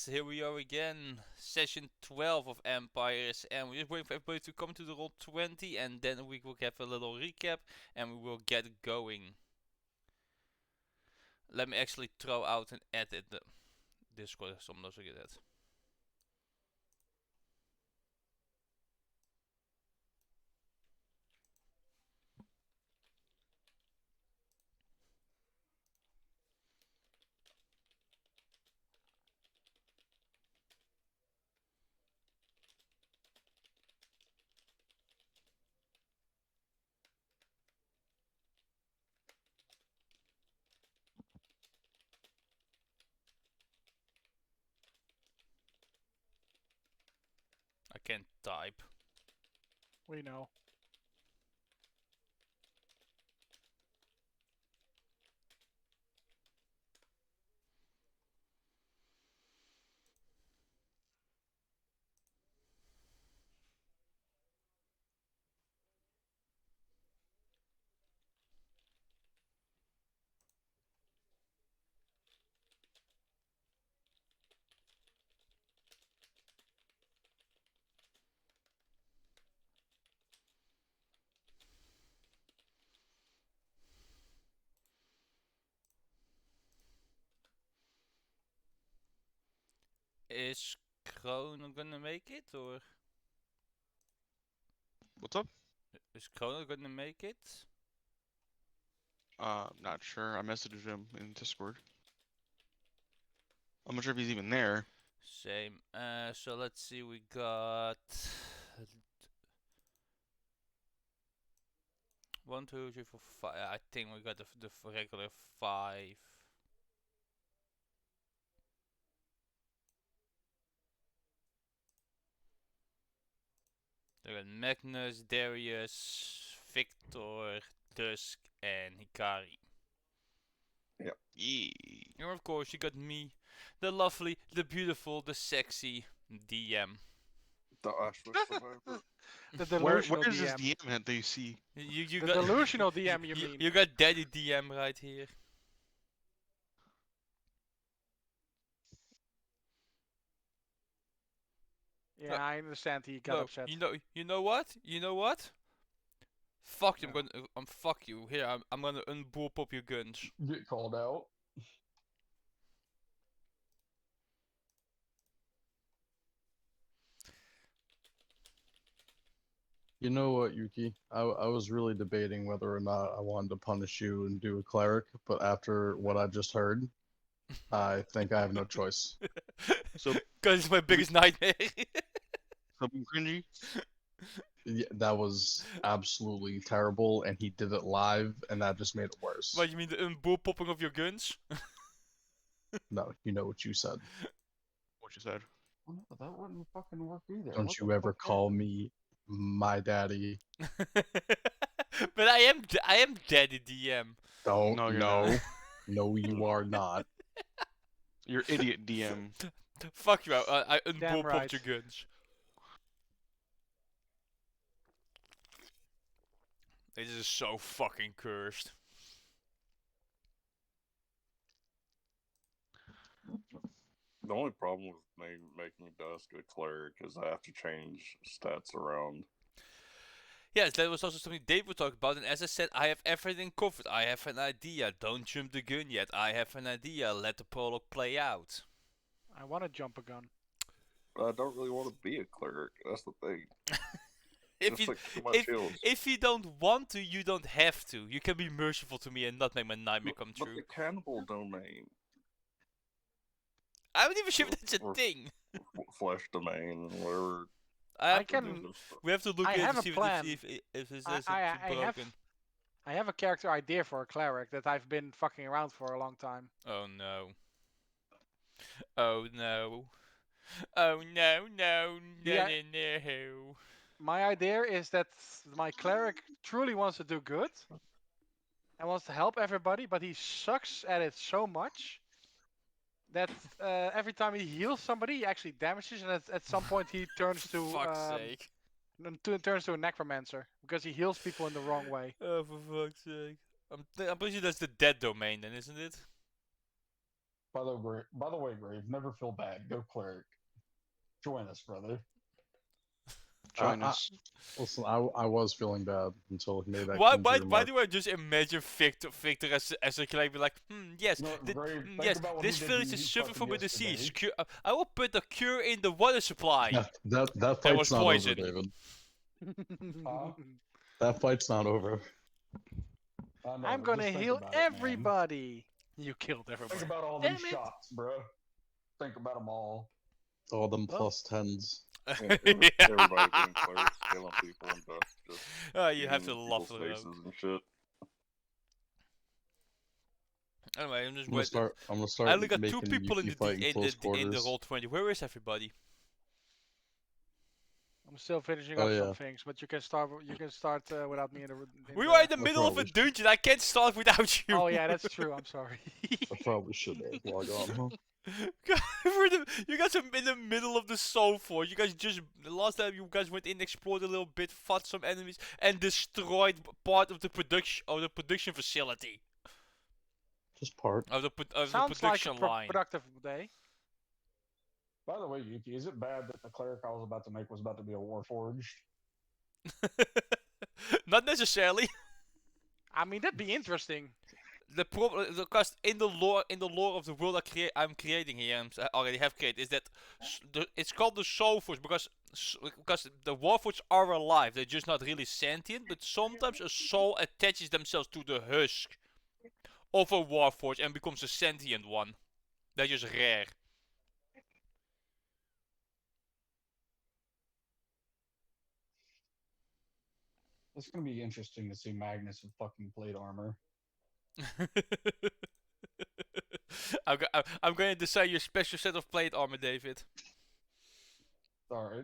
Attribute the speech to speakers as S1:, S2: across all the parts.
S1: here we are again, session 12 of Empires, and we're just waiting for everybody to come to the roll 20, and then we will have a little recap, and we will get going. Let me actually throw out and edit the Discord, so I'm not forget that. I can't type.
S2: We know.
S1: Is Chrono gonna make it, or
S3: What's up?
S1: is Chrono gonna make it?
S3: Not sure. I messaged him in Discord. I'm not sure if he's even there.
S1: Same. So let's see, we got 1, 2, 3, 4, 5. I think we got the regular 5. We got Magnus, Darius, Victor, Dusk, and Hikari.
S4: Yep.
S3: Yeah.
S1: And of course, you got me, the lovely, the beautiful, the sexy DM.
S4: The Auschwitz survivor.
S2: The
S3: Where
S2: delusional
S3: is this
S2: DM.
S3: DM at that you see?
S1: You
S2: The
S1: got
S2: delusional DM, you mean?
S1: You got Daddy DM right here.
S2: Yeah,
S1: Look,
S2: I understand he got
S1: Look,
S2: upset.
S1: you know what? You know what? Fuck you!
S2: Yeah.
S1: Fuck you. Here, I'm gonna unbull pop your guns.
S5: Get called out. You know what, Yuki? I was really debating whether or not I wanted to punish you and do a cleric, but after what I just heard, I think I have no choice.
S3: So,
S1: Cause it's my biggest nightmare.
S3: something cringy?
S5: Yeah, that was absolutely terrible, and he did it live, and that just made it worse.
S1: What, you mean the unbull popping of your guns?
S5: No, you know what you said.
S3: What you said?
S5: Well, no, that wouldn't fucking work either. Don't you ever call me my daddy?
S1: But I am Daddy DM.
S5: Don't.
S3: No, you're
S5: No,
S3: not.
S5: no, you are not.
S3: You're idiot DM.
S1: Fuck you! I unbull
S2: Damn
S1: popped
S2: right.
S1: your guns. This is so fucking cursed.
S4: The only problem with me making Dusk a cleric is I have to change stats around.
S1: Yes, that was also something Dave would talk about, and as I said, I have everything covered. I have an idea. Don't jump the gun yet. I have an idea. Let the prologue play out.
S2: I want to jump a gun.
S4: But I don't really want to be a cleric. That's the thing.
S1: If
S4: Just
S1: you
S4: like too much heals.
S1: if you don't want to, you don't have to. You can be merciful to me and not make my nightmare come
S4: But
S1: true.
S4: the cannibal domain,
S1: I'm not even sure if that's a
S4: Or-
S1: thing.
S4: flesh domain, whatever.
S2: I can.
S1: We have to look
S2: I
S1: at it
S2: have
S1: to
S2: a
S1: see
S2: plan.
S1: if it's
S2: I
S1: broken.
S2: I have a character idea for a cleric that I've been fucking around for a long time.
S1: Oh no. Oh no. Oh no, no,
S2: Yeah.
S1: no.
S2: My idea is that my cleric truly wants to do good and wants to help everybody, but he sucks at it so much that every time he heals somebody, he actually damages, and at some point he turns to
S1: Fuck's sake.
S2: turns to a necromancer because he heals people in the wrong way.
S1: Oh, for fuck's sake. I'm pretty sure that's the dead domain then, isn't it?
S5: By the way, Grave, never feel bad. Go cleric. Join us, brother.
S3: Join
S5: I-
S3: us.
S5: Listen, I was feeling bad until he made that.
S1: Why
S5: cringy remark.
S1: do I just imagine Victor as a cleric, be like, yes,
S5: You know what,
S1: thi-
S5: Grave, think
S1: yes,
S5: about what he
S1: this
S5: did to
S1: village
S5: you
S1: is suffering
S5: fucking
S1: from a disease.
S5: yesterday.
S1: I will put the cure in the water supply.
S5: That
S1: That
S5: fight's
S1: was
S5: not
S1: poison.
S5: over, David. That fight's not over. I know,
S2: I'm
S5: but
S2: gonna
S5: just think
S2: heal
S5: about it, man.
S2: everybody. You killed everybody.
S5: Think about all
S2: Damn
S5: these
S2: it.
S5: shots, bro. Think about them all. All them
S2: Well.
S5: plus 10s.
S4: Yeah, everybody being clerics, killing people and just
S1: Oh, you have to
S4: eating
S1: laugh
S4: people's
S1: it out.
S4: faces and shit.
S1: Anyway, I'm just
S5: I'm gonna
S1: waiting.
S5: start. I'm gonna start
S1: I only got two
S5: making
S1: people in
S5: Yuki
S1: the
S5: fight in close
S1: in
S5: quarters.
S1: the roll 20. Where is everybody?
S2: I'm still finishing
S5: Oh,
S2: up
S5: yeah.
S2: some things, but you can start. You can start without me in the.
S1: We are in the
S5: I
S1: middle of a
S5: probably should-
S1: dungeon. I can't start without you.
S2: Oh yeah, that's true. I'm sorry.
S5: I probably should log on. Huh?
S1: You guys are in the middle of the soul forge. You guys just last time you guys went in, explored a little bit, fought some enemies, and destroyed part of the production facility
S5: Just part.
S1: of the
S2: Sounds like
S1: production
S2: a
S1: line.
S2: productive day.
S5: By the way, Yuki, is it bad that the cleric I was about to make was about to be a warforged?
S1: Not necessarily.
S2: I mean, that'd be interesting.
S1: The problem, because in the lore of the world I'm creating here, and I already have created, is that it's called the soul forge because the warforged are alive. They're just not really sentient, but sometimes a soul attaches themselves to the husk of a warforged and becomes a sentient one. They're just rare.
S5: It's gonna be interesting to see Magnus in fucking plate armor.
S1: I'm going to design your special set of plate armor, David.
S5: Alright.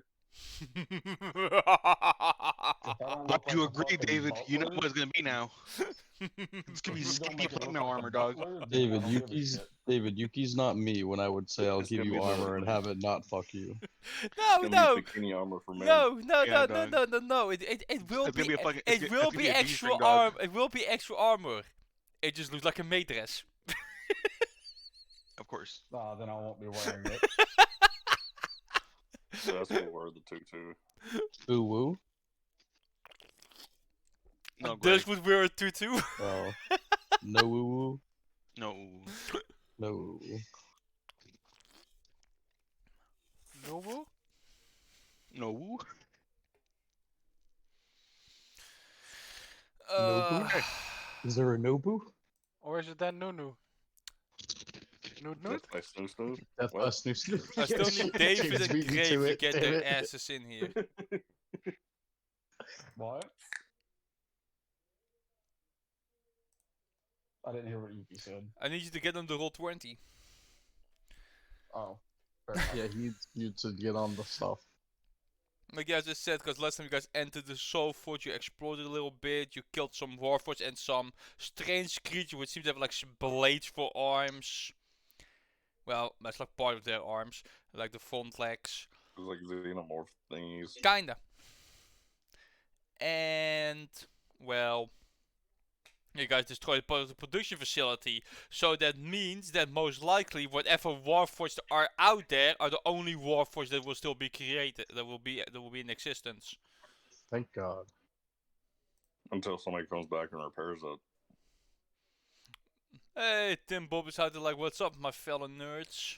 S3: But you agree, David? You know what it's gonna be now. It's gonna be skinny female armor, dog.
S5: David, Yuki's not me when I would say I'll
S4: It's
S5: give
S4: gonna
S5: you
S4: be the-
S5: armor and have it not fuck you.
S1: No,
S4: It's
S1: no,
S4: gonna be bikini armor for men.
S1: no.
S3: Yeah, dog.
S1: No. It will
S3: It's gonna
S1: be.
S3: be a fucking-
S1: It
S3: it's
S1: will
S3: gonna
S1: be
S3: be a
S1: extra
S3: G-string, dog.
S1: armor. It will be extra armor. It just looks like a maid dress.
S3: Of course.
S5: Nah, then I won't be wearing it.
S4: So that's what wear the tutu.
S5: Ooh woo.
S3: No,
S1: This
S3: Greg.
S1: would wear a tutu.
S5: Oh. No woo woo.
S3: No.
S5: No woo woo.
S2: Nobu?
S3: No.
S5: Nobu? Is there a Nobu?
S2: Or is it then Nunu? Noot Noot?
S4: That's my snoo snoo.
S5: That's
S4: What?
S5: us new
S1: I still need David
S5: James
S1: and
S5: beat me
S1: Grave
S5: to
S1: to
S5: it,
S1: get
S5: damn
S1: their
S5: it.
S1: asses in here.
S5: What? I didn't hear what Yuki said.
S1: I need you to get them to roll 20.
S5: Oh. Yeah, he needs to get on the stuff.
S1: Like I just said, because last time you guys entered the soul forge, you explored it a little bit, you killed some warforged and some strange creature which seems to have like blades for arms. Well, that's like part of their arms, like the front legs.
S4: It's like xenomorph thingies.
S1: Kinda. And, well, you guys destroyed part of the production facility, so that means that most likely whatever warforged are out there are the only warforged that will still be created, that will be in existence.
S5: Thank God.
S4: Until somebody comes back and repairs it.
S1: Hey, Tim Bob is out there like, what's up, my fellow nerds?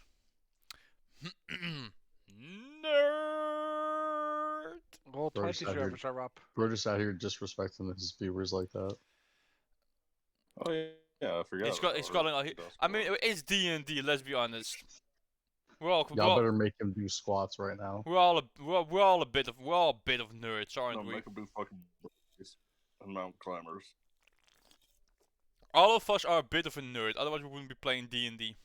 S1: Nerd!
S2: Roll 20
S5: First, I heard-
S2: servers are up.
S5: We're just out here disrespecting his viewers like that.
S4: Oh yeah, I forgot.
S1: It's
S4: about
S1: got
S4: it.
S1: I mean, it's D&D, let's be honest. We're all
S5: Y'all better make him do squats right now.
S1: we're all a bit of nerds,
S4: No,
S1: aren't we?
S4: make them do fucking burpees and mountain climbers.
S1: All of us are a bit of a nerd, otherwise we wouldn't be playing D&D.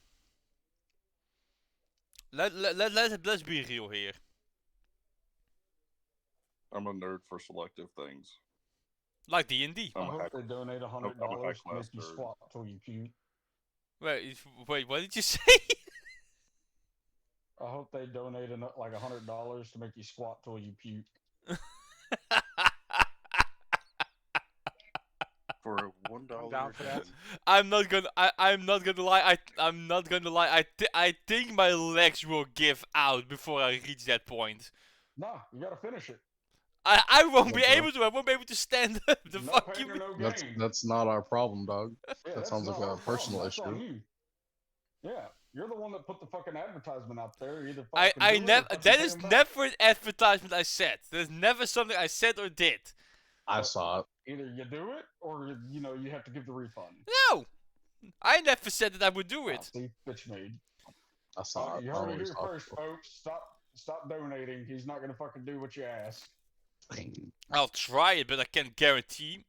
S1: Let's be real here.
S4: I'm a nerd for selective things.
S1: Like D&D.
S5: I
S4: I'm a
S5: hope
S4: hack.
S5: they donate $100
S4: I'm a hack
S5: to make you
S4: master.
S5: squat till you puke.
S1: Wait, what did you say?
S5: I hope they donate like $100 to make you squat till you puke.
S4: For $1.
S2: I'm down for that.
S1: I'm not gonna. I'm not gonna lie. I'm not gonna lie. I think my legs will give out before I reach that point.
S6: Nah, you gotta finish it.
S1: I won't be
S5: Okay.
S1: able to. I won't be able to stand up. The
S6: No
S1: fuck
S6: pain
S1: you
S6: or
S1: mean?
S6: no
S5: That's
S6: gain.
S5: that's not our problem, dog.
S6: Yeah,
S5: That
S6: that's
S5: sounds like
S6: not
S5: a
S6: our problem,
S5: personal
S6: that's on
S5: issue.
S6: you. Yeah, you're the one that put the fucking advertisement out there. Either
S1: I
S6: fucking do it or
S1: never.
S6: fucking
S1: That
S6: pay
S1: is
S6: 'em back.
S1: never an advertisement I said. There's never something I said or did.
S5: I saw it.
S6: Either you do it or you have to give the refund.
S1: No, I never said that I would do
S6: Ah,
S1: it.
S6: see, bitch made.
S5: I saw it.
S6: You
S5: I don't
S6: heard it
S5: really
S6: here
S5: saw it
S6: first, folks. Stop donating. He's not gonna fucking do what you ask.
S1: I'll try it, but I can't guarantee.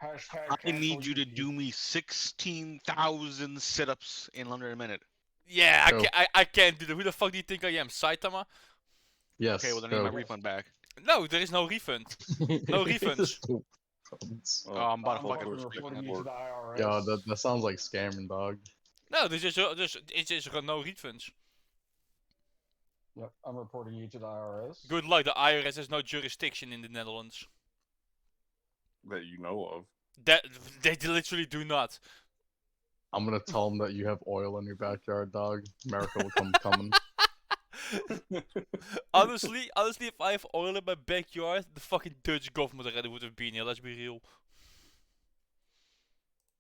S6: Hashtag
S3: I
S6: cancel
S3: need you to
S6: Yuki.
S3: do me 16,000 sit-ups in under a minute.
S1: Yeah,
S5: Go.
S1: I can't do that. Who the fuck do you think I am, Saitama?
S5: Yes.
S3: Okay, well then I need
S5: go.
S3: my refund back.
S1: No, there is no refund. No refunds.
S3: Oh, I'm about to
S6: I'm
S3: fucking
S6: fucking reporting you to the IRS.
S5: Yo, that sounds like scamming, dog.
S1: No, it's just no refunds.
S6: Yep, I'm reporting you to the IRS.
S1: Good luck. The IRS has no jurisdiction in the Netherlands.
S4: That you know of.
S1: That they literally do not.
S5: I'm gonna tell them that you have oil in your backyard, dog. America will come coming.
S1: honestly, if I have oil in my backyard, the fucking Dutch government already would have been here. Let's be real.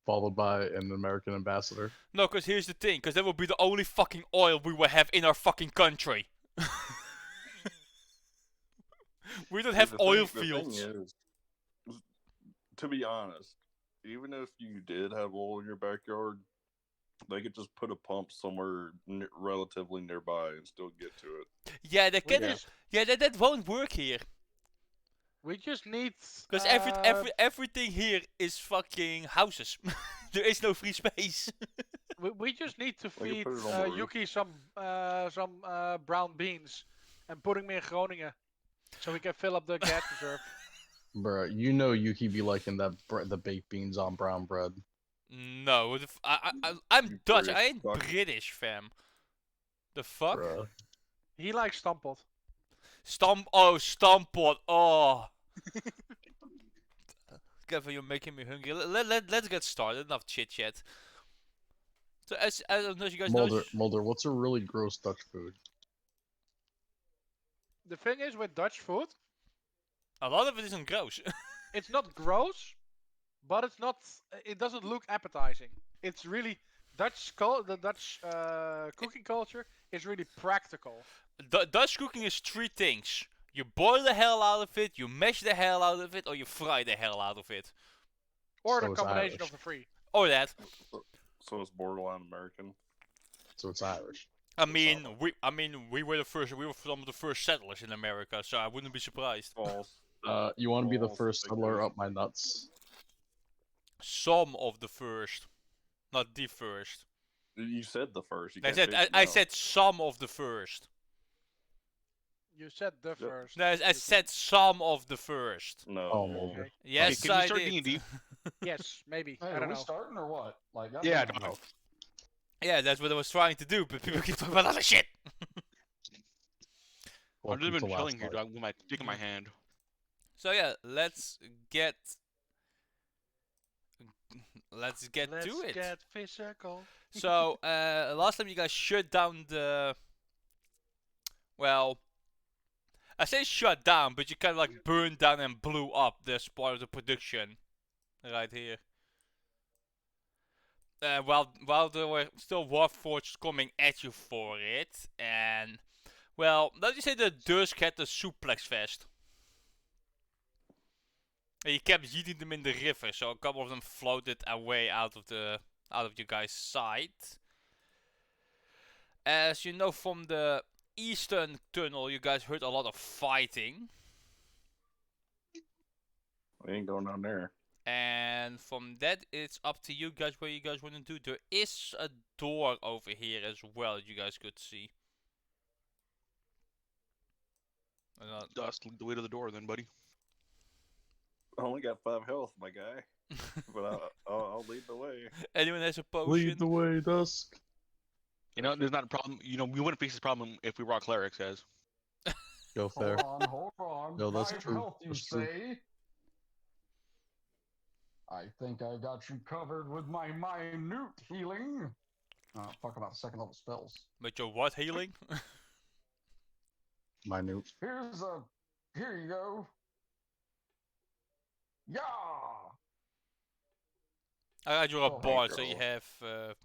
S5: Followed by an American ambassador.
S1: No, because here's the thing. Because that would be the only fucking oil we will have in our fucking country. We don't have
S4: The
S1: oil
S4: thing
S1: fields.
S4: is, to be honest, even if you did have oil in your backyard, they could just put a pump somewhere relatively nearby and still get to it.
S1: Yeah, they
S2: We
S1: can.
S2: just,
S1: Yeah, that won't work here.
S2: we just need.
S1: Because everything here is fucking houses. There is no free space.
S2: we just need to
S4: We can
S2: feed
S4: put it on the roof.
S2: Yuki some brown beans and put him in Groningen, so we can fill up the gas reserve.
S5: Bruh, you know Yuki be liking the baked beans on brown bread.
S1: No, I'm
S4: You
S1: Dutch.
S4: British
S1: I ain't
S4: fuck.
S1: British, fam. The fuck?
S5: Bruh.
S2: He likes stampot.
S1: Stampot. Oh. Kevin, you're making me hungry. Let's get started. Enough chit chat. So as I don't know if you guys know.
S5: Mulder, what's a really gross Dutch food?
S2: The thing is with Dutch food,
S1: A lot of it isn't gross.
S2: it's not gross, but it's not. It doesn't look appetizing. It's really the Dutch cooking culture is really practical.
S1: Dutch cooking is three things. You boil the hell out of it, you mash the hell out of it, or you fry the hell out of it.
S2: Or
S5: So
S2: the
S5: it's
S2: combination
S5: Irish.
S2: of the three.
S1: Or that.
S4: So it's borderline American.
S5: So it's Irish.
S1: I mean, we were some of the first settlers in America, so I wouldn't be surprised.
S4: False.
S5: You want to be the
S4: False,
S5: first
S4: I think
S5: settler
S4: there's-
S5: up my nuts?
S1: Some of the first, not the first.
S4: You said the first. You
S1: I
S4: can't
S1: said
S4: change it
S1: I
S4: now.
S1: said some of the first.
S2: You said the first.
S1: No, I said some of the first.
S4: No.
S5: Oh, Mulder.
S2: Okay.
S1: Yes,
S3: can we
S1: I
S3: start
S1: did.
S3: D&D?
S2: Yes, maybe.
S6: Hey,
S2: I
S6: are
S2: don't
S6: we
S2: know.
S6: starting or what? Like,
S3: Yeah, I
S6: goddamn.
S3: don't know.
S1: Yeah, that's what I was trying to do, but people keep talking about other shit.
S3: I've
S5: Welcome
S3: just been
S5: to Last
S3: chilling here,
S5: Night.
S3: dog, with my dick in my hand.
S1: So yeah, let's get
S2: Let's
S1: to it.
S2: get physical.
S1: So last time you guys shut down the. Well, I say shut down, but you kind of like burned down and blew up this part of the production, right here. While there were still Warforged coming at you for it, and well, let's just say the Dusk had the suplex fest. And you kept yeeting them in the river, so a couple of them floated away out of your guys' sight. As you know from the eastern tunnel, you guys heard a lot of fighting.
S4: We ain't going down there.
S1: And from that, it's up to you guys what you guys want to do. There is a door over here as well, you guys could see.
S3: Dust, lead the way to the door then, buddy.
S4: I only got 5 health, my guy. But I'll lead the way.
S1: Anyone has a potion?
S5: Lead the way, Dusk.
S3: You know, there's not a problem. You know, we wouldn't face this problem if we were all clerics, guys.
S5: Go fair.
S6: Hold on.
S5: No, that's
S6: Five
S5: true.
S6: health, you
S5: That's true.
S6: say? I think I got you covered with my minute healing. Fuck about second level spells.
S1: With your what healing?
S5: Minute.
S6: Here you go. Yeah.
S1: I got you a
S6: Oh, hey,
S1: bard, so you
S3: girl.
S1: have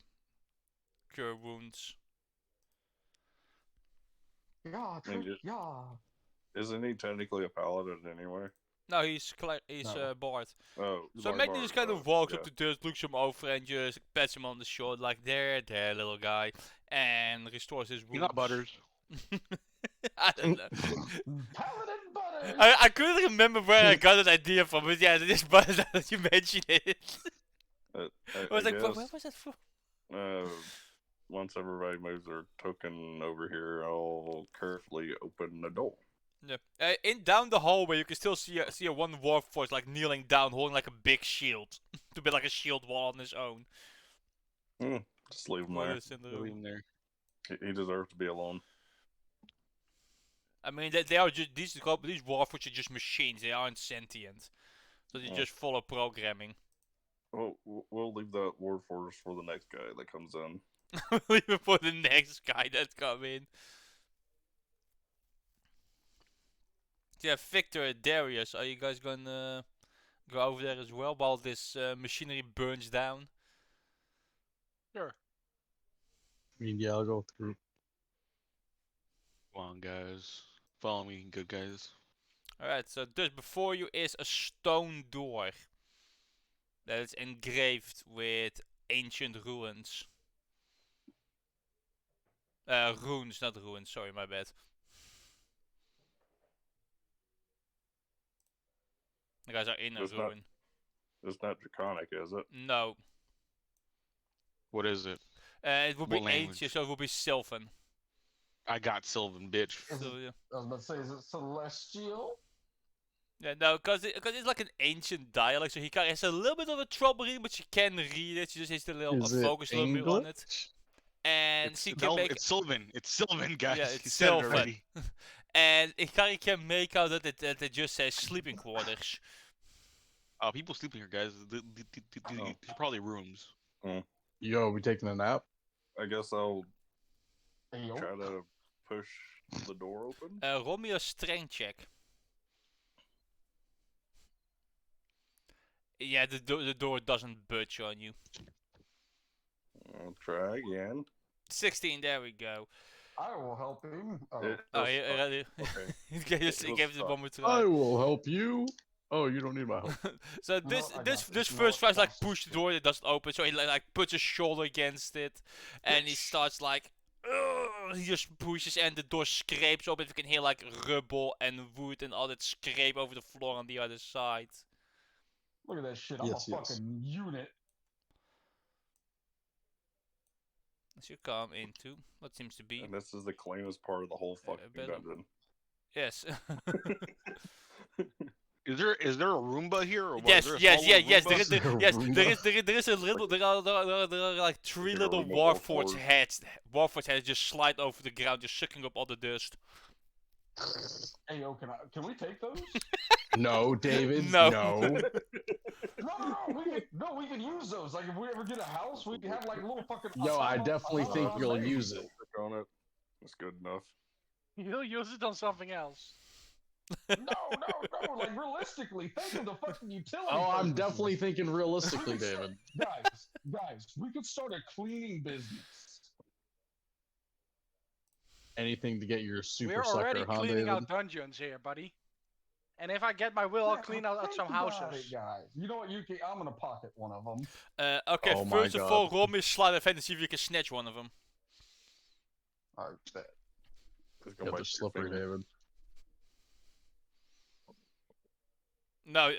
S1: cure wounds.
S6: Yeah,
S4: And
S6: trick,
S4: you-
S6: yeah.
S4: Isn't he technically a paladin anyway?
S1: No, he's
S6: No.
S1: bard.
S4: Oh,
S1: So
S3: Bard,
S1: Magni just kind of walks up
S4: yeah.
S1: to Dust, looks him over, and just pats him on the shoulder, like there, little guy, and restores his wounds.
S3: Peanut butters.
S1: I don't know.
S6: Paladin butters.
S1: I couldn't remember where I got that idea from, but yeah, this butters that you mentioned it. I was like, where was that from?
S4: Once everybody moves their token over here, I'll carefully open the door.
S1: Yeah. Down the hallway, you can still see a one warforged like kneeling down, holding like a big shield, to be like a shield wall on his own.
S4: Just leave him
S1: What
S4: there.
S1: is in the
S3: Leave
S1: room?
S3: him there.
S4: He deserves to be alone.
S1: I mean, they are just these warforged are just machines. They aren't sentient, so they
S4: Oh.
S1: just follow programming.
S4: Well, we'll leave that ward force for the next guy that comes in.
S1: Leave it for the next guy that come in. Yeah, Victor and Darius, are you guys gonna go over there as well while this machinery burns down?
S2: Sure.
S5: I mean, yeah, I'll go with the group.
S3: Come on, guys. Follow me, good guys.
S1: Alright, so just before you is a stone door that is engraved with ancient ruins. Runes, not ruins, sorry, my bad. You guys are in a
S4: It's not-
S1: ruin.
S4: It's not draconic, is it?
S1: No.
S3: What is it?
S1: It will be
S3: What language?
S1: ancient, so it will be Sylvan.
S3: I got Sylvan, bitch.
S6: Is
S1: So,
S6: it,
S1: yeah.
S6: I was about to say, is it celestial?
S1: Yeah, no, because it's like an ancient dialect, so he has a little bit of a trouble reading, but she can read it. She just needs to
S5: Is it
S1: focus a little bit on it.
S5: English?
S1: And
S3: It's,
S1: she
S3: it's,
S1: can
S3: Al-
S1: make
S3: it's Sylvan. It's Sylvan, guys.
S1: Yeah,
S3: He
S1: it's
S3: said it
S1: Sylvan.
S3: already.
S1: and Ikari can make out that it just says sleeping quarters.
S3: People sleeping here, guys. These are probably rooms.
S5: Yo, we taking a nap?
S4: I guess I'll
S6: Ayo.
S4: try to push the door open.
S1: Roll me a strength check. Yeah, the door doesn't budge on you.
S4: I'll try again.
S1: 16, there we go.
S6: I will help him.
S4: It
S1: Oh,
S4: does
S1: yeah,
S4: suck.
S1: ready?
S4: Okay.
S1: he gave it one more
S5: I
S1: try.
S5: will help you. Oh, you don't need my help.
S1: So
S6: No,
S1: this
S6: I
S1: this
S6: got
S1: this
S6: this.
S1: first
S6: No,
S1: tries like
S6: that's
S1: push the
S6: good.
S1: door, it doesn't open, so he like puts his shoulder against it, and he starts like, "Ugh," he just pushes, and the door scrapes open. You can hear like rubble and wood and all that scrape over the floor on the other side.
S6: Look at that shit. I'm
S5: Yes,
S6: a
S5: yes.
S6: fucking unit.
S1: As you come into what seems to be
S4: And this is the cleanest part of the whole fucking
S1: better.
S4: dungeon.
S1: yes,
S3: Is there a Roomba here? Or what?
S1: yes,
S3: Is there a
S1: yes,
S3: small
S1: yeah,
S3: little
S1: yes.
S3: Roomba?
S1: There is a little. There are like three
S4: Like a
S1: little
S4: remote
S1: warforged
S4: warforged.
S1: heads. Warforged heads just slide over the ground, just sucking up all the dust.
S6: Ayo, can we take those?
S5: No, David.
S1: No.
S5: No.
S6: We can use those. Like if we ever get a house, we can have like little fucking.
S5: Yo, I definitely think
S6: asylum
S5: you'll
S6: there.
S5: use it.
S4: Click on it. That's good enough.
S2: You'll use it on something else.
S6: No. Like realistically, think of the fucking utility.
S5: Oh, I'm
S6: purposes.
S5: definitely thinking realistically, David.
S6: Guys, we could start a cleaning business.
S5: Anything to get your super
S2: We're already
S5: sucker, huh,
S2: cleaning
S5: David?
S2: out dungeons here, buddy. And if I get my will, I'll
S6: Yeah,
S2: clean
S6: but
S2: out some
S6: think about
S2: houses.
S6: it, guys. You know what, Yuki? I'm gonna pocket one of them.
S1: Okay,
S5: Oh my
S1: first of all,
S5: God.
S1: roll me a sleight of hand and see if you can snatch one of them.
S6: I bet.
S4: Just
S5: Yeah,
S4: go bite
S5: they're
S4: your
S5: slippery,
S4: finger.
S5: David.
S1: No,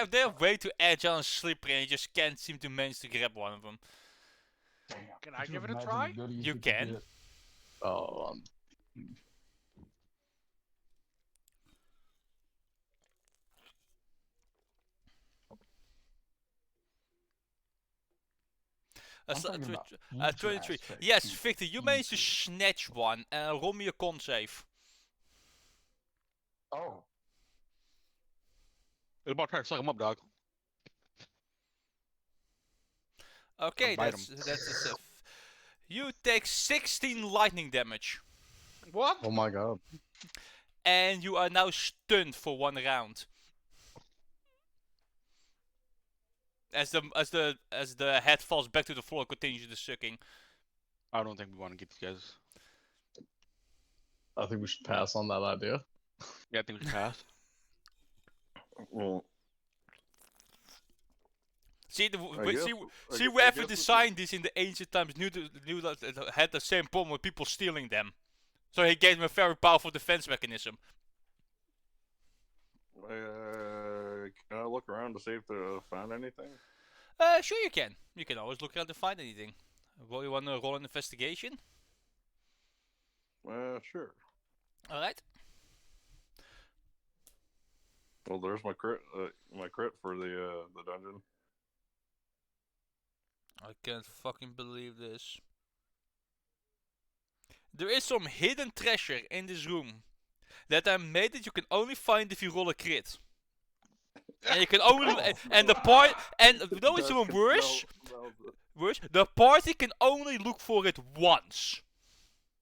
S1: they're way too agile and slippery, and you just can't seem to manage to grab one of them.
S6: Damn.
S2: Can I
S6: Could you
S2: give it a
S6: imagine
S2: try?
S6: the goodies
S1: You
S6: we could
S1: can.
S6: get?
S5: Oh,
S6: I'm
S1: That's
S6: talking about
S1: 23.
S6: future aspects,
S1: Yes,
S6: future,
S1: Victor, you managed to
S6: future.
S1: snatch one. Roll me a con save.
S6: Oh,
S3: What about trying to suck him up, dog?
S1: Okay,
S3: bite
S1: that's a save. You take 16 lightning damage,
S2: What?
S5: Oh my god.
S1: and you are now stunned for 1 round. As the head falls back to the floor, and continues the sucking.
S3: I don't think we want to get these guys.
S5: I think we should pass on that idea.
S3: Yeah, I think we should pass.
S4: Well,
S1: See,
S4: I guess- I
S1: see,
S4: gu- I
S1: whoever
S4: guess with
S1: designed this in the ancient times knew that it had the same problem with people stealing them. So he gave them a very powerful defense mechanism.
S4: Can I look around to see if they found anything?
S1: Sure you can. You can always look around to find anything. Well, you want to roll an investigation?
S4: Sure.
S1: Alright.
S4: Well, there's my crit for the dungeon.
S1: I can't fucking believe this. There is some hidden treasure in this room that I made that you can only find if you roll a crit. And you can only and the part and you know what's even worse? Worse, the party can only look for it once.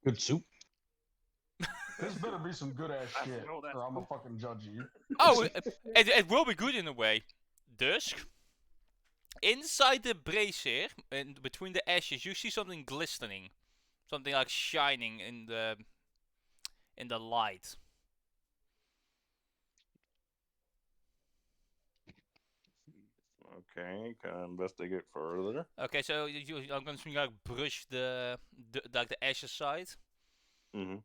S5: Good soup.
S6: This better be some good ass
S4: I
S6: shit,
S4: know that.
S6: or I'm gonna fucking judge you.
S1: Oh, it will be good in a way. Dusk. Inside the brazier, and between the ashes, you see something glistening, something like shining in the light.
S4: Okay, can I investigate further?
S1: Okay, so I'm going to like brush the ash aside.
S4: Mm-hmm.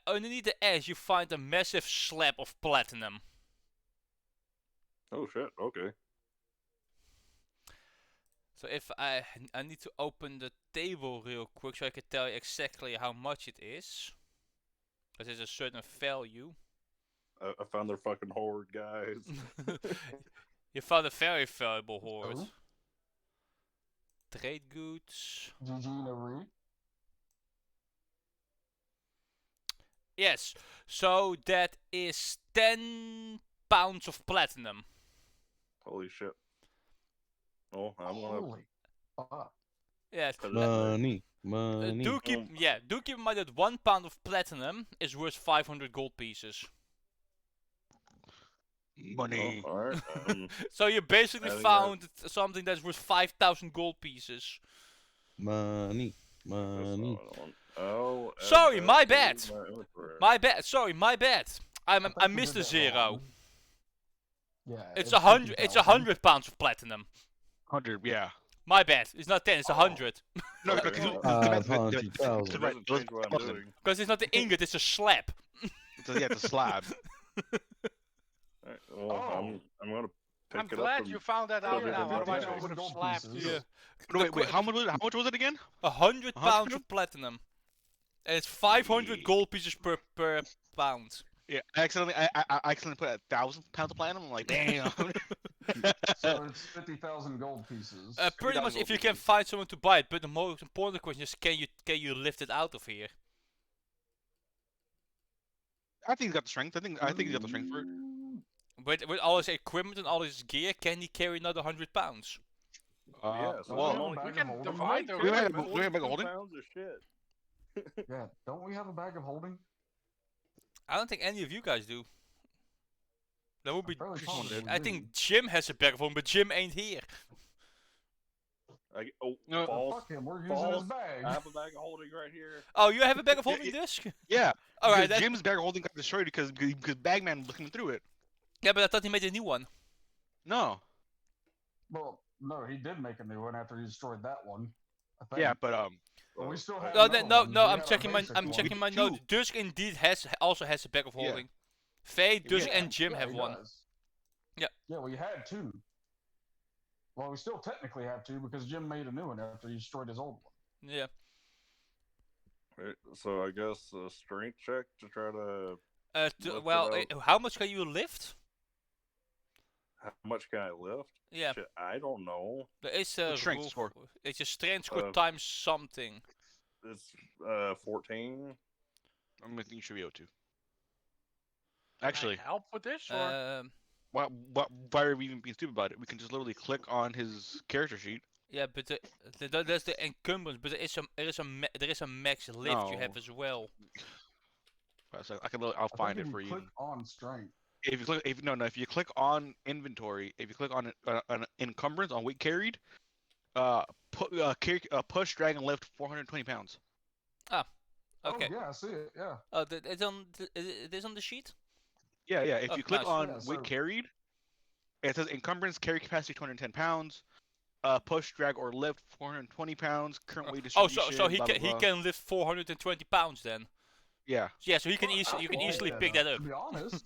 S1: Underneath the ash, you find a massive slab of platinum.
S4: Oh shit. Okay.
S1: So if I need to open the table real quick so I can tell you exactly how much it is, because there's a certain value.
S4: I found their fucking hoard, guys.
S1: You found a very valuable hoard.
S6: Oh?
S1: Trade goods.
S6: GG Nari.
S1: Yes, so that is 10 pounds of platinum.
S4: Holy shit. Oh, I'm gonna
S6: Holy fuck.
S1: Yes.
S4: put it up there.
S5: Money.
S1: Do keep in mind that 1 pound of platinum is worth 500 gold pieces.
S3: Money.
S4: Oh, alright.
S1: So you basically
S4: I think
S1: found something that's worth 5,000 gold pieces.
S5: Money.
S4: That's not
S5: Money.
S4: what I want. Oh, add
S1: Sorry,
S4: that
S1: my
S4: to
S1: bad.
S4: my inventory.
S1: My bad. Sorry, my bad. I
S6: think we
S1: missed
S6: did
S1: a
S6: that
S1: zero.
S6: wrong. Yeah.
S1: It's 100. It's
S6: 50,000.
S1: 100 pounds of platinum.
S3: 100, yeah.
S1: My bad. It's not 10. It's 100.
S3: No,
S4: Okay,
S3: because
S4: well,
S5: 500,000.
S4: it doesn't change what I'm doing.
S1: Because it's not the ingot. It's a slab.
S3: yeah, it's a slab.
S4: Alright, well, I'm gonna pick
S2: I'm
S4: it up.
S2: glad
S4: and
S2: you found that out
S4: put it
S2: now.
S4: in the
S2: Otherwise, I
S4: bag.
S2: would have
S6: Gold
S2: slapped
S6: pieces.
S2: you.
S1: Yeah.
S3: No, wait, how much was it again?
S1: 100 pounds
S3: 100?
S1: of platinum. And it's 500 gold pieces per pound.
S3: Yeah, I accidentally put 1,000 pounds of platinum. I'm like, damn.
S6: So it's 50,000 gold pieces.
S1: Pretty much,
S3: 50,000
S1: if you
S3: gold
S1: can
S3: pieces.
S1: find someone to buy it. But the most important question is, can you lift it out of here?
S3: I think he's got the strength. I think he's got the strength for it.
S1: With all his equipment and all his gear, can he carry another 100 pounds?
S4: Yeah, so
S3: well,
S4: I'm only-
S6: Bag
S2: We
S6: of
S2: can
S6: holding?
S2: divide the
S3: We have-
S2: equipment.
S3: we have a
S4: 42
S3: holding?
S4: pounds of shit.
S6: Yeah, don't we have a bag of holding?
S1: I don't think any of you guys do. That would be.
S6: fairly confident we
S1: I
S6: do.
S1: think Jim has a bag of holding, but Jim ain't here.
S3: No.
S4: false.
S6: Fuck him, we're using
S4: false.
S6: his bag.
S4: I have a bag of holding right here.
S1: Oh, you have a bag of
S3: Yeah,
S1: holding disc?
S3: Yeah.
S1: Alright,
S3: because Jim's bag holding got destroyed because Bagman was looking through it.
S1: yeah, but I thought he made a new one.
S3: No.
S6: Well, no, he did make a new one after he destroyed that one. I think.
S3: Yeah, but
S6: But we still have
S1: No,
S6: another
S1: no,
S6: one.
S1: no.
S6: We
S1: I'm
S6: had our
S1: checking my
S6: basic
S1: I'm
S6: one.
S1: checking my
S3: Two.
S1: note. Dusk indeed also has a bag of
S3: Yeah.
S1: holding. Faye, Dusk,
S6: Yeah,
S1: and Jim
S6: yeah,
S1: have
S6: he
S1: one.
S6: does.
S1: Yeah.
S6: Yeah, we had two. Well, we still technically have two because Jim made a new one after he destroyed his old one.
S1: Yeah.
S4: Right, so I guess a strength check to try to. Lift it
S1: Well,
S4: out.
S1: how much can you lift?
S4: How much can I lift?
S1: Yeah,
S4: Shit, I don't know.
S1: there is a
S3: What's strength
S1: rule
S3: score?
S1: It's a strength score
S4: Uh,
S1: times something.
S4: It's 14.
S3: I think you should be able to.
S2: Can I
S3: Actually,
S2: help with this or?
S3: why are we even being stupid about it? We can just literally click on his character sheet
S1: Yeah, but that's the encumbrance. But there is a max lift you have
S3: No.
S1: as well.
S3: So I'll
S6: I
S3: find
S6: think
S3: it
S6: if
S3: for
S6: you
S3: you.
S6: click on strength.
S3: If you click, if you click on inventory, if you click on an encumbrance on weight carried, push, drag, and lift 420 pounds.
S1: Okay.
S6: Oh yeah, I see it. Yeah.
S1: Oh, it's on. It is on the sheet.
S3: Yeah. If
S1: Oh,
S3: you click
S1: nice.
S3: on
S6: Yeah,
S3: weight
S6: so-
S3: carried, it says encumbrance carry capacity 210 pounds. Push, drag, or lift 420 pounds. Current weight
S1: Oh,
S3: distribution.
S1: so he
S3: blah,
S1: can
S3: blah, blah.
S1: he can lift 420 pounds then.
S3: Yeah.
S1: Yeah, so he can
S6: Well, I
S1: you can
S6: can
S1: easily
S6: pick
S1: pick that up.
S6: To be honest.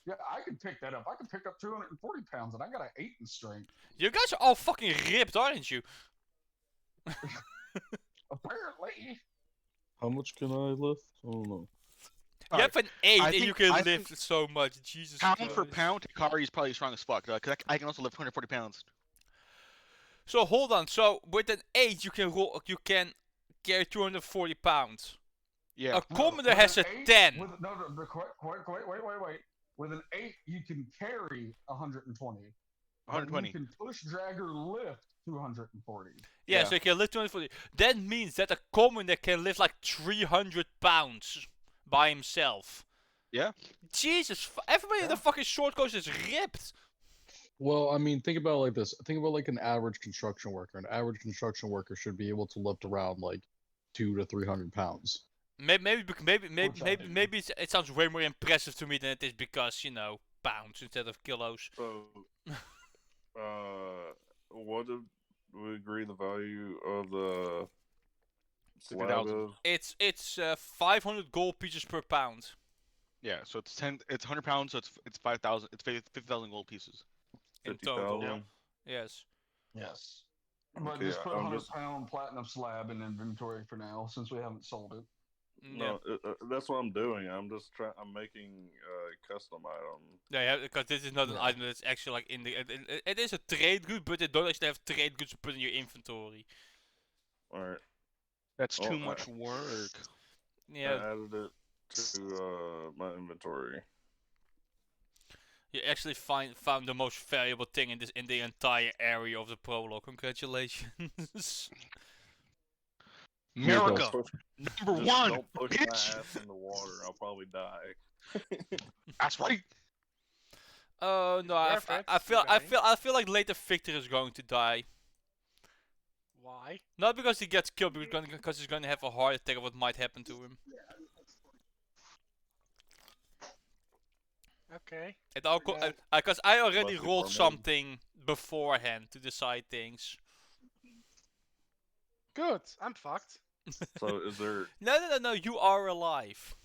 S6: Yeah, I can pick that up. I can pick up 240 pounds, and I got an 8 in strength.
S1: You guys are all fucking ripped, aren't you?
S6: Apparently.
S5: How much can I lift? I don't know.
S1: You have an 8
S3: I
S1: and you
S3: think-
S1: can
S3: I
S1: lift
S3: think
S1: so much. Jesus
S3: Pound
S1: Christ.
S3: for pound, Hikari is probably strong as fuck. Cause I can also lift 240 pounds.
S1: So hold on. So with an 8 you can carry 240 pounds.
S3: Yeah.
S1: A commander
S6: with
S1: has
S6: an
S1: a
S6: 8
S1: 10.
S6: With, no, wait. With an 8, you can carry 120. but
S3: 120.
S6: You can push, drag, or lift 240.
S1: Yeah,
S3: Yeah.
S1: so you can lift 240. That means that a commander can lift like 300 pounds by himself.
S3: Yeah.
S1: Jesus, everybody in the
S6: Yeah.
S1: fucking short coast is ripped.
S5: Well, I mean, think about it like this. Think about like an average construction worker. An average construction worker should be able to lift around like 200 to 300 pounds.
S1: Maybe
S6: Which I
S1: it sounds way more impressive to me than it is because, you know, pounds instead of kilos.
S4: So, what did we agree the value of the slab
S3: 60,000.
S4: is?
S1: It's 500 gold pieces per pound.
S3: Yeah. So it's 10. It's 100 pounds. So it's 5,000. It's 50,000 gold pieces.
S1: In total.
S4: 50,000?
S1: Yes.
S6: Yes. But
S4: Okay,
S6: just put a
S4: I'm
S6: 100-pound platinum slab in inventory for now, since we haven't sold it.
S1: Yeah.
S4: No, that's what I'm doing. I'm just trying. I'm making a custom item.
S1: Yeah, because this is not an
S6: Yeah.
S1: item that's actually like in the. It is a trade good, but they don't actually have trade goods to put in your inventory.
S4: All right.
S3: That's
S4: Oh,
S3: too
S4: I-
S3: much work.
S1: Yeah,
S4: I added it to my inventory.
S1: you actually found the most valuable thing in the entire area of the prologue. Congratulations.
S3: America,
S4: Don't push-
S3: number
S4: just
S3: one.
S4: Don't push
S3: bitch.
S4: my ass in the water. I'll probably die.
S3: That's right.
S1: Oh no,
S2: Worth it,
S1: I feel like later Victor is going to die.
S2: Why?
S1: Not because he gets killed, because he's gonna have a heart attack of what might happen to him.
S2: Okay.
S1: It all
S2: Yeah.
S1: because I already
S4: Lucky
S1: rolled
S4: for me.
S1: something beforehand to decide things.
S2: Good. I'm fucked.
S4: So is there?
S1: No, you are alive.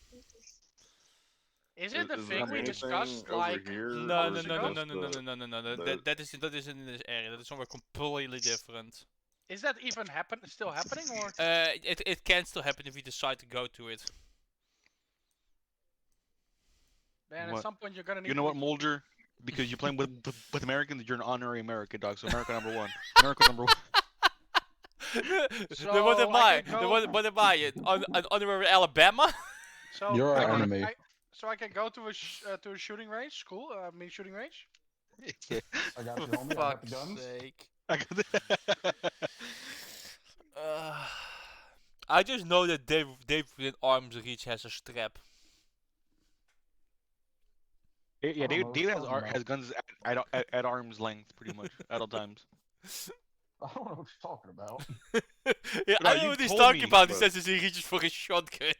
S2: Is it the
S4: is
S2: thing
S4: there
S2: we
S4: anything
S2: discussed
S4: over
S2: like
S4: here?
S1: No,
S4: or
S1: no,
S4: is it
S1: no, no,
S4: just
S1: no, no,
S4: the-
S1: no, no, no, no.
S4: the-
S1: That isn't in this area. That is somewhere completely different.
S2: Is that even still happening or?
S1: It can still happen if you decide to go to it.
S2: Man, at
S3: What?
S2: some point you're gonna need.
S3: You know
S2: to
S3: what, Mulder? Because you're playing with Americans, you're an honorary American, dog. So America number one. America number one.
S1: Then what am
S2: So I
S1: I?
S2: can
S1: Then
S2: go-
S1: what am I? An honorary Alabama?
S2: So
S5: You're our
S2: I can-
S5: enemy.
S2: so I can go to a shooting range, school. I mean shooting range.
S6: I got you,
S1: For
S6: homie. I got the
S1: fuck's
S6: guns.
S1: sake.
S3: I got
S1: I just know that Dave within arm's reach has a strap.
S3: Yeah,
S6: I don't know
S3: David,
S6: what
S3: David
S6: you're
S3: has
S6: talking
S3: has guns at arm's length, pretty much at all times.
S6: I don't know what you're talking about.
S1: Yeah,
S3: No,
S1: I know
S3: you
S1: what he's
S3: told
S1: talking
S3: me,
S1: about. He
S4: but-
S1: says he reaches for his shotgun.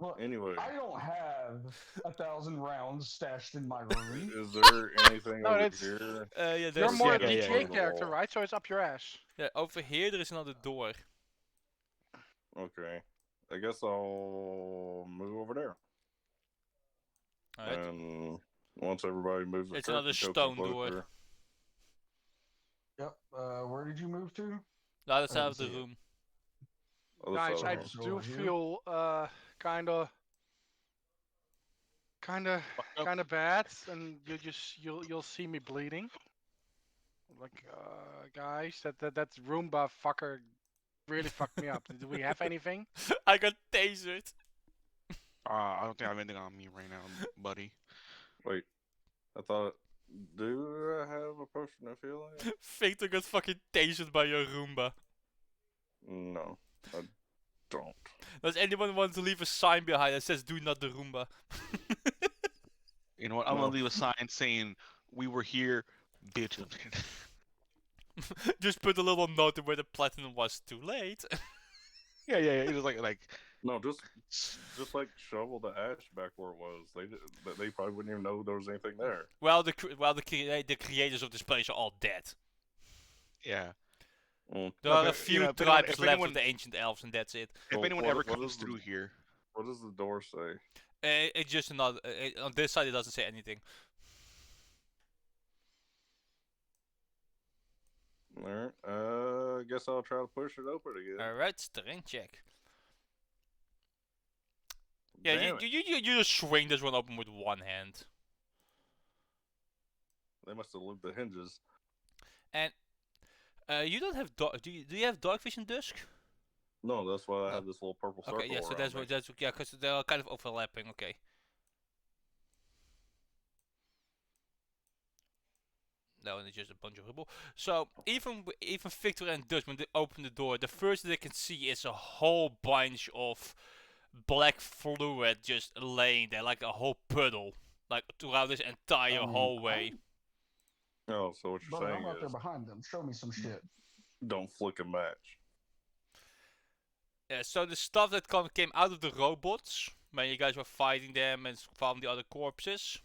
S6: Look,
S4: Anyway,
S6: I don't have 1,000 rounds stashed in my room.
S4: is there anything
S2: No,
S4: over
S2: that's-
S4: here?
S1: Yeah,
S2: You're
S1: there's
S2: more a
S3: yeah, yeah,
S2: GTA
S3: yeah.
S2: character, right? So it's up your ass.
S1: yeah, over here there is another door.
S4: Okay, I guess I'll move over there.
S1: Alright.
S4: And once everybody moves,
S1: It's
S4: the
S1: another
S4: curtain
S1: stone
S4: closer,
S1: door.
S6: Yep. Where did you move to?
S1: The other side
S6: don't
S1: of the
S6: see it.
S1: room.
S4: other
S2: Guys,
S4: side
S2: I
S4: of the
S6: So
S2: do
S6: over here?
S2: feel kind of bad, and you'll see me bleeding. Like, guys, that Roomba fucker really fucked me up. Do we have anything?
S1: I got tasered.
S3: I don't think I have anything on me right now, buddy.
S4: Wait, I thought Do I have a potion of healing?
S1: Victor got fucking tasered by your Roomba.
S4: No, I don't.
S1: Does anyone want to leave a sign behind that says "Do not the Roomba"?
S3: You know what? I'm
S4: No.
S3: gonna leave a sign saying we were here, bitch.
S1: Just put a little note where the platinum was. Too late.
S3: yeah. Just like
S4: No, just like shovel the ash back where it was. They probably wouldn't even know there was anything there.
S1: Well, the creators of this place are all dead.
S3: yeah.
S4: Mm.
S1: There
S3: No,
S1: are a
S3: but,
S1: few
S3: you know, if
S1: tribes
S3: anyone-
S1: left of the ancient elves, and that's it.
S3: If
S4: Well,
S3: anyone
S4: what-
S3: ever
S4: what
S3: comes
S4: is the-
S3: through here,
S4: What does the door say?
S1: It's just another. On this side, it doesn't say anything.
S4: Alright, I guess I'll try to push it open again.
S1: Alright, strength check. Yeah,
S4: Damn it.
S1: you just swing this one open with one hand.
S4: They must have looped the hinges.
S1: You don't have dark. Do you have dark vision dusk?
S4: No, that's why I
S1: Oh.
S4: have this little purple circle.
S1: Okay, yeah. So
S4: around
S1: that's
S4: me.
S1: what yeah, because they are kind of overlapping. Okay. No, and it's just a bunch of rubble. So even Victor and Dutch, when they open the door, the first thing they can see is a whole bunch of black fluid just laying there, like a whole puddle, like throughout this entire hallway.
S4: Oh, so what you're
S6: Brother,
S4: saying
S6: I'm out there
S4: is
S6: behind them. Show me some shit.
S4: don't flick a match.
S1: Yeah, so the stuff that came out of the robots when you guys were fighting them and found the other corpses.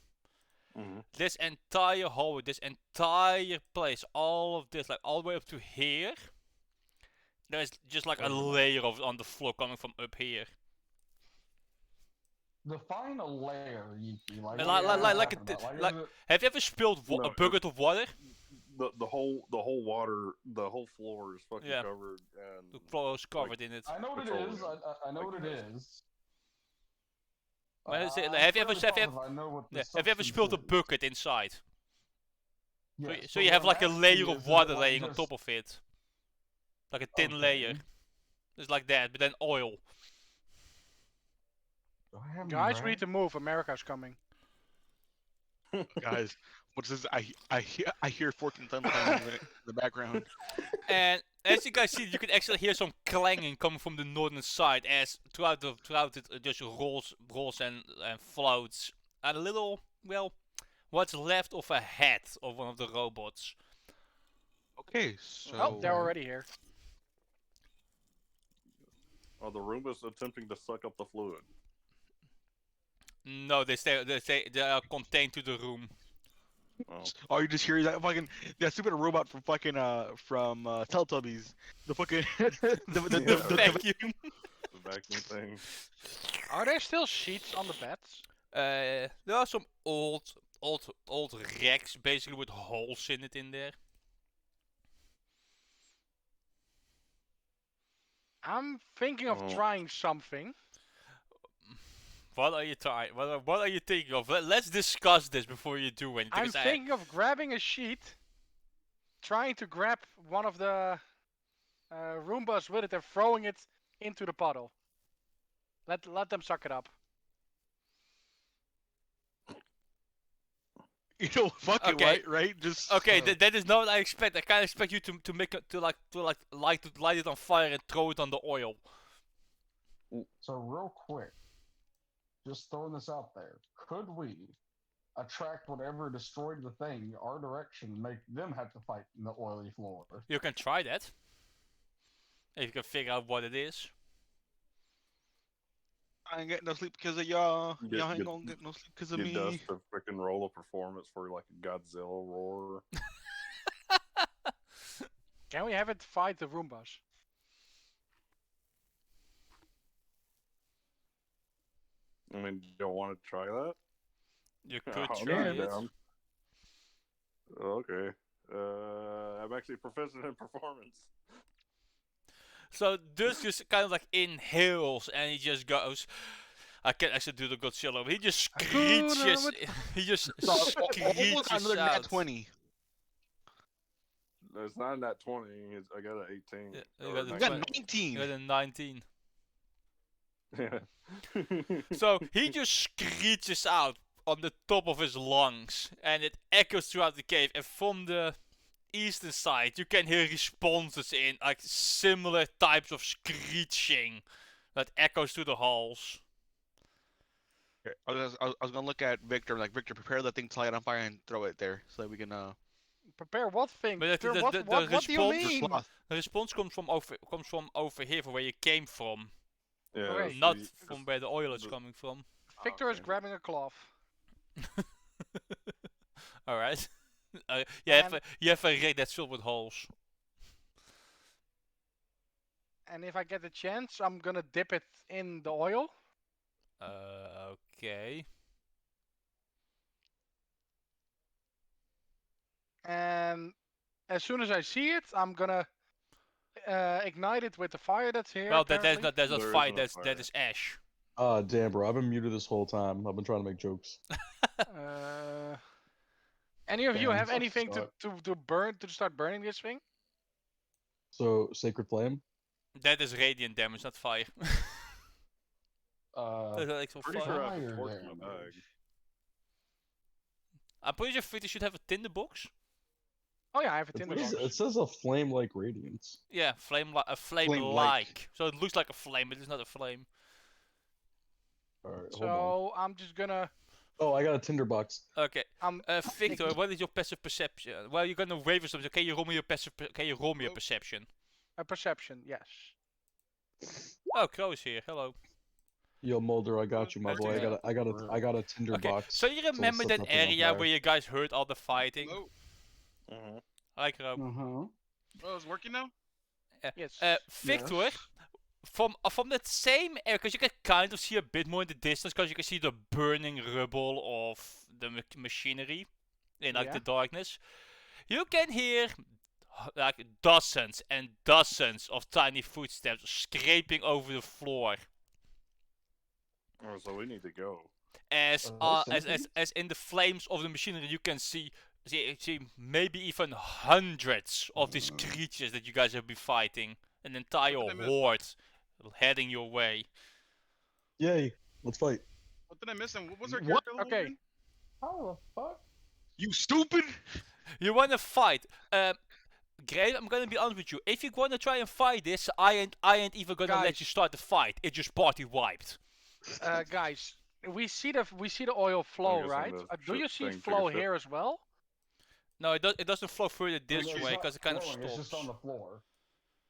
S4: Mm-hmm.
S1: This entire hallway, this entire place, all of this, like all the way up to here. There's just like a layer of on the floor coming from up here.
S6: Define a layer, Yuki. Like,
S1: Like-
S6: what are you
S1: like
S6: talking
S1: a
S6: about?
S1: like-
S6: is it-
S1: Have you ever spilled
S4: No,
S1: a bucket of water?
S4: The whole water, the whole floor is fucking
S1: Yeah.
S4: covered, and
S1: The floor is covered in it.
S6: I know what it is. I know what it is.
S1: Well, is it-
S6: I'm
S1: have you ever-
S6: fairly
S1: have you
S6: positive I know what the
S1: Yeah. Have you ever spilled a
S6: substance is.
S1: bucket inside?
S6: Yes,
S1: So
S6: but
S1: you have
S6: what
S1: like a
S6: I'm asking
S1: layer
S6: is
S1: of
S6: it
S1: water
S6: like
S1: laying on
S6: just-
S1: top of it. Like a thin layer.
S6: Okay.
S1: It's like that, but then oil.
S6: Do I have any
S2: Guys, we
S6: rag?
S2: need to move. America's coming.
S3: guys, what's this? I hear 14 thunderclaps in the background.
S1: And as you guys see, you can actually hear some clanging coming from the northern side as throughout it just rolls and floats. And a little, well, what's left of a head of one of the robots.
S3: Okay, so
S2: Oh, they're already here.
S4: are the Roombas attempting to suck up the fluid?
S1: No, they are contained to the room.
S3: Oh, you just hear that stupid robot from fucking Teletubbies. The fucking the
S1: Vacuum.
S4: The vacuum thing.
S2: Are there still sheets on the beds?
S1: There are some old racks, basically with holes in it in there.
S2: I'm thinking of
S4: Oh.
S2: trying something.
S1: What are you trying? What are you thinking of? Let's discuss this before you do anything.
S2: I'm
S1: 'cause
S2: thinking of grabbing a sheet, trying to grab one of the Roombas with it and throwing it into the puddle. Let them suck it up.
S3: you know fucking
S1: Okay.
S3: right? Just
S1: Okay, that is not what I expect. I can't expect you to make it to light it on fire and throw it on the oil.
S6: So real quick, just throwing this out there, could we attract whatever destroyed the thing our direction, and make them have to fight in the oily floor?
S1: You can try that. If you can figure out what it is.
S3: I ain't getting no sleep because of y'all.
S4: Get-
S3: Y'all ain't
S4: get-
S3: gonna get no sleep because of
S4: Get
S3: me.
S4: Dust to freaking roll a performance for like a Godzilla roar.
S2: Can we have it fight the Roombas?
S4: I mean, you don't want to try that?
S1: You could
S4: I'll
S1: try
S4: be
S1: it.
S4: down. Okay. I'm actually proficient in performance.
S1: So Dust just kind of like inhales and he just goes. I can't actually do the Godzilla, but he just screeches. He just
S3: Almost
S1: screeches
S3: another nat
S1: out.
S3: 20.
S4: No, it's not that 20. I got an 18.
S1: Yeah, you
S4: or
S1: got a
S3: You got
S1: 19. You
S3: 19.
S1: got a 19.
S4: 19.
S1: So he just screeches out on the top of his lungs, and it echoes throughout the cave. And from the eastern side, you can hear responses in like similar types of screeching that echoes through the halls.
S3: Okay, I was gonna look at Victor, like Victor, prepare that thing to light on fire and throw it there so that we can
S2: Prepare what thing?
S1: But
S2: Sir,
S1: the
S2: what do you
S1: response-
S2: mean?
S1: The response comes from over here, from where you came from,
S4: Yeah,
S2: Okay.
S4: so
S1: not
S4: you-
S1: from where the oil is
S4: the-
S1: coming from.
S2: Victor is
S4: okay.
S2: grabbing a cloth.
S1: All right. You
S2: And-
S1: have a rig that's filled with holes.
S2: And if I get the chance, I'm gonna dip it in the oil.
S1: Okay.
S2: And as soon as I see it, I'm gonna ignite it with the fire that's here.
S1: Well, there's
S2: apparently.
S1: not
S4: There is
S1: fire.
S4: no
S1: That
S4: fire.
S1: is ash.
S5: Damn, bro, I've been muted this whole time. I've been trying to make jokes.
S2: Any of you
S6: Damn,
S2: have
S6: sucks
S2: anything
S6: to
S2: to start burning this thing?
S5: So, Sacred Flame?
S1: That is radiant damage, not fire. That's actual
S4: Pretty
S1: fire.
S4: sure I have a
S6: Fire
S4: torch in my
S6: damage.
S4: bag.
S1: I'm pretty sure Fitty should have a tinder box.
S2: Oh yeah, I have a
S5: It
S2: tinder
S5: says,
S2: box.
S5: it says a flame-like radiance.
S1: Yeah, a flame
S3: Flame-like.
S1: like. So it looks like a flame, but it's not a flame.
S5: Alright, hold on.
S2: So I'm just gonna.
S5: Oh, I got a tinderbox.
S1: Okay.
S2: I'm
S1: Victor, what is your passive perception? Well, you're gonna wave or something. Can you roll me your Can you roll me your perception?
S2: a perception. Yes.
S1: Oh, Crow is here. Hello.
S5: Yo, Mulder, I got you, my boy. I got a
S1: Okay.
S5: tinderbox.
S1: So you remember
S5: set
S1: that
S5: up in my
S1: area
S5: fire.
S1: where you guys heard all the fighting?
S7: Hello.
S4: Mhm.
S1: Hi, Crow.
S6: Mm-hmm.
S7: Oh, it's working now?
S2: Yes.
S1: Victor, from that same area, because you can kind of see a bit more in the distance, because you can see the burning rubble of the machinery in like
S2: Yeah.
S1: the darkness. You can hear like dozens and dozens of tiny footsteps scraping over the floor,
S4: Oh, so we need to go.
S1: as
S6: Are they sentient?
S1: as in the flames of the machinery. You can see maybe even hundreds of these creatures that you guys have been fighting, an entire
S7: What did I miss?
S1: horde heading your way.
S5: Yay, let's fight.
S7: What did I miss? And what was our
S2: What?
S7: character level
S2: Okay.
S7: again?
S6: How the fuck?
S3: You stupid!
S1: You wanna fight? Great. I'm gonna be honest with you. If you wanna try and fight this, I ain't even gonna let
S2: Guys.
S1: you start the fight. It just party wiped.
S2: Guys, we see the oil flow,
S4: guessing
S2: right?
S4: the
S2: Do you
S4: ship
S2: see it
S4: thing took
S2: flow
S4: a ship.
S2: here as well?
S1: No, it doesn't flow further this
S6: It's
S1: way
S6: not
S1: because it kind of
S6: flowing,
S1: stops.
S6: It's just on the floor.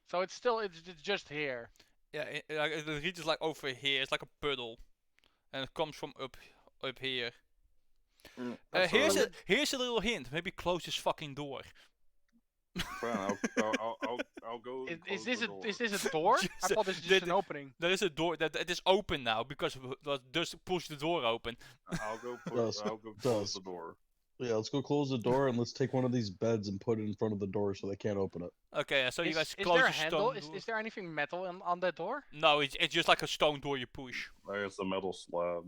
S2: So it's still it's just here.
S1: Yeah, the region's like over here. It's like a puddle, and it comes from up here.
S4: That's
S1: Here's a little hint. Maybe close this fucking door.
S4: Fine, I'll go. and
S2: Is
S4: close
S2: this
S4: the
S2: a
S4: door.
S2: door? I
S1: Just,
S2: thought this was
S1: the-
S2: just an opening.
S1: There is a door that it is open now because just push the door open.
S4: I'll go.
S5: Does.
S4: I'll go close
S5: Does.
S4: the door.
S5: Yeah, let's go close the door and let's take one of these beds and put it in front of the door so they can't open it.
S1: Okay, so you guys
S2: Is
S1: close
S2: there
S1: the
S2: a handle?
S1: stone door.
S2: Is there anything metal on that door?
S1: No, it's just like a stone door you push.
S4: I guess the metal slab.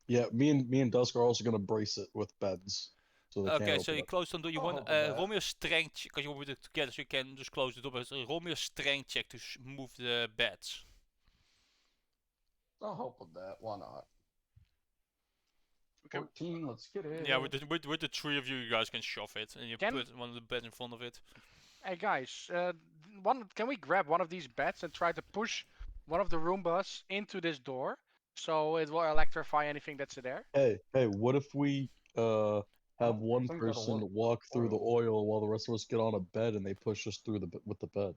S5: Yeah, me and Dusk are also gonna brace it with beds. So they can't
S1: Okay,
S5: open
S1: so you
S5: it.
S1: close the door. You
S6: I'll
S1: want
S6: help with that.
S1: roll me a strength check because you will do it together, so you can just close the door. But roll me a strength check to move the beds.
S6: I'll help with that. Why not?
S7: Okay.
S6: 14, let's get it.
S1: Yeah, with the three of you, you guys can shove it, and you
S2: Can-
S1: put one of the beds in front of it.
S2: Hey guys, can we grab one of these beds and try to push one of the Roombas into this door so it will electrify anything that's there?
S5: Hey, what if we have
S6: I
S5: one
S6: think that'll
S5: person
S6: work.
S5: walk through the oil while the rest of us get on a bed and they push us through with the bed?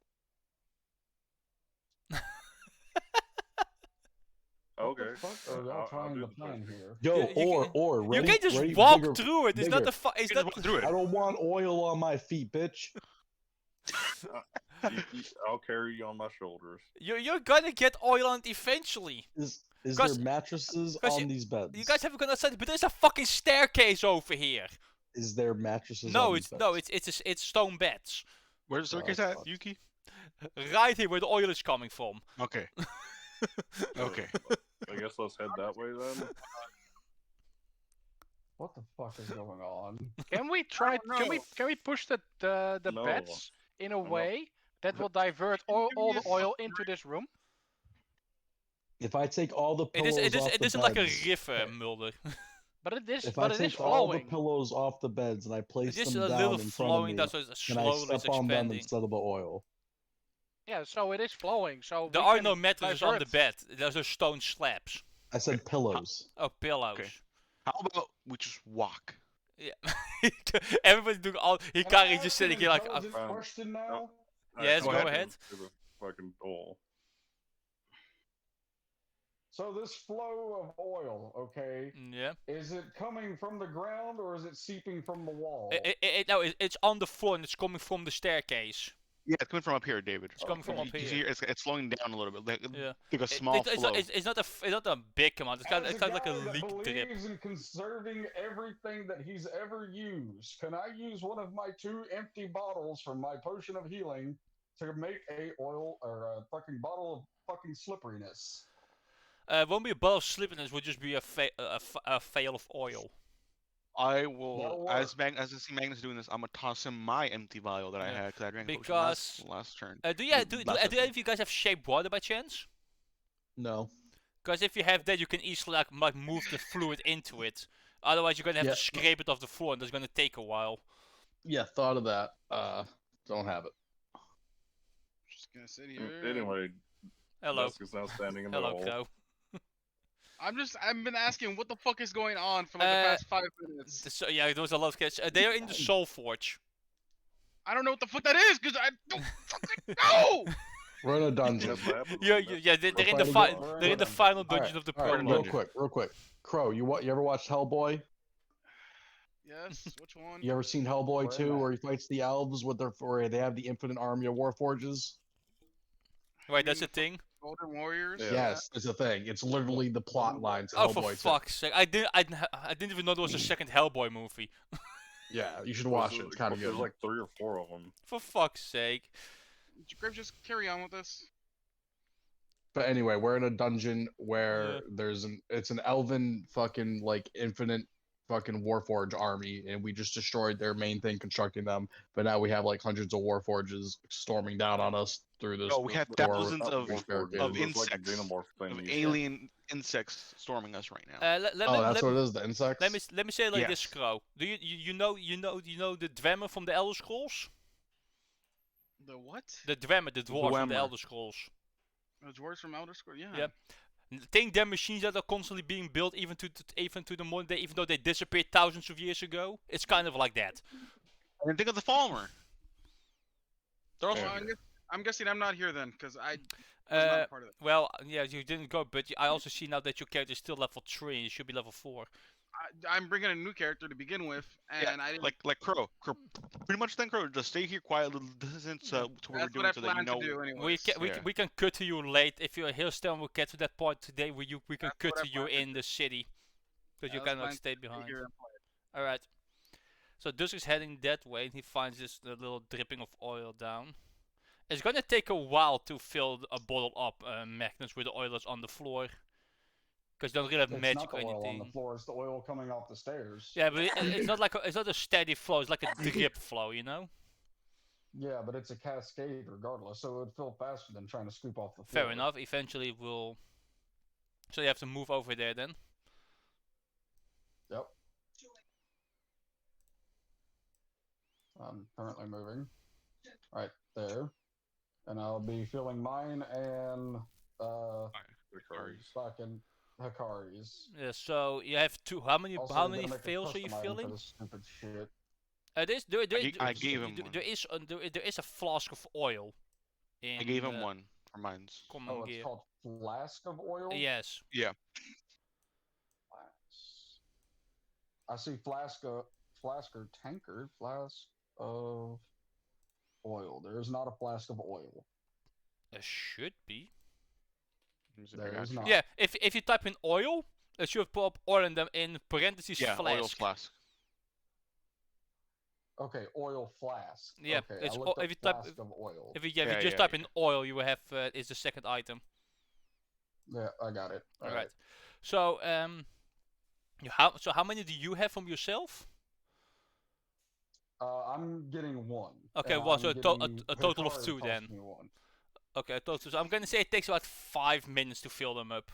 S6: What the
S4: Okay.
S6: fuck are y'all
S4: I'll
S6: trying
S4: do
S6: to
S4: the
S6: plan
S4: push.
S6: here?
S5: Yo,
S1: Yeah, you
S5: or
S1: You
S5: ready,
S1: can just
S5: ready,
S1: walk
S5: bigger,
S1: through it. It's not
S5: bigger.
S1: the it's
S3: You
S1: not.
S3: just walk through
S5: I
S3: it.
S5: don't want oil on my feet, bitch.
S4: I'll carry you on my shoulders.
S1: You're gonna get oil on it eventually.
S5: Is
S1: Cause-
S5: there mattresses
S1: 'cause
S5: on these beds?
S1: You guys haven't gone outside, but there's a fucking staircase over here.
S5: Is there mattresses
S1: No,
S5: on these beds?
S1: it's stone beds.
S3: Where's the circus
S5: Oh,
S3: at,
S5: fuck.
S3: Yuki?
S1: Right here where the oil is coming from.
S3: Okay. Okay.
S4: I guess let's head that way then.
S6: What the fuck is going on?
S2: Can we try?
S7: don't know.
S2: Can we push the
S4: No.
S2: beds in a
S4: not-
S2: way that will divert all the oil into this room?
S5: If I take all the
S1: It
S5: pillows off
S1: isn't
S5: the
S1: like a
S5: beds-
S1: river, Mulder.
S2: But it is,
S5: If
S2: but
S5: I
S2: it is
S5: take all the
S2: flowing.
S5: pillows off the beds and I place
S1: Just
S5: them
S1: a
S5: down
S1: little
S5: in front of
S1: flowing.
S5: me,
S1: That's why it's
S5: can I
S1: slowly
S5: step on them
S1: expanding.
S5: instead of the oil?
S2: Yeah, so it is flowing. So
S1: There
S2: we
S1: are
S2: can
S1: no mattresses on the
S2: divert.
S1: bed. There's just stone slabs.
S5: I said pillows.
S1: Oh, pillows.
S3: Okay. How about we just walk?
S1: Yeah. Everybody's doing all.
S6: Can I
S1: Hikari's just
S6: ask an
S1: sitting here like.
S6: intelligent
S4: Um,
S6: question now?
S1: Yes,
S3: go
S1: ahead.
S4: To the fucking door.
S6: So this flow of oil, okay,
S1: Yeah.
S6: is it coming from the ground or is it seeping from the wall?
S1: No, it's on the floor and it's coming from the staircase.
S3: Yeah, it's coming from up here, David.
S1: It's coming from
S6: Okay.
S1: up
S3: You
S1: here.
S3: see, it's slowing down a little bit,
S1: Yeah.
S3: like a
S1: It-
S3: small
S1: it's,
S3: flow.
S1: it's not it's not a big amount. It's kind
S6: As
S1: it's kind of like a
S6: guy that
S1: leak drip.
S6: believes in conserving everything that he's ever used, can I use one of my 2 empty bottles from my potion of healing to make a oil or a fucking bottle of fucking slipperiness?
S1: Won't be a bottle of slipperiness. Would just be a fail of oil.
S3: I will,
S6: That'll
S3: as
S6: work.
S3: I see Magnus doing this, I'm gonna toss him my empty vial that I
S1: Yeah.
S3: had because I drank potion
S1: Because,
S3: last turn.
S1: Do any of you guys have shape water by chance?
S5: No.
S1: Because if you have that, you can easily like move the fluid into it. Otherwise, you're gonna have
S5: Yeah.
S1: to scrape it off the floor, and that's gonna take a while.
S5: Yeah, thought of that. Don't have it.
S7: Just gonna sit here.
S4: Anyway,
S1: Hello,
S4: Dusk is now standing in the
S1: hello,
S4: hole.
S1: Crow.
S7: I've been asking what the fuck is going on for like the past 5 minutes.
S1: So yeah, there was a lot of kids. They are in the Soul Forge.
S7: I don't know what the fuck that is because I don't fucking know.
S5: We're in a dungeon.
S4: That's what happens.
S1: Yeah, they're in the
S5: fighting
S1: they're in the final dungeon of the
S5: All right,
S1: prologue.
S5: real quick. Crow, you ever watched Hellboy?
S7: Yes, which one?
S5: You ever seen Hellboy
S6: Very
S5: 2
S6: nice.
S5: where he fights the elves where they have the infinite army of warforges?
S1: Right, that's a thing.
S7: Golden Warriors.
S4: Yeah.
S5: Yes, it's a thing. It's literally the plot lines
S1: Oh,
S5: of
S1: for
S5: Hellboy 2.
S1: fuck's sake! I didn't even know there was a second Hellboy movie.
S5: Yeah, you should watch it. It's kind of good.
S4: There's like 3 or 4 of them.
S1: For fuck's sake!
S7: Graves, just carry on with this.
S5: But anyway, we're in a dungeon where
S1: Yeah.
S5: it's an elven fucking like infinite fucking warforge army, and we just destroyed their main thing constructing them. But now we have like hundreds of warforges storming down on us through this.
S3: Oh, we have
S5: door
S3: thousands
S5: with
S3: of
S5: barricades.
S3: insects,
S4: xenomorph
S3: of
S4: thingies.
S3: alien insects storming us right now.
S5: Oh, that's what it is. The insects.
S1: Let me say it like this,
S3: Yes.
S1: Crow. Do you know the Dwemer from the Elder Scrolls?
S7: The what?
S1: The Dwemer, the dwarf from the
S3: Dwemer.
S1: Elder Scrolls.
S7: The dwarves from Elder Scrolls. Yeah.
S1: Yep. Think they're machines that are constantly being built even to the modern day, even though they disappeared thousands of years ago. It's kind of like that.
S3: And think of the Falmer. They're also
S7: Well, I'm guessing I'm not here then because I was not
S1: Uh,
S7: a part of it.
S1: well, yeah, you didn't go, but I also see now that your character is still level 3. You should be level 4.
S7: I'm bringing a new character to begin with, and I didn't.
S3: like Crow. Pretty much then Crow, just stay here quiet a little distance to what we're
S7: That's
S3: doing
S7: what I
S3: so that you
S7: plan
S3: know.
S7: to do anyway.
S1: We can cut to you late if you're here still. We'll get to that part today where we can
S7: That's
S1: cut
S7: what I
S1: to you
S7: plan to
S1: in the city because you
S7: I was
S1: cannot
S7: planning
S1: stay behind.
S7: Here and play.
S1: All right. So Dusk is heading that way, and he finds this little dripping of oil down. It's gonna take a while to fill a bottle up, Magnus, with the oil that's on the floor. Because you don't really have
S6: It's
S1: magic
S6: not the
S1: or
S6: oil on the
S1: anything.
S6: floor, it's the oil coming off the stairs.
S1: Yeah, but it's not like it's not a steady flow. It's like a drip flow, you know.
S6: Yeah, but it's a cascade regardless, so it would fill faster than trying to scoop off the floor.
S1: Fair enough. Eventually, it will. So you have to move over there then.
S6: Yep. I'm currently moving. Right there. And I'll be filling mine and fucking Hikari's.
S1: Yeah. So you have two. How many
S6: Also,
S1: how
S6: I'm
S1: many
S6: gonna make a
S1: fails are you
S6: custom item
S1: filling?
S6: for this stupid shit.
S3: I gave him one.
S1: There is a flask of oil.
S3: I gave him
S1: in,
S3: one for mines.
S1: Common
S6: Oh, it's
S1: gear.
S6: called Flask of Oil?
S1: Yes.
S6: I see flask or tanker, flask of oil. There is not a flask of oil.
S1: There should be.
S6: There is not.
S1: Yeah. If you type in oil, it should pop up oil in them in parentheses
S3: Yeah,
S1: flask.
S3: oil flask.
S6: Okay, oil flask.
S1: Yeah,
S6: okay,
S1: it's
S6: I looked
S1: if
S6: up
S1: you type
S6: flask of oil.
S1: if you
S3: Yeah,
S1: just type in oil, you will have is the second item.
S6: Yeah, I got it.
S1: All right. So how many do you have from yourself?
S6: I'm getting one.
S1: Okay,
S6: and
S1: well,
S6: I'm
S1: so
S6: getting-
S1: a total of
S6: Hikari
S1: 2
S6: cost
S1: then.
S6: me one.
S1: Okay, total. So I'm gonna say it takes about 5 minutes to fill them up.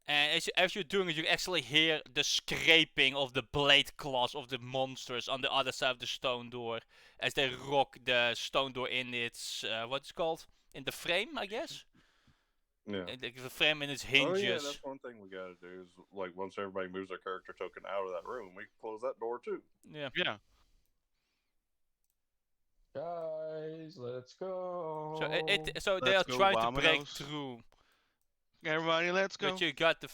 S1: And as you're doing it, you actually hear the scraping of the blade claws of the monsters on the other side of the stone door as they rock the stone door in its what's it called, in the frame, I guess.
S4: Yeah.
S1: The frame in its
S4: Oh
S1: hinges.
S4: yeah, that's one thing we gotta do is like once everybody moves their character token out of that room, we can close that door too.
S1: Yeah.
S3: Yeah.
S6: Guys, let's go.
S1: So they are
S3: Let's go,
S1: trying to break
S3: vamonos.
S1: through,
S3: Everybody, let's go.
S1: but you got the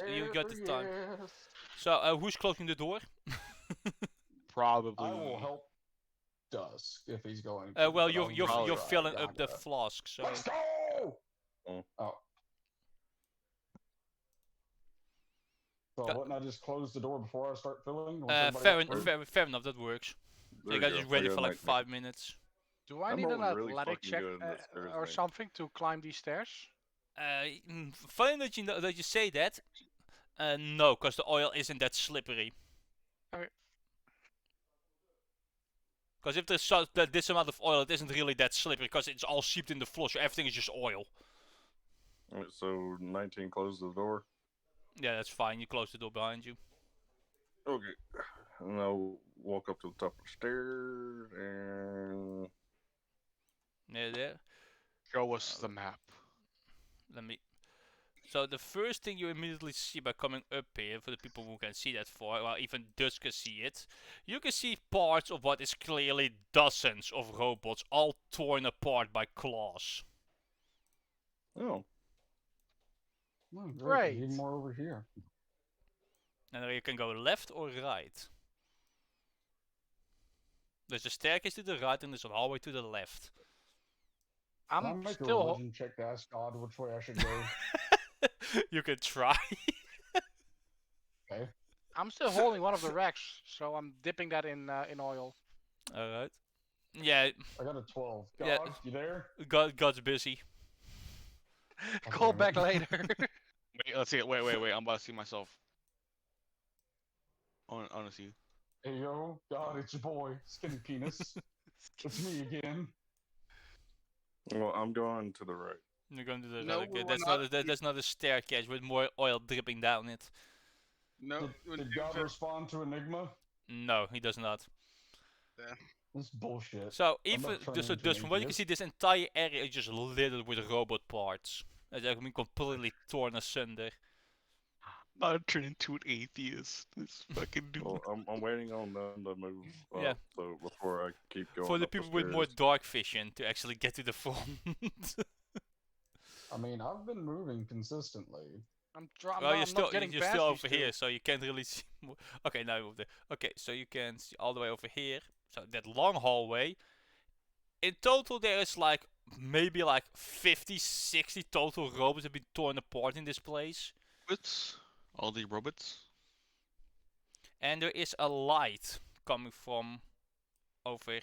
S1: you got the time.
S6: Yes.
S1: So who's closing the door?
S3: Probably.
S6: I will help Dusk if he's going.
S1: Well,
S6: but
S1: you're
S6: I'm
S1: you're
S6: probably
S1: you're
S6: right,
S1: filling up the
S6: gotta.
S1: flask. So
S6: Let's go.
S4: Oh.
S6: Oh. So
S1: Got-
S6: wouldn't I just close the door before I start filling? Once everybody else goes?
S1: fair enough. That works.
S4: There
S1: You
S4: you
S1: guys
S4: go.
S1: just ready
S4: I
S1: for
S4: got
S1: like
S4: Nick-
S1: 5 minutes.
S2: Do I
S4: I'm
S2: need an
S4: rolling really
S2: athletic
S4: fucking
S2: check
S4: good in this
S2: or
S4: Thursday.
S2: something to climb these stairs?
S1: Funny that you say that. No, because the oil isn't that slippery.
S2: Okay.
S1: Because if there's this amount of oil, it isn't really that slippery because it's all seeped in the floor, so everything is just oil.
S4: Alright, so 19 close the door.
S1: Yeah, that's fine. You close the door behind you.
S4: Okay. And I'll walk up to the top of the stairs and
S1: Yeah, there.
S3: Show us the map.
S1: Let me. So the first thing you immediately see by coming up here, for the people who can see that far, well, even Dust can see it, you can see parts of what is clearly dozens of robots, all torn apart by claws.
S4: oh,
S6: Great.
S2: Great.
S6: Even more over here.
S1: And then you can go left or right. There's a staircase to the right and there's a hallway to the left.
S6: Can I
S2: I'm
S6: make a
S2: still.
S6: religion check to ask God which way I should go?
S1: You can try.
S6: Okay.
S2: I'm still holding one of the racks, so I'm dipping that in oil.
S1: Alright. Yeah,
S6: I got a 12. God,
S1: Yeah.
S6: you there?
S1: God's busy.
S2: Call
S6: damn
S2: back
S6: it.
S2: later.
S3: Wait, let's see it. Wait. I'm about to see myself. Honestly.
S6: Hey yo, God, it's your boy, Skinny Penis. It's me again.
S4: well, I'm going to the right.
S1: You're going to the
S7: No,
S1: right. Okay,
S7: we're
S1: that's
S7: not.
S1: that's not a staircase with more oil dripping down it.
S7: No.
S6: Did God respond to Enigma?
S1: No, he does not.
S6: This bullshit.
S1: So
S6: I'm
S1: even
S6: not turning
S1: so,
S6: into an
S1: from what you can
S6: atheist.
S1: see, this entire area is just littered with robot parts. It's like been completely torn asunder.
S3: I'll turn into an atheist. This fucking dude.
S4: Well, I'm waiting on them to move up,
S1: Yeah.
S4: so before I keep going.
S1: For the
S4: up
S1: people with more
S4: stairs.
S1: dark vision to actually get to the front.
S6: I mean, I've been moving consistently.
S2: I'm
S1: Well,
S2: not getting
S1: you're
S2: past
S1: still
S2: these
S1: over
S2: two.
S1: here, so you can't really see. Okay, now you're over there. Okay, so you can see all the way over here. So that long hallway. In total, there is like maybe like 50, 60 total robots have been torn apart in this place.
S3: Robots? All the robots?
S1: And there is a light coming from over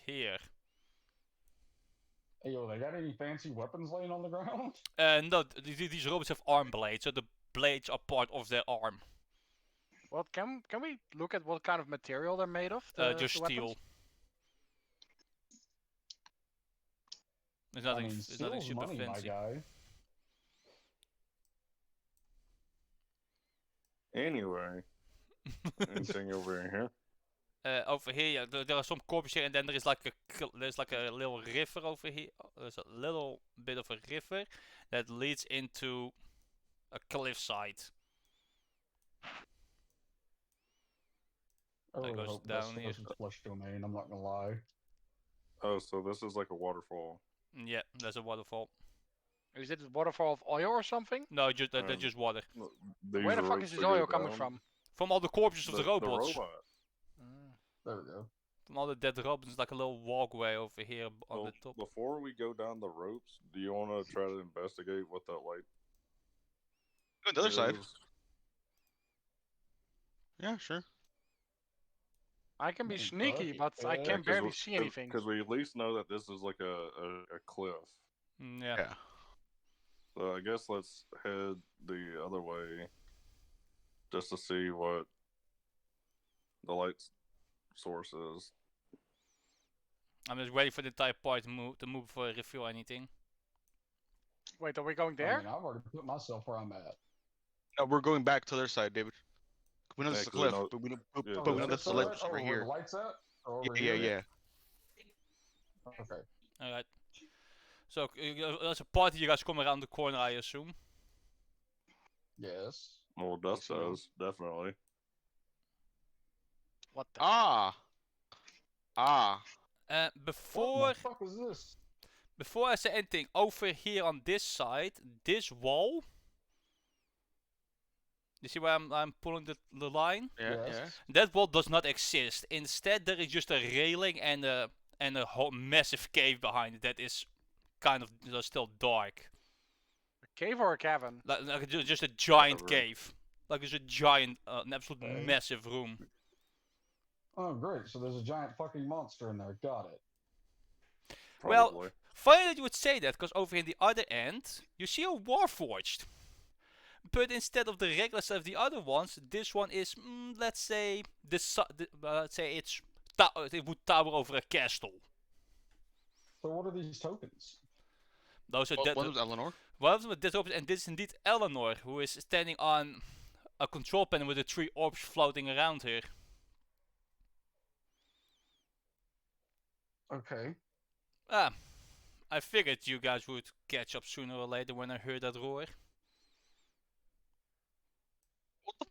S1: here.
S6: Hey yo, they got any fancy weapons laying on the ground?
S1: No, these robots have arm blades, so the blades are part of their arm.
S2: Well, can we look at what kind of material they're made of?
S1: Just
S2: the weapons?
S1: steel. There's
S6: I
S1: nothing,
S6: mean,
S1: there's nothing
S6: steel's
S1: super
S6: money,
S1: fancy.
S6: my guy.
S4: Anyway, anything over in here?
S1: Over here, yeah, there are some corpses here, and then there is like there's like a little river over here. There's a little bit of a river that leads into a cliffside.
S6: I really
S1: goes
S6: hope
S1: down
S6: this
S1: here.
S6: isn't flush domain, I'm not gonna lie.
S4: Oh, so this is like a waterfall.
S1: Yeah, there's a waterfall.
S2: Is it a waterfall of oil or something?
S1: No, just that's
S4: Um,
S1: just water.
S4: These
S2: Where the fuck
S4: ropes
S2: is this
S4: that go
S2: oil coming
S4: down,
S2: from?
S1: From all the corpses of the robots.
S4: robot.
S6: There we go.
S1: From all the dead robots, there's like a little walkway over here on
S4: Well,
S1: the top.
S4: before we go down the ropes, do you want to try to investigate what that light
S3: Go on the other side.
S4: is?
S3: Yeah, sure.
S2: I can be
S6: Mm,
S2: sneaky,
S6: okay.
S2: but I
S6: Yeah,
S2: can barely see anything.
S4: Because we at least know that this is like a cliff.
S1: Yeah.
S3: Yeah.
S4: So I guess let's head the other way, just to see what the light source is.
S1: I'm just waiting for the entire party to move before I reveal anything.
S2: Wait, are we going
S6: I
S2: there?
S6: mean, I've already put myself where I'm at.
S3: No, we're going back to their side, David. We know this is a
S4: Actually,
S3: cliff,
S4: no.
S3: but we know,
S4: Yeah,
S6: Oh,
S3: but we
S6: the
S3: know
S4: that's
S3: this is a
S6: ship's
S3: ledge
S6: alright? Oh,
S3: right
S6: where
S3: here.
S6: the lights at? Or over
S3: Yeah,
S6: here? Okay.
S1: Alright. So, as a party, you guys come around the corner, I assume.
S6: Yes.
S4: Well, Dust
S3: so.
S4: does definitely.
S7: What the?
S3: Ah.
S1: Uh,
S6: What
S1: before
S6: the fuck is this?
S1: before I say anything, over here on this side, this wall. You see where I'm pulling the line?
S3: Yeah,
S6: Yes.
S3: yeah.
S1: That wall does not exist. Instead, there is just a railing and a whole massive cave behind it that is kind of still dark.
S2: A cave or a cavern?
S1: Like just a giant
S4: Cavern.
S1: cave. Like it's a giant, an absolute
S6: Okay.
S1: massive room.
S6: Oh, great. So there's a giant fucking monster in there. Got it.
S1: Well,
S4: Probably.
S1: funny that you would say that, because over in the other end, you see a Warforged. But instead of the regular set of the other ones, this one is, let's say, let's say it would tower over a castle.
S6: So what are these tokens?
S1: Those are
S3: One was Eleanor.
S1: one of them are dead orbs, and this is indeed Eleanor, who is standing on a control panel with the 3 orbs floating around her.
S6: Okay.
S1: Ah, I figured you guys would catch up sooner or later when I heard that roar.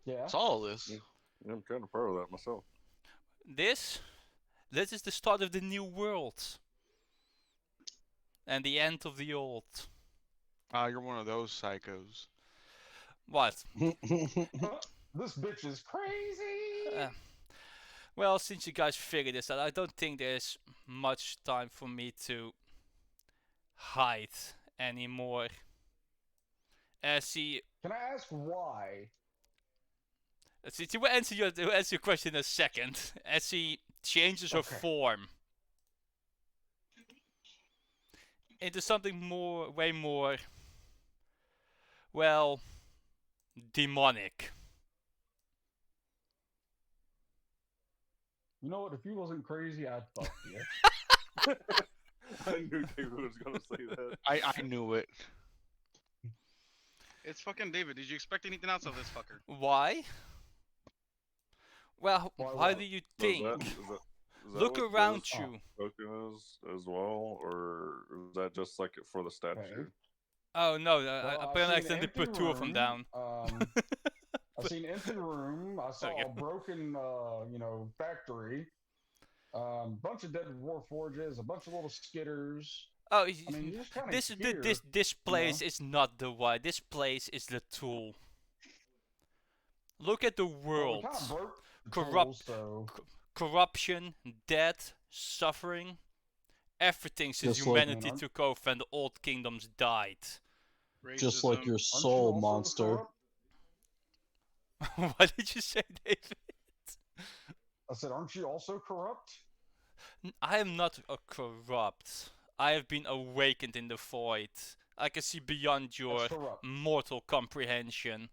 S6: Yeah.
S3: What's all this?
S4: Yeah, I'm kind of proud of that myself.
S1: This is the start of the new world. And the end of the old.
S3: Ah, you're one of those psychos.
S1: What?
S6: This bitch is crazy.
S1: Well, since you guys figured this out, I don't think there's much time for me to hide anymore. See,
S6: Can I ask why?
S1: we'll answer your question in a second. As she changes her
S6: Okay.
S1: form into something way more, well, demonic.
S6: You know what? If you wasn't crazy, I'd fuck you.
S4: I knew David was gonna say that.
S3: I knew it.
S7: It's fucking David. Did you expect anything else of this fucker?
S1: Why? Well,
S6: Why
S1: how
S6: what?
S1: do you
S4: Is
S1: think?
S4: that
S1: Look
S4: what
S1: around
S4: this
S1: you.
S4: token is as well, or is that just like for the statue?
S1: Oh no,
S6: Well, I've
S1: apparently I
S6: seen an
S1: accidentally
S6: empty
S1: put 2 of them
S6: room,
S1: down.
S6: I've seen empty room. I saw
S1: Okay.
S6: a broken, factory. Bunch of dead warforges, a bunch of little skitters.
S1: Oh,
S6: I mean, you just kind of
S1: this place is not the why. This place is the tool. Look at the world.
S6: Well, we kind of broke the
S1: Corrupt-
S6: tools, so
S1: Corruption, death, suffering. Everything since
S5: Just like-
S1: humanity took over and the old kingdoms died.
S5: Just like
S7: Racism.
S5: your
S6: aren't you
S5: soul,
S6: also
S5: monster.
S6: corrupt?
S1: What did you say, David?
S6: I said, aren't you also corrupt?
S1: I am not a corrupt. I have been awakened in the void. I can see beyond your
S6: That's corrupt.
S1: mortal comprehension.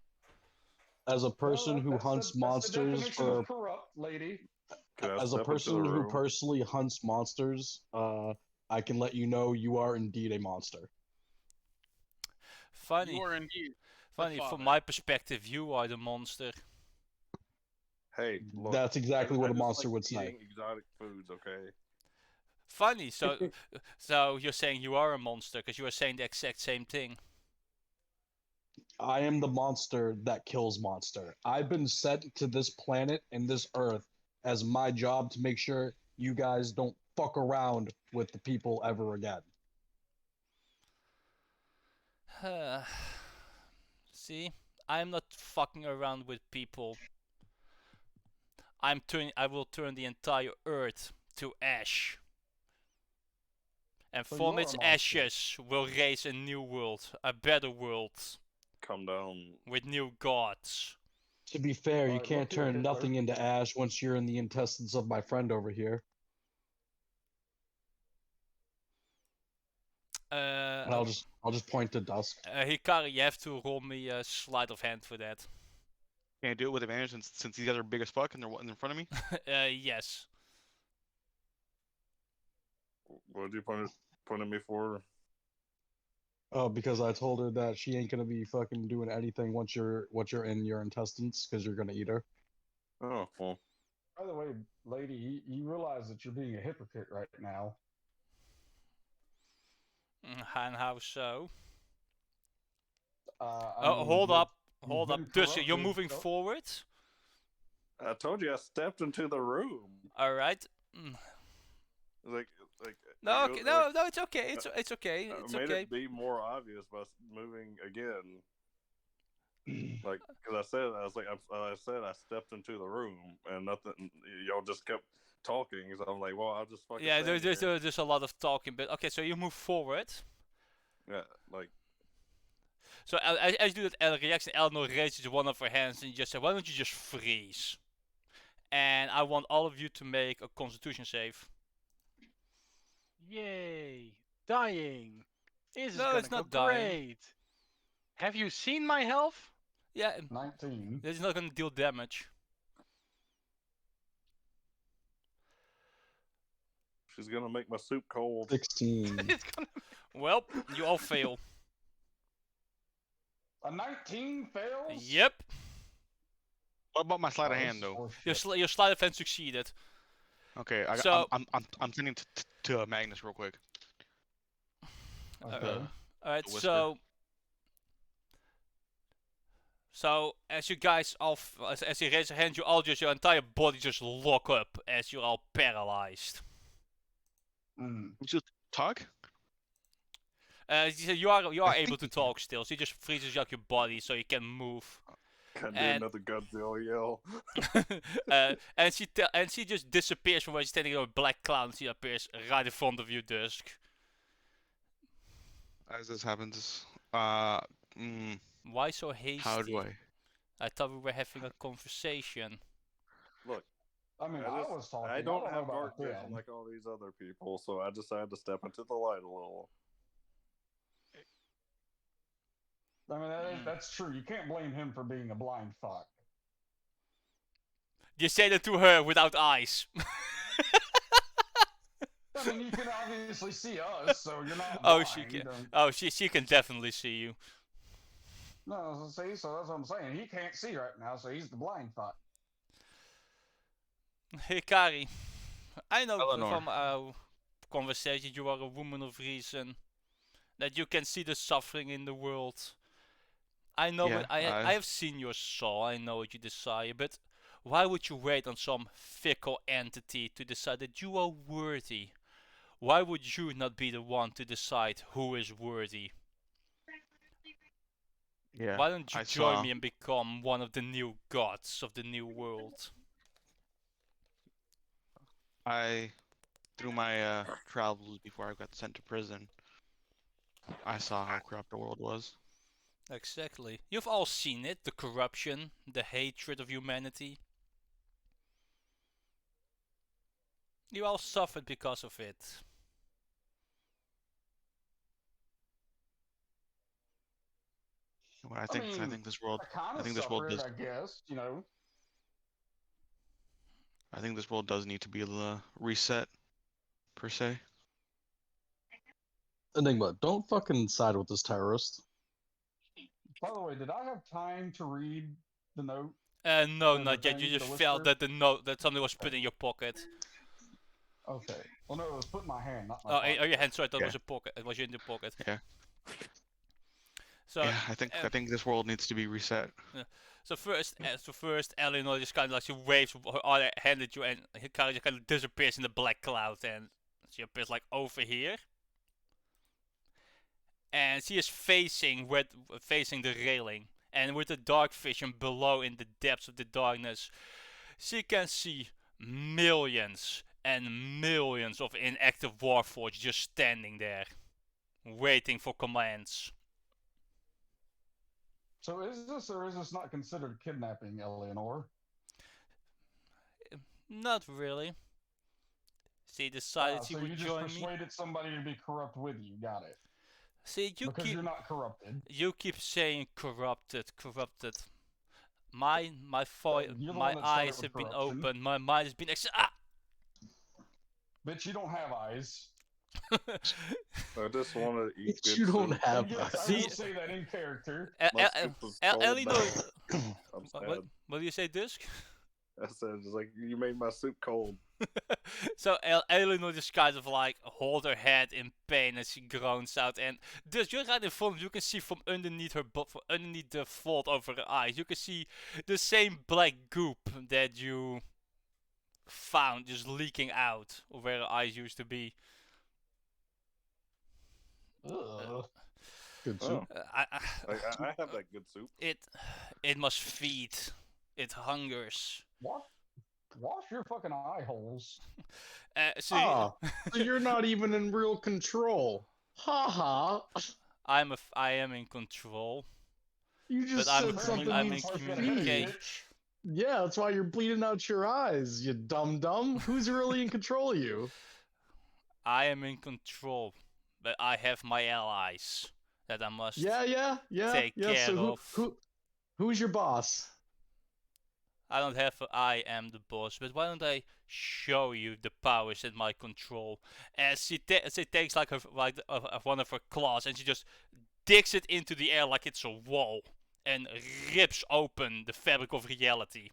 S5: As a person
S6: Well,
S5: who
S6: that's
S5: hunts
S6: the
S5: monsters
S6: definition
S5: for
S6: of corrupt, lady.
S4: Can I
S5: as a
S4: step into
S5: person
S4: the
S5: who
S4: room?
S5: personally hunts monsters, I can let you know you are indeed a monster.
S1: Funny,
S7: You are indeed.
S1: funny.
S7: father.
S1: From my perspective, you are the monster.
S4: Hey, look,
S5: That's exactly
S4: I
S5: what a
S4: just
S5: monster
S4: like
S5: would say.
S4: eating exotic foods, okay?
S1: Funny. So you're saying you are a monster because you are saying the exact same thing.
S5: I am the monster that kills monster. I've been sent to this planet and this earth as my job to make sure you guys don't fuck around with the people ever again.
S1: See, I'm not fucking around with people. I will turn the entire earth to ash. And
S6: So
S1: from
S6: you're a
S1: its
S6: monster.
S1: ashes will raise a new world, a better world,
S4: Come down.
S1: with new gods.
S5: To be fair, you
S6: Alright,
S5: can't
S6: look here,
S5: turn
S6: Hitler.
S5: nothing into ash once you're in the intestines of my friend over here. And I'll just point to Dusk.
S1: Hikari, you have to roll me a sleight of hand for that.
S3: Can't do it with advantage since these guys are big as fuck and they're in front of me.
S1: Yes.
S4: What did you point at me for?
S5: Oh, because I told her that she ain't gonna be fucking doing anything once you're in your intestines, because you're gonna eat her.
S4: Oh, well.
S6: By the way, lady, you realize that you're being a hypocrite right now.
S1: And how so?
S6: I
S1: Oh,
S6: mean,
S1: hold
S6: you've
S1: up. Hold
S6: been
S1: up. Dus, you're
S6: corrupted.
S1: moving
S6: Oh,
S1: forward?
S4: I told you I stepped into the room.
S1: Alright.
S4: Like,
S1: No,
S4: it
S1: okay,
S4: was
S1: no,
S4: like,
S1: no, it's okay. It's okay.
S4: I
S1: It's
S4: made
S1: okay.
S4: it be more obvious by moving again. Like, because I said I stepped into the room and nothing. Y'all just kept talking. So I'm like, well, I'll just fucking.
S1: Yeah,
S4: stand here.
S1: there's a lot of talking, but okay, so you move forward.
S4: Yeah, like,
S1: So as you do that reaction, Eleanor raises one of her hands and you just say, why don't you just freeze? And I want all of you to make a constitution save.
S2: Yay! Dying. This is
S1: No,
S2: gonna
S1: it's not
S2: go
S1: dying.
S2: great. Have you seen my health?
S1: Yeah,
S6: 19.
S1: this is not gonna deal damage.
S4: she's gonna make my soup cold.
S5: 16.
S2: It's gonna.
S1: Well, you all fail.
S6: A 19 fails?
S1: Yep.
S3: What about my sleight of
S6: Oh,
S3: hand
S6: this is
S3: though?
S6: horseshit.
S1: Your sleight of hand succeeded.
S3: Okay,
S1: So-
S3: I'm sending to Magnus real quick.
S6: Okay.
S1: Alright,
S3: The whisper.
S1: so as you guys all, as you raise your hand, you all just, your entire body just lock up as you're all paralyzed.
S3: Just talk.
S1: You are able to talk still, so he just freezes up your body so you can move.
S4: Can do
S1: And-
S4: another Godzilla yell.
S1: And she just disappears from where she's standing on a black cloud. And she appears right in front of you, Dusk.
S3: As this happens,
S1: Why so hasty?
S3: how do I?
S1: I thought we were having a conversation.
S4: Look,
S6: I mean, I was talking.
S4: I don't
S6: know
S4: have
S6: about
S4: dark vision
S6: them.
S4: like all these other people, so I decided to step into the light a little.
S6: I mean, that's true. You can't blame him for being a blind fuck.
S1: You say that to her without eyes.
S6: I mean, you can obviously see us, so you're not
S1: Oh,
S6: blind.
S1: she can. Oh, she can definitely see you.
S6: No, see, so that's what I'm saying. He can't see right now, so he's the blind fuck.
S1: Hikari, I know
S3: Eleanor.
S1: from our conversation you are a woman of reason. That you can see the suffering in the world. I know
S3: Yeah,
S1: what I have seen your soul, I know what you desire, but why would you wait on some fickle entity to decide that you are worthy? Why would you not be the one to decide who is worthy?
S3: Yeah.
S1: Why don't you
S3: I
S1: join
S3: saw-
S1: me and become one of the new gods of the new world?
S3: Through my travels before I got sent to prison, I saw how corrupt the world was.
S1: Exactly. You've all seen it, the corruption, the hatred of humanity. You all suffered because of it.
S3: Well, I think
S6: mean,
S3: this world.
S6: I kind
S3: I
S6: of
S3: think this world
S6: suffered,
S3: does.
S6: I guess, you know.
S3: I think this world does need to be reset, per se.
S5: Enigma, don't fucking side with this terrorist.
S6: By the way, did I have time to read the note?
S1: No,
S6: the
S1: not yet. You
S6: thing,
S1: just
S6: the
S1: felt
S6: whisper?
S1: that the note that something was put in your pocket.
S6: Okay. Well, no, it was put in my hand, not my
S1: Oh,
S6: pocket.
S1: your hand. Sorry, that
S3: Yeah.
S1: was a pocket. It was in the pocket.
S3: Yeah.
S1: So
S3: Yeah, I think this world needs to be reset.
S1: So first, Eleanor just kind of like she waves her other hand at you, and Hikari just kind of disappears in the black cloud, and she appears like over here, and she is facing the railing, and with the dark vision below in the depths of the darkness, she can see millions and millions of inactive warforged just standing there, waiting for commands.
S6: So is this or is this not considered kidnapping, Eleanor?
S1: Not really. She decided she
S6: So
S1: would
S6: you just
S1: join me.
S6: persuaded somebody to be corrupt with you. Got it.
S1: See,
S6: Because you're not corrupted.
S1: you keep saying corrupted. My
S6: You're the
S1: my
S6: one that started
S1: eyes
S6: with
S1: have been
S6: corruption.
S1: opened. My mind has been
S6: Bitch, you don't have eyes.
S4: I just want to eat good
S5: You don't
S4: soup.
S5: have
S6: Yes, I
S1: See-
S6: will say that in character.
S4: My soup was cold
S1: Ellie
S4: now.
S1: knows.
S4: I'm sad.
S1: What do you say, Dusk?
S4: I said, it's like, you made my soup cold.
S1: So Eleanor just kind of like hold her head in pain as she groans out, and just you're right in front. You can see from underneath her, from underneath the fold over her eyes, you can see the same black goop that you found just leaking out of where her eyes used to be.
S6: Ugh.
S5: Good
S4: Oh,
S5: soup.
S4: I have that good soup.
S1: It must feed. It hungers.
S6: Wash your fucking eye holes.
S1: See,
S5: Ah, so you're not even in real control. Ha ha.
S1: I am in control.
S5: You just
S1: But I'm
S5: said something
S1: I'm
S5: needs
S1: in
S5: to
S1: communication.
S5: feed. Yeah, that's why you're bleeding out your eyes, you dum dum. Who's really in control of you?
S1: I am in control, but I have my allies that I must
S5: Yeah.
S1: take care
S5: So
S1: of.
S5: who's your boss?
S1: I don't have. I am the boss, but why don't I show you the powers at my control? As she takes like one of her claws and she just digs it into the air like it's a wall and rips open the fabric of reality.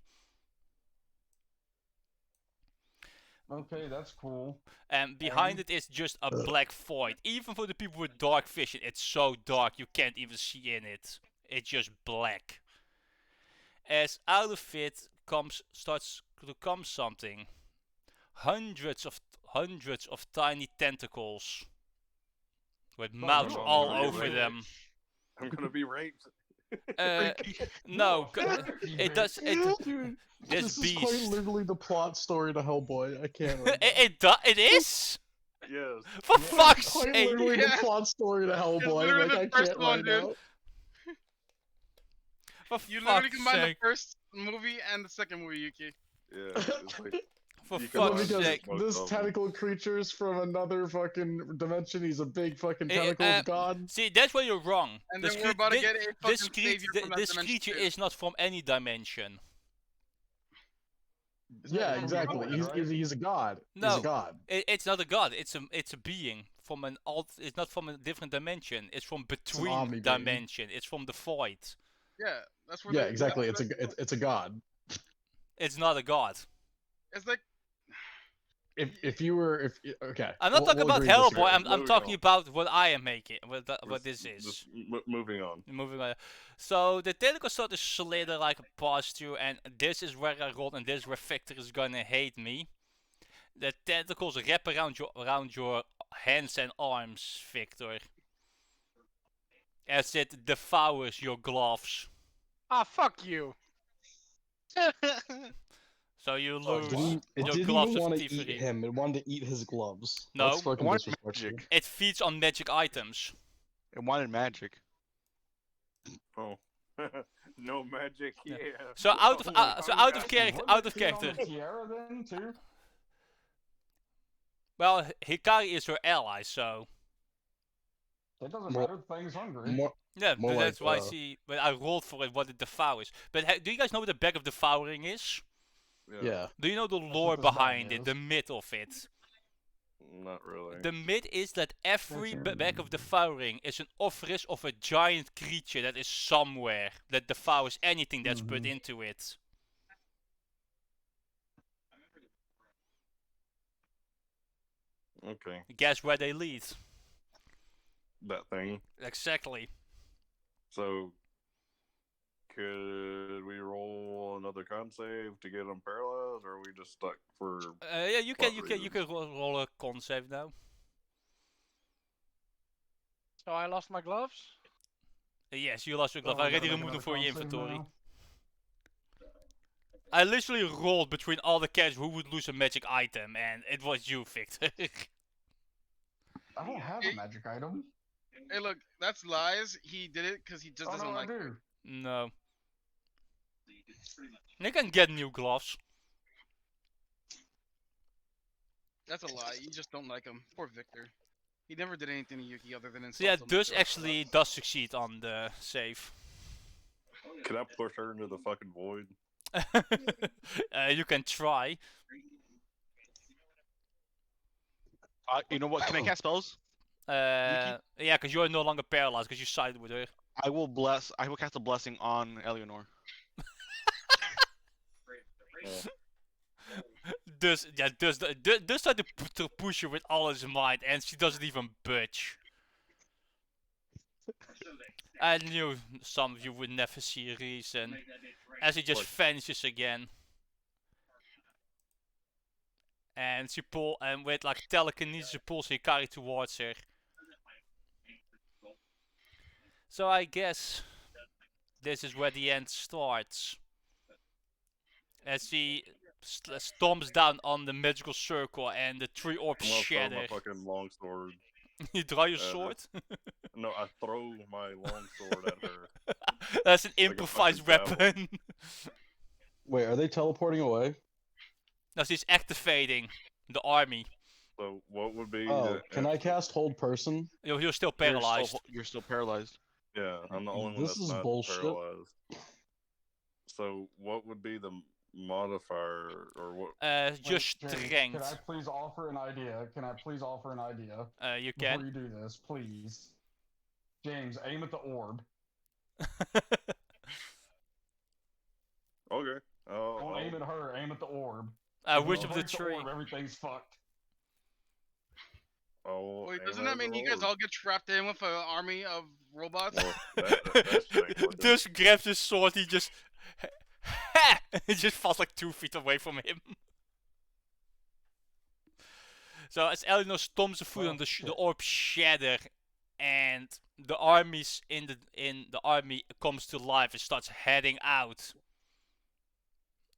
S6: Okay, that's cool.
S1: And behind
S6: And-
S1: it is just a black void. Even for the people with dark vision, it's so dark you can't even see in it. It's just black. As out of it starts to come something. Hundreds of tiny tentacles with
S6: So
S1: mouths
S6: you are
S1: all
S4: very
S1: over
S6: rich.
S1: them.
S4: I'm gonna be raped.
S1: No,
S6: You are freaky
S1: it
S6: bitch.
S1: does.
S5: Dude,
S1: This
S5: is quite
S1: beast.
S5: literally the plot story to Hellboy. I can't. Right
S1: It is.
S4: Yes.
S1: For
S6: Yeah,
S1: fuck's
S5: quite
S1: sake!
S5: literally
S7: Yeah.
S5: the plot story to Hellboy.
S7: literally
S5: Like
S7: the
S5: I
S7: first
S5: can't
S7: one,
S5: right
S7: dude.
S5: now.
S1: For
S7: You literally
S1: fuck's
S7: combined the
S1: sake!
S7: first movie and the second movie, Yuki.
S4: Yeah. It's like,
S1: For
S4: you can
S5: Well,
S1: fuck's
S4: learn
S5: because
S1: sake!
S4: most
S5: this
S4: of them.
S5: tentacle creature's from another fucking dimension. He's a big fucking
S1: Eh,
S5: tentacle
S1: eh,
S5: of God.
S1: See, that's where you're wrong.
S7: And
S1: This
S7: then we're about to
S1: thi-
S7: get a
S1: this
S7: fucking savior from that
S1: this
S7: dimension
S1: creature
S7: too.
S1: is not from any dimension.
S5: Yeah,
S6: he's
S5: exactly.
S6: God,
S5: He's,
S6: right?
S5: he's a god. He's
S1: No.
S5: a god.
S1: It's not a god. It's a being from an alt. It's not from a different dimension. It's from between
S5: omni-being.
S1: dimension. It's from the void.
S7: Yeah, that's where.
S5: Yeah,
S7: they-
S5: exactly.
S7: that's-
S5: It's a god.
S1: It's not a god.
S7: It's like
S5: If you were okay.
S1: I'm not
S5: we'll-
S1: talking
S5: we'll
S1: about
S5: agree to disagree.
S1: Hellboy. I'm
S4: Moving
S1: talking
S4: on.
S1: about what I am making. What this is.
S4: Just moving on.
S1: Moving on. So the tentacles start to slither like past you, and this is where I rolled, and this is where Victor is gonna hate me. The tentacles wrap around your hands and arms, Victor, as it devours your gloves.
S2: Ah, fuck you.
S1: So you
S5: It
S1: lose
S5: didn't
S1: your
S5: even
S1: gloves of
S5: want to eat
S1: thievery.
S5: him. It wanted to eat his gloves.
S1: No.
S5: That's fucking
S3: It wanted
S5: disrespectful.
S3: magic.
S1: It feeds on magic items.
S3: It wanted magic.
S4: Oh. No magic.
S1: Yeah.
S4: Yeah.
S1: So out of
S4: Oh my
S1: out
S4: God.
S1: of character,
S6: Wouldn't
S1: out
S6: it
S1: of
S6: feed on
S1: character.
S6: the tiara then too?
S1: Well, Hikari is her ally, so
S6: It doesn't
S5: More-
S6: matter. The thing's hungry.
S5: More,
S1: yeah,
S5: More
S1: but that's
S5: like,
S1: why she. But I rolled for it what it devours. But do you guys know what the back of devouring is?
S5: yeah.
S1: Do you know the
S6: what
S1: lore
S6: this bag
S1: behind it,
S6: is.
S1: the myth of it?
S4: Not really.
S1: The myth is that every
S6: Okay.
S1: back of devouring is an offeris of a giant creature that is somewhere that devours anything that's put
S6: Mhm.
S1: into it.
S4: Okay.
S1: Guess where they lead?
S4: That thing.
S1: Exactly.
S4: So, could we roll another con save to get them paralyzed, or are we just stuck for?
S1: Yeah, you
S4: Plot
S1: can roll a con save now.
S2: So I lost my gloves?
S1: Yes, you lost your glove.
S6: Oh,
S1: I
S6: we gotta
S1: already
S6: make
S1: removed them
S6: another
S1: for your
S6: con save
S1: inventory.
S6: now?
S1: I literally rolled between all the characters who would lose a magic item, and it was you, Victor.
S6: I don't have a magic item.
S7: Hey, look, that's lies. He did it because he just
S6: Oh
S7: doesn't
S6: no, I
S7: like.
S6: do.
S1: No. You can get new gloves.
S7: That's a lie. You just don't like him. Poor Victor. He never did anything to Yuki other than insult
S1: So yeah,
S7: him.
S1: Dus actually does succeed on the save.
S4: Can I push her into the fucking void?
S1: You can try.
S3: You know what? Can I cast spells?
S1: Yeah, because you're no longer paralyzed because you sided with her.
S3: I will bless. I will cast a blessing on Eleanor.
S1: Dus tried to push her with all his might, and she doesn't even budge. I knew some of you would never see a reason, as he just vanishes again. And and with like telekinesis, she pulls Hikari towards her. So I guess this is where the end starts. As he stomps down on the magical circle and the three orbs
S4: I'm gonna throw
S1: shatter.
S4: my fucking longsword.
S1: You draw your sword?
S4: No, I throw my longsword at her.
S1: That's an
S4: Like a
S1: improvised
S4: fucking
S1: weapon.
S5: Wait, are they teleporting away?
S1: No, she's activating the army.
S4: So what would be?
S5: Oh, can I cast hold person?
S1: You're still paralyzed.
S3: You're still paralyzed.
S4: Yeah, I'm the only one
S5: This
S4: that's
S5: is
S4: not
S5: bullshit.
S4: paralyzed. So what would be the modifier or what?
S1: Just
S6: James,
S1: strength.
S6: Can I please offer an idea?
S1: You
S6: Before
S1: can.
S6: you do this, please. James, aim at the orb.
S4: Okay.
S6: Don't aim at her, aim at the orb.
S1: Which
S6: If
S1: of
S6: you
S1: the
S6: break
S1: three?
S6: orb, everything's fucked.
S7: Wait, doesn't that mean you guys all get trapped in with an army of robots?
S4: Well, that shit ain't working.
S1: Just grabs his sword, he just... It just falls like 2 feet away from him. So as Eleanor stomps a foot on the orb shatter, and the armies in the army comes to life and starts heading out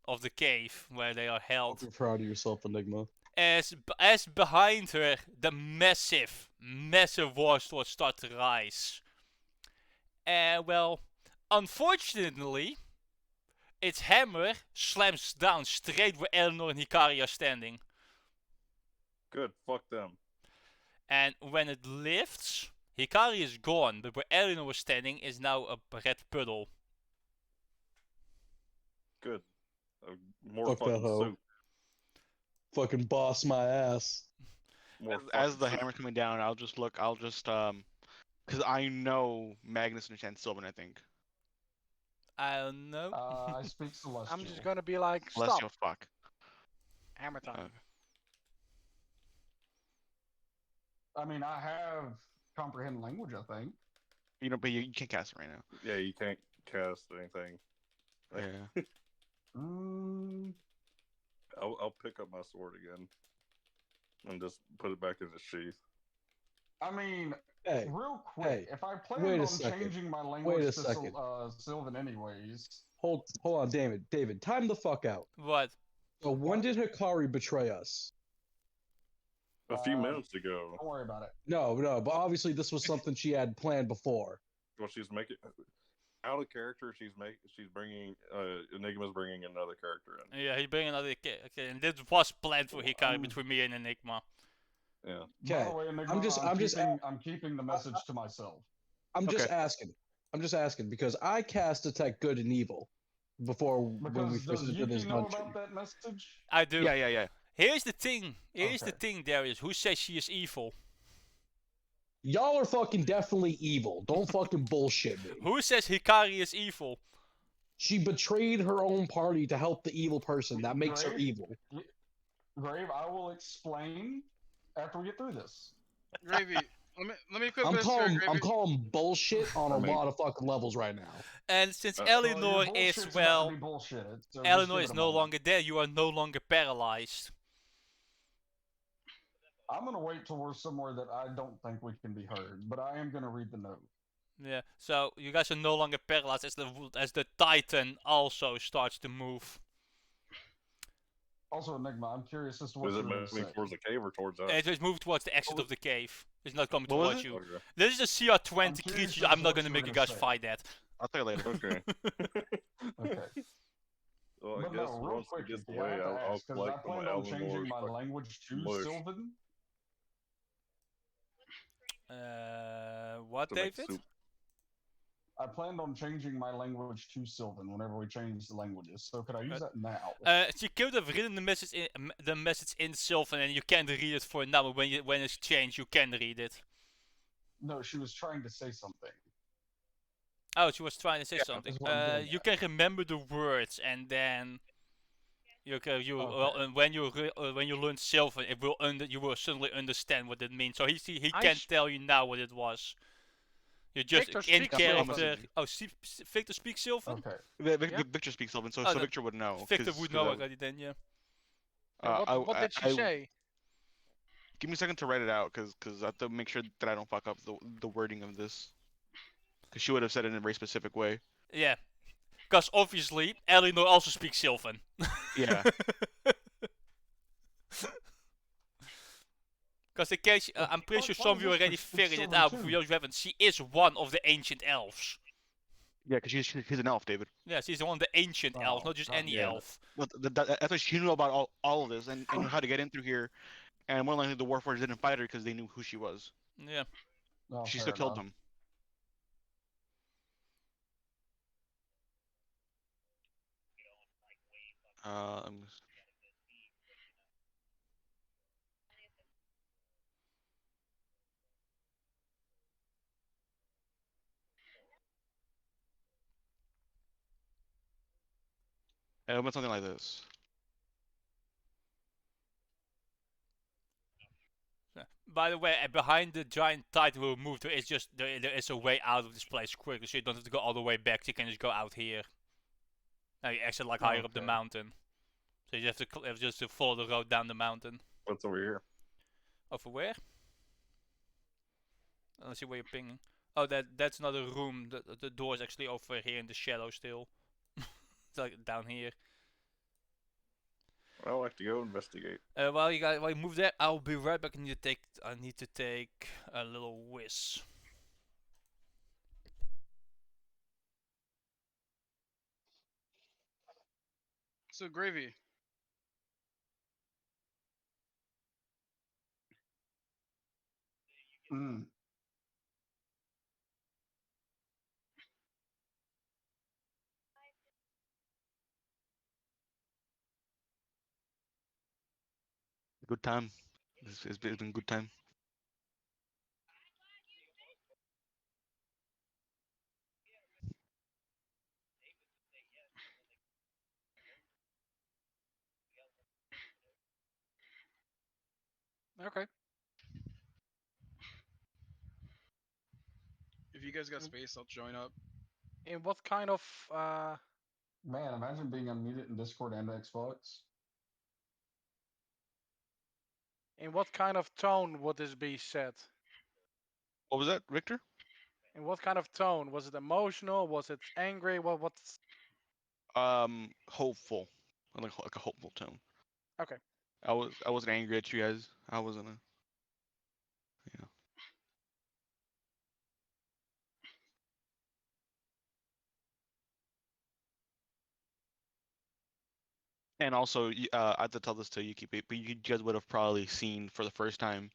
S1: of the cave where they are held.
S5: Be proud of yourself, Enigma.
S1: As behind her, the massive war swords start to rise. And well, unfortunately, its hammer slams down straight where Eleanor and Hikari are standing.
S4: Good. Fuck them.
S1: And when it lifts, Hikari is gone, but where Eleanor was standing is now a red puddle.
S4: Good. More
S5: Fuck that
S4: fucking
S5: hoe.
S4: soup.
S5: Fucking boss my ass.
S4: More
S3: As
S4: fucking
S3: the
S4: soup.
S3: hammer's coming down, I'll just because I know Magnus understands Sylvan. I think.
S1: I don't know.
S6: I speak Celestial.
S2: I'm just gonna be like, stop.
S3: Celestial, fuck.
S2: Hammer time.
S6: I mean, I have comprehend language, I think.
S3: You know, but you can't cast it right now.
S4: Yeah, you can't cast anything.
S3: Yeah.
S4: I'll pick up my sword again and just put it back in its sheath.
S6: I mean,
S5: Hey,
S6: real quick,
S5: hey,
S6: if I
S5: wait
S6: plan
S5: a
S6: on
S5: second.
S6: changing my
S5: Wait
S6: language
S5: a
S6: to
S5: second.
S6: Sylvan anyways,
S5: hold on, David, time the fuck out.
S1: What?
S5: So when did Hikari betray us?
S4: A few minutes ago.
S6: don't worry about it.
S5: No, but obviously this was something she had planned before.
S4: Well, she's making out of character. She's bringing Enigma's bringing another character in.
S1: Yeah, he's bringing another okay, and this was planned for Hikari between me and Enigma.
S4: Yeah.
S6: By
S5: Okay,
S6: the way, Enigma, I'm keeping the message to myself.
S5: I'm just asking because I cast Detect Good and Evil before when we
S6: Because
S5: first
S6: does
S5: did this
S6: Yuki know
S5: dungeon.
S6: about that message?
S1: I do.
S3: Yeah.
S1: Here's the thing,
S6: Okay.
S1: Darius. Who says she is evil?
S5: Y'all are fucking definitely evil. Don't fucking bullshit me.
S1: Who says Hikari is evil?
S5: She betrayed her own party to help the evil person. That makes her
S6: Grave?
S5: evil.
S6: Grave, I will explain after we get through this.
S7: Gravy, let me equip
S5: I'm
S7: this here,
S5: calling
S7: Gravy.
S5: bullshit on a lot of fucking levels right now.
S1: And since
S6: Well, your
S1: Eleanor
S6: bullshit's
S1: is,
S6: about to
S1: well,
S6: be bullshit, so just
S1: Eleanor
S6: give
S1: is
S6: it a
S1: no
S6: moment.
S1: longer there, you are no longer paralyzed.
S6: I'm gonna wait till we're somewhere that I don't think we can be heard, but I am gonna read the note.
S1: Yeah, so you guys are no longer paralyzed as the Titan also starts to move.
S6: Also, Enigma, I'm curious as to what
S4: Is
S6: you
S4: it
S6: were gonna
S4: moving
S6: say.
S4: towards the cave or towards us?
S1: It just moved towards the exit of the cave. It's not coming
S3: What was
S1: towards
S3: it?
S1: you.
S4: Okay.
S1: This is a CR20
S6: I'm curious
S1: creature.
S6: as
S1: I'm
S6: to
S1: not
S6: what
S1: gonna
S6: you
S1: make
S6: were
S1: you
S6: gonna
S1: guys
S6: say.
S1: fight that.
S3: I'll tell you later.
S4: Okay.
S6: Okay.
S4: Well, I
S6: But
S4: guess
S6: no, real
S4: once
S6: quick,
S4: it gets
S6: I
S4: away,
S6: have to
S4: I'll
S6: ask, because I
S4: collect
S6: planned
S4: my
S6: on changing
S4: Eleanor's
S6: my
S4: fucking
S6: language to
S4: mush.
S6: Sylvan.
S1: What,
S4: to make
S1: David?
S4: soup.
S6: I planned on changing my language to Sylvan whenever we change the languages. So could I use that now?
S1: She could have written the message in Sylvan, and you can't read it for now. But when it's changed, you can read it.
S6: No, she was trying to say something.
S1: Oh, she was trying to say
S3: Yeah,
S1: something.
S6: that's what I'm getting
S1: You
S6: at.
S1: can remember the words, and then well,
S6: Okay.
S1: and when you learn Sylvan, you will suddenly understand what it means. So he
S2: I
S1: can't
S2: s-
S1: tell you now what it was. You just
S2: Victor
S1: in
S2: speaks
S1: care of
S2: Sylvan.
S1: the. Oh, Victor speaks Sylvan.
S6: Okay.
S2: Yeah.
S3: Victor speaks Sylvan, so
S1: Oh, then
S3: Victor would know.
S1: Victor would know already then, yeah.
S2: Yeah, what did she say?
S3: Give me a second to write it out, cause I have to make sure that I don't fuck up the wording of this. Cause she would have said it in a very specific way.
S1: Yeah. Because obviously, Eleanor also speaks Sylvan.
S3: Yeah.
S1: Because in case, I'm pretty sure some of you already figured it out, but for those who haven't, she is one of the ancient elves.
S3: Yeah, cause she's an elf, David.
S1: Yeah, she's one of the ancient elves, not just any
S3: yeah.
S1: elf.
S3: Well, that's why she knew about all of this and knew how to get in through here. And more likely, the Warforged didn't fight her because they knew who she was.
S1: Yeah.
S6: No,
S3: She
S6: fair
S3: still killed
S6: enough.
S3: them. I'm just- It went something like this.
S1: By the way, behind the giant tide will move, there is a way out of this place quickly, so you don't have to go all the way back. You can just go out here. Now you exit like higher up the
S6: Okay.
S1: mountain, so you have to follow the road down the mountain.
S4: What's over here?
S1: Over where? Let's see where you're pinging. Oh, that's not a room. The door is actually over here in the shadow still. It's like down here.
S4: I like to go investigate.
S1: While you move there, I'll be right back. I need to take a little whiz.
S7: So Gravy,
S6: Mm.
S3: Good time. It's been good time.
S2: Okay.
S7: if you guys got space, I'll join up.
S2: In what kind of
S6: Man, imagine being unmuted in Discord and Xbox.
S2: tone would this be said?
S3: What was that, Victor?
S2: In what kind of tone? Was it emotional? Was it angry? What's
S3: Hopeful. Like a hopeful tone.
S2: okay?
S3: I wasn't angry at you guys. I wasn't. Yeah. And also, I have to tell this to you, keep it, but you guys would have probably seen for the first time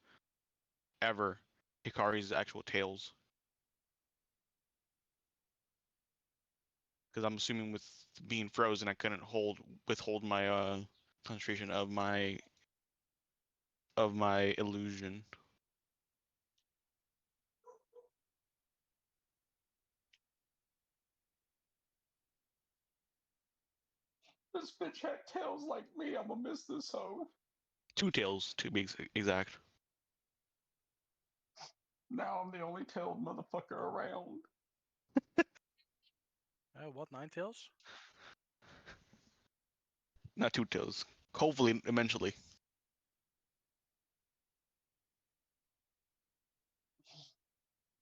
S3: ever Hikari's actual tails. Because I'm assuming with being frozen, I couldn't withhold my concentration of my illusion.
S6: This bitch had tails like me. I'm gonna miss this hoe.
S3: Two tails, to be exact.
S6: Now I'm the only tailed motherfucker around.
S2: What, nine tails?
S3: Not two tails. Hopefully, eventually.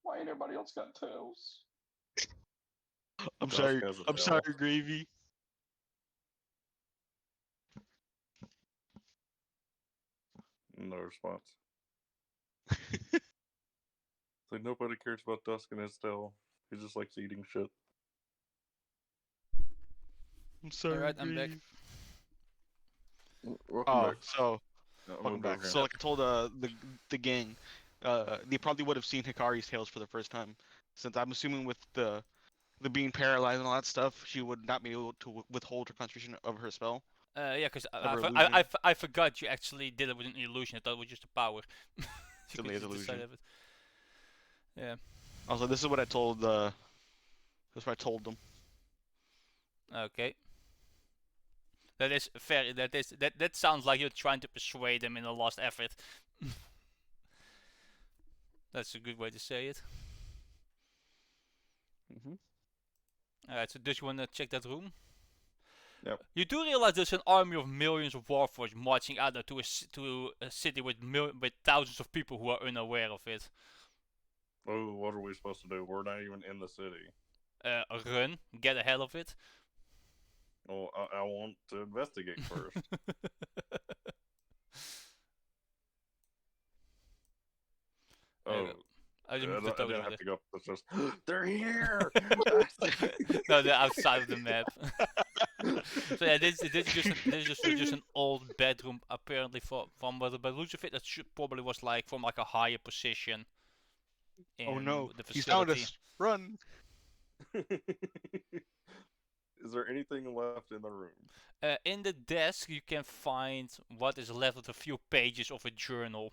S6: Why ain't everybody else got tails?
S3: I'm
S4: Dusk
S3: sorry.
S4: has a
S3: I'm
S4: tail.
S3: sorry, Gravy.
S4: No response. Like nobody cares about Dusk and his tail. He just likes eating shit.
S3: I'm sorry.
S1: Alright, I'm back.
S4: Welcome back.
S3: So
S4: No,
S3: welcome
S4: move
S3: back.
S4: over
S3: So like I told the gang, they probably would have seen Hikari's tails for the first time, since I'm assuming with the the being paralyzed and all that stuff, she would not be able to withhold her concentration of her spell.
S1: Yeah, because
S3: Of her illusion.
S1: I forgot you actually did it with an illusion. I thought it was just a power. You
S3: Simply
S1: could
S3: as
S1: just decide
S3: illusion.
S1: of it. Yeah.
S3: Also, this is what I told This is what I told them.
S1: Okay. That is fair. That sounds like you're trying to persuade them in a last effort. That's a good way to say it.
S3: Mhm.
S1: Alright, so does you want to check that room?
S4: Yep.
S1: You do realize there's an army of millions of warforged marching out there to a city with thousands of people who are unaware of it.
S4: Oh, what are we supposed to do? We're not even in the city.
S1: Run, get ahead of it.
S4: Well, I want to investigate first. Oh,
S1: I just
S4: I
S1: moved the
S4: didn't
S1: token
S4: have
S1: there.
S4: to go. It's just they're here.
S1: No, they're outside of the map. So yeah, this is just an old bedroom. Apparently, from what the looks of it, that probably was like from like a higher position.
S3: Oh
S1: In
S3: no,
S1: the
S3: he's found
S1: facility.
S3: us! Run!
S4: Is there anything left in the room?
S1: In the desk, you can find what is left of a few pages of a journal.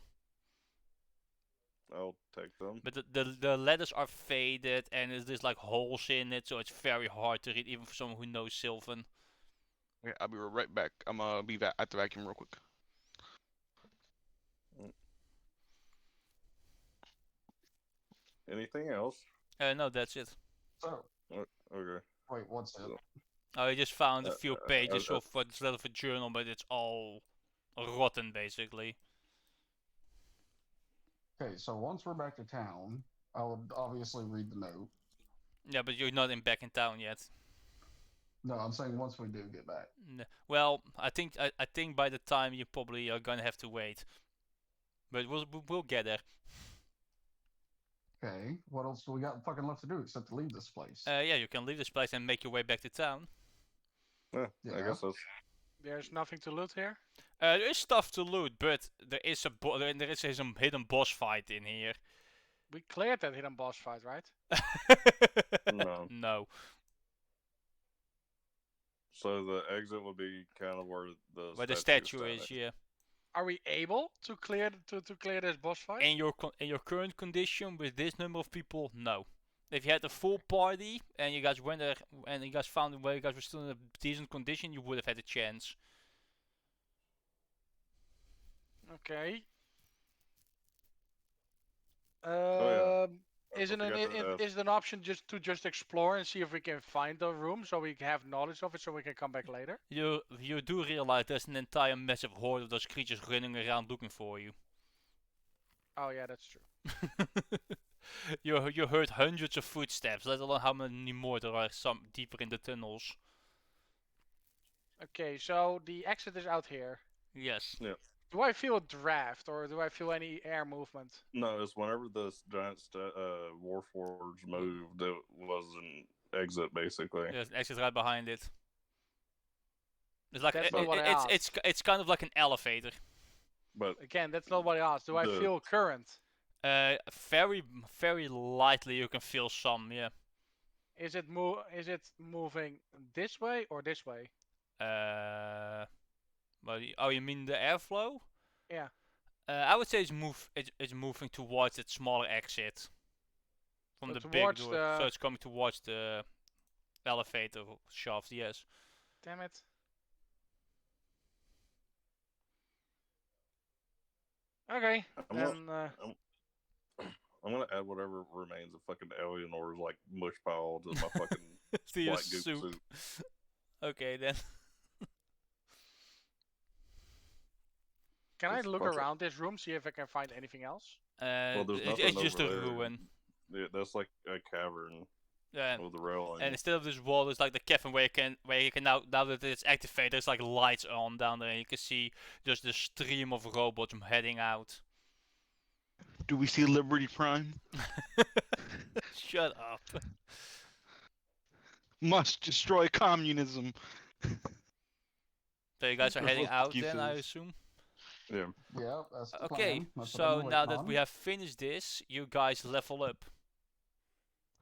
S4: I'll take them.
S1: But the letters are faded and there's like holes in it, so it's very hard to read, even for someone who knows Sylvan.
S3: Okay, I'll be right back. I'm gonna be at the vacuum real quick.
S4: Anything else?
S1: No, that's it.
S6: So,
S4: Okay.
S6: wait, what's it?
S1: I just found a
S4: Uh,
S1: few
S4: uh,
S1: pages
S4: uh,
S1: of what's left of a journal, but it's all rotten, basically.
S6: Okay, so once we're back to town, I would obviously read the note.
S1: Yeah, but you're not back in town yet.
S6: No, I'm saying once we do get back.
S1: Well, I think by the time you probably are gonna have to wait, but we'll get there.
S6: Okay, what else do we got fucking left to do except to leave this place?
S1: Yeah, you can leave this place and make your way back to town.
S4: I
S6: Yeah.
S4: guess that's.
S2: There's nothing to loot here.
S1: There is stuff to loot, but there is some hidden boss fight in here.
S2: We cleared that hidden boss fight, right?
S4: No.
S1: No.
S4: So the exit would be kind of where the
S1: statue is, yeah.
S2: Are we able to clear this boss fight?
S1: In your current condition with this number of people, no. If you had a full party and you guys went there and you guys found where you guys were still in a decent condition, you would have had a chance.
S2: Okay.
S4: yeah.
S2: Is it an option just to explore and see if we can find the room so we have knowledge of it so we can come back later?
S1: You do realize there's an entire massive horde of those creatures running around looking for you.
S2: Oh yeah, that's true.
S1: You heard hundreds of footsteps, let alone how many more there are some deeper in the tunnels.
S2: Okay, so the exit is out here.
S1: Yes.
S4: Yeah.
S2: Do I feel a draft or do I feel any air movement?
S4: No, it's whenever this giant Warforged moved, it was an exit basically.
S1: There's an exit right behind it. It's like
S2: That's not what I asked.
S1: it's kind of like an elevator.
S4: But
S2: Again, that's not what I asked. Do I feel current?
S1: Very lightly you can feel some, yeah.
S2: Is it moving this way or this way?
S1: Oh, you mean the airflow?
S2: Yeah.
S1: I would say it's moving towards its smaller exit from
S2: So
S1: the big
S2: towards
S1: door. So it's coming towards the elevator shaft. Yes.
S2: Damn it. Okay.
S4: I'm gonna add whatever remains of fucking Alianor's like mush pile to my fucking
S1: to your
S4: black goop
S1: soup.
S4: Okay
S1: then.
S2: Can I
S4: Just
S2: look
S4: bunch of-
S2: around this room, see if I can find anything else?
S4: Well, there's
S1: It's
S4: nothing
S1: just a
S4: over there.
S1: ruin.
S4: Yeah, that's like a cavern
S1: Yeah.
S4: with a railing.
S1: And instead of this wall, there's like the cavern where you can now that it's activated, there's like lights on down there, and you can see just the stream of robots heading out.
S3: Do we see Liberty Prime?
S1: Shut up.
S3: Must destroy communism.
S1: So you guys are heading
S3: Those
S1: out then, I
S3: excuses.
S1: assume?
S4: Yeah.
S6: Yeah, that's the
S1: Okay,
S6: plan. That's what
S1: so
S6: I'm
S1: now
S6: waiting
S1: that
S6: on.
S1: we have finished this, you guys level up.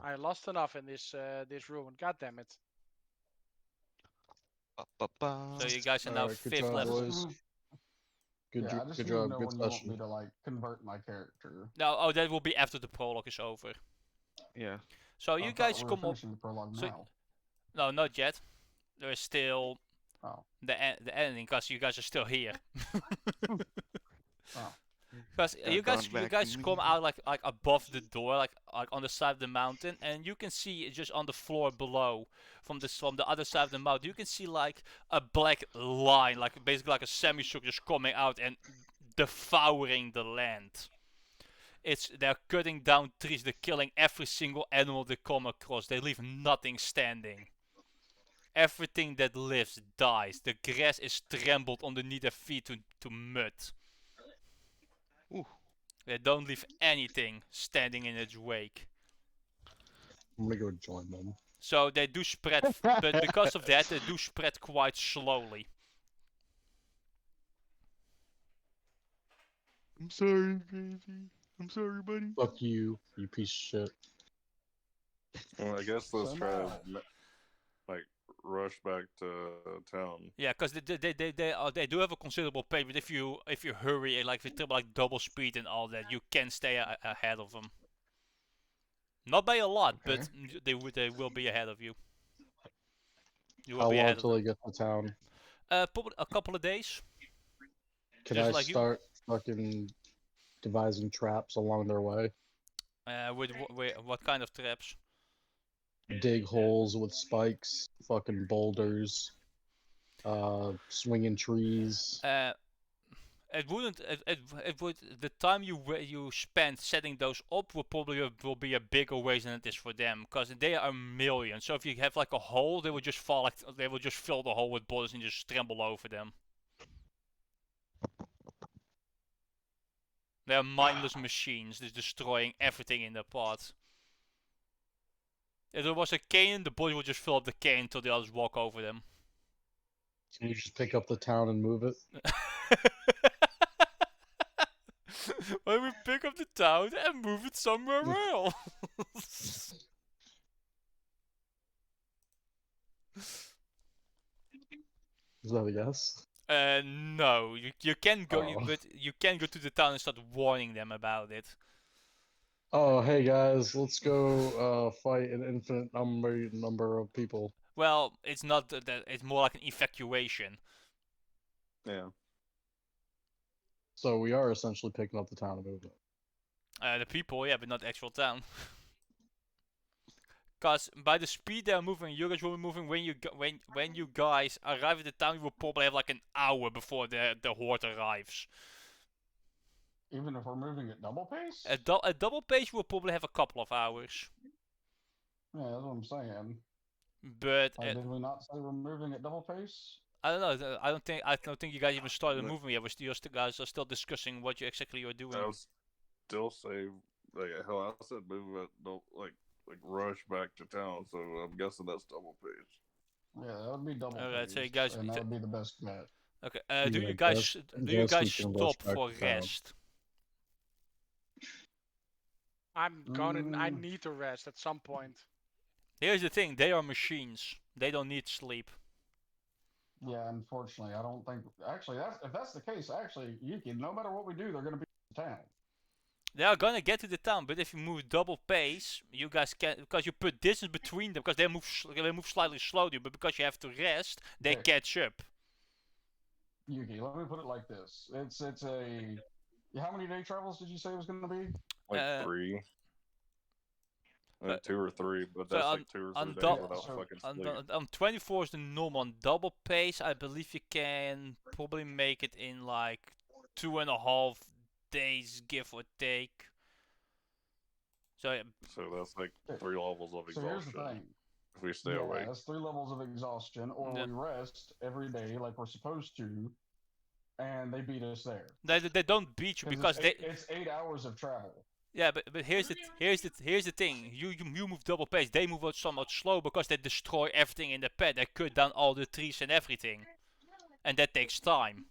S2: I lost enough in this room. God damn it.
S1: So you guys are now
S5: Alright, good
S1: 5th
S5: job,
S1: level.
S5: boys. Good,
S6: Yeah, I just
S5: good
S6: need to
S5: job.
S6: know
S5: Good
S6: when you want
S5: session.
S6: me to like convert my character.
S1: No, oh, that will be after the prologue is over.
S3: Yeah.
S1: So
S6: I
S1: you
S6: thought
S1: guys
S6: we were
S1: come up.
S6: finishing the prologue
S1: So
S6: now.
S1: no, not yet. There is still
S6: Oh.
S1: the ending, cause you guys are still here.
S6: Oh.
S1: Because you guys
S3: back to
S1: come
S3: me.
S1: out like above the door, like on the side of the mountain, and you can see just on the floor below, from the other side of the mountain, you can see like a black line, like basically like a semicircle just coming out and devouring the land. They're cutting down trees, they're killing every single animal they come across. They leave nothing standing. Everything that lives dies. The grass is trampled underneath their feet to mud.
S3: Ooh.
S1: They don't leave anything standing in its wake.
S5: I'm gonna go join them.
S1: So they do spread, but because of that, they do spread quite slowly.
S3: I'm sorry, baby. I'm sorry, buddy.
S5: Fuck you, you piece of shit.
S4: Well, I guess let's
S6: So
S4: try to
S6: now-
S4: like rush back to town.
S1: Yeah, because they do have a considerable pace, but if you hurry, like with like double speed and all that, you can stay ahead of them. Not by a lot, but they will be ahead of you. You will
S5: How
S1: be
S5: long
S1: ahead of
S5: till
S1: them.
S5: I get to town?
S1: Probably a couple of days.
S5: Can
S1: Just
S5: I
S1: like you.
S5: start fucking devising traps along their way?
S1: With what kind of traps?
S5: Dig holes with spikes, fucking boulders, swinging trees.
S1: It wouldn't. It would. The time you spend setting those up will be a bigger waste than it is for them, because they are millions. So if you have like a hole, they will just fall. Like they will just fill the hole with bullets and just scramble over them. They are mindless machines, just destroying everything in their path. If there was a cane, the boys would just fill up the cane until the others walk over them.
S5: Can you just pick up the town and move it?
S1: Why don't we pick up the town and move it somewhere else?
S5: Is that a yes?
S1: No. You can go,
S5: Oh.
S1: but you can go to the town and start warning them about it.
S5: Oh, hey guys, let's go fight an infinite number of people.
S1: Well, it's not that. It's more like an evacuation.
S4: Yeah.
S5: So we are essentially picking up the town and moving it.
S1: The people, yeah, but not the actual town. Cause by the speed they're moving, you guys will be moving. When you guys arrive at the town, you will probably have like an hour before the horde arrives.
S6: Even if we're moving at double pace?
S1: At double pace, we'll probably have a couple of hours.
S6: Yeah, that's what I'm saying.
S1: But
S6: Like, did we not say we're moving at double pace?
S1: I don't know. I don't think you guys even started moving yet. You guys are still discussing what you exactly are doing.
S4: I would still say, like, hell, I said move it, don't like rush back to town. So I'm guessing that's double page.
S6: Yeah, that would be double
S1: Alright,
S6: pace.
S1: so you guys-
S6: and that would be the best bet.
S1: Okay.
S5: Yeah, I guess we can rush
S1: stop
S5: back
S1: for
S5: to town.
S1: rest?
S2: I need to rest at some point.
S1: Here's the thing. They are machines. They don't need sleep.
S6: Yeah, unfortunately, I don't think. Actually, if that's the case, actually, Yuki, no matter what we do, they're going to be in town.
S1: They are gonna get to the town, but if you move double pace, you guys can, because you put distance between them, because they move slightly slowly, but because you have to rest, they
S6: Okay.
S1: catch up.
S6: Yuki, let me put it like this: it's a. How many day travels did you say it was going to be?
S4: Like 3. Like 2 or 3, but
S1: so
S4: that's
S1: on-
S4: like 2 or 3
S1: on
S4: days
S1: dou-
S4: without
S6: so
S4: fucking sleep.
S1: On 24 is the normal. On double pace, I believe you can probably make it in like 2.5 days, give or take. So yeah,
S4: So that's like 3 levels of
S6: So here's the
S4: exhaustion
S6: thing.
S4: if we stay
S6: Yeah,
S4: awake.
S6: that's 3 levels of exhaustion, or
S1: Yeah.
S6: we rest every day like we're supposed to, and they beat us there.
S1: they don't beat you because
S6: it's 8 hours of travel.
S1: yeah, but here's the thing. You move double pace. They move out somewhat slow because they destroy everything in the pad. They cut down all the trees and everything, and that takes time.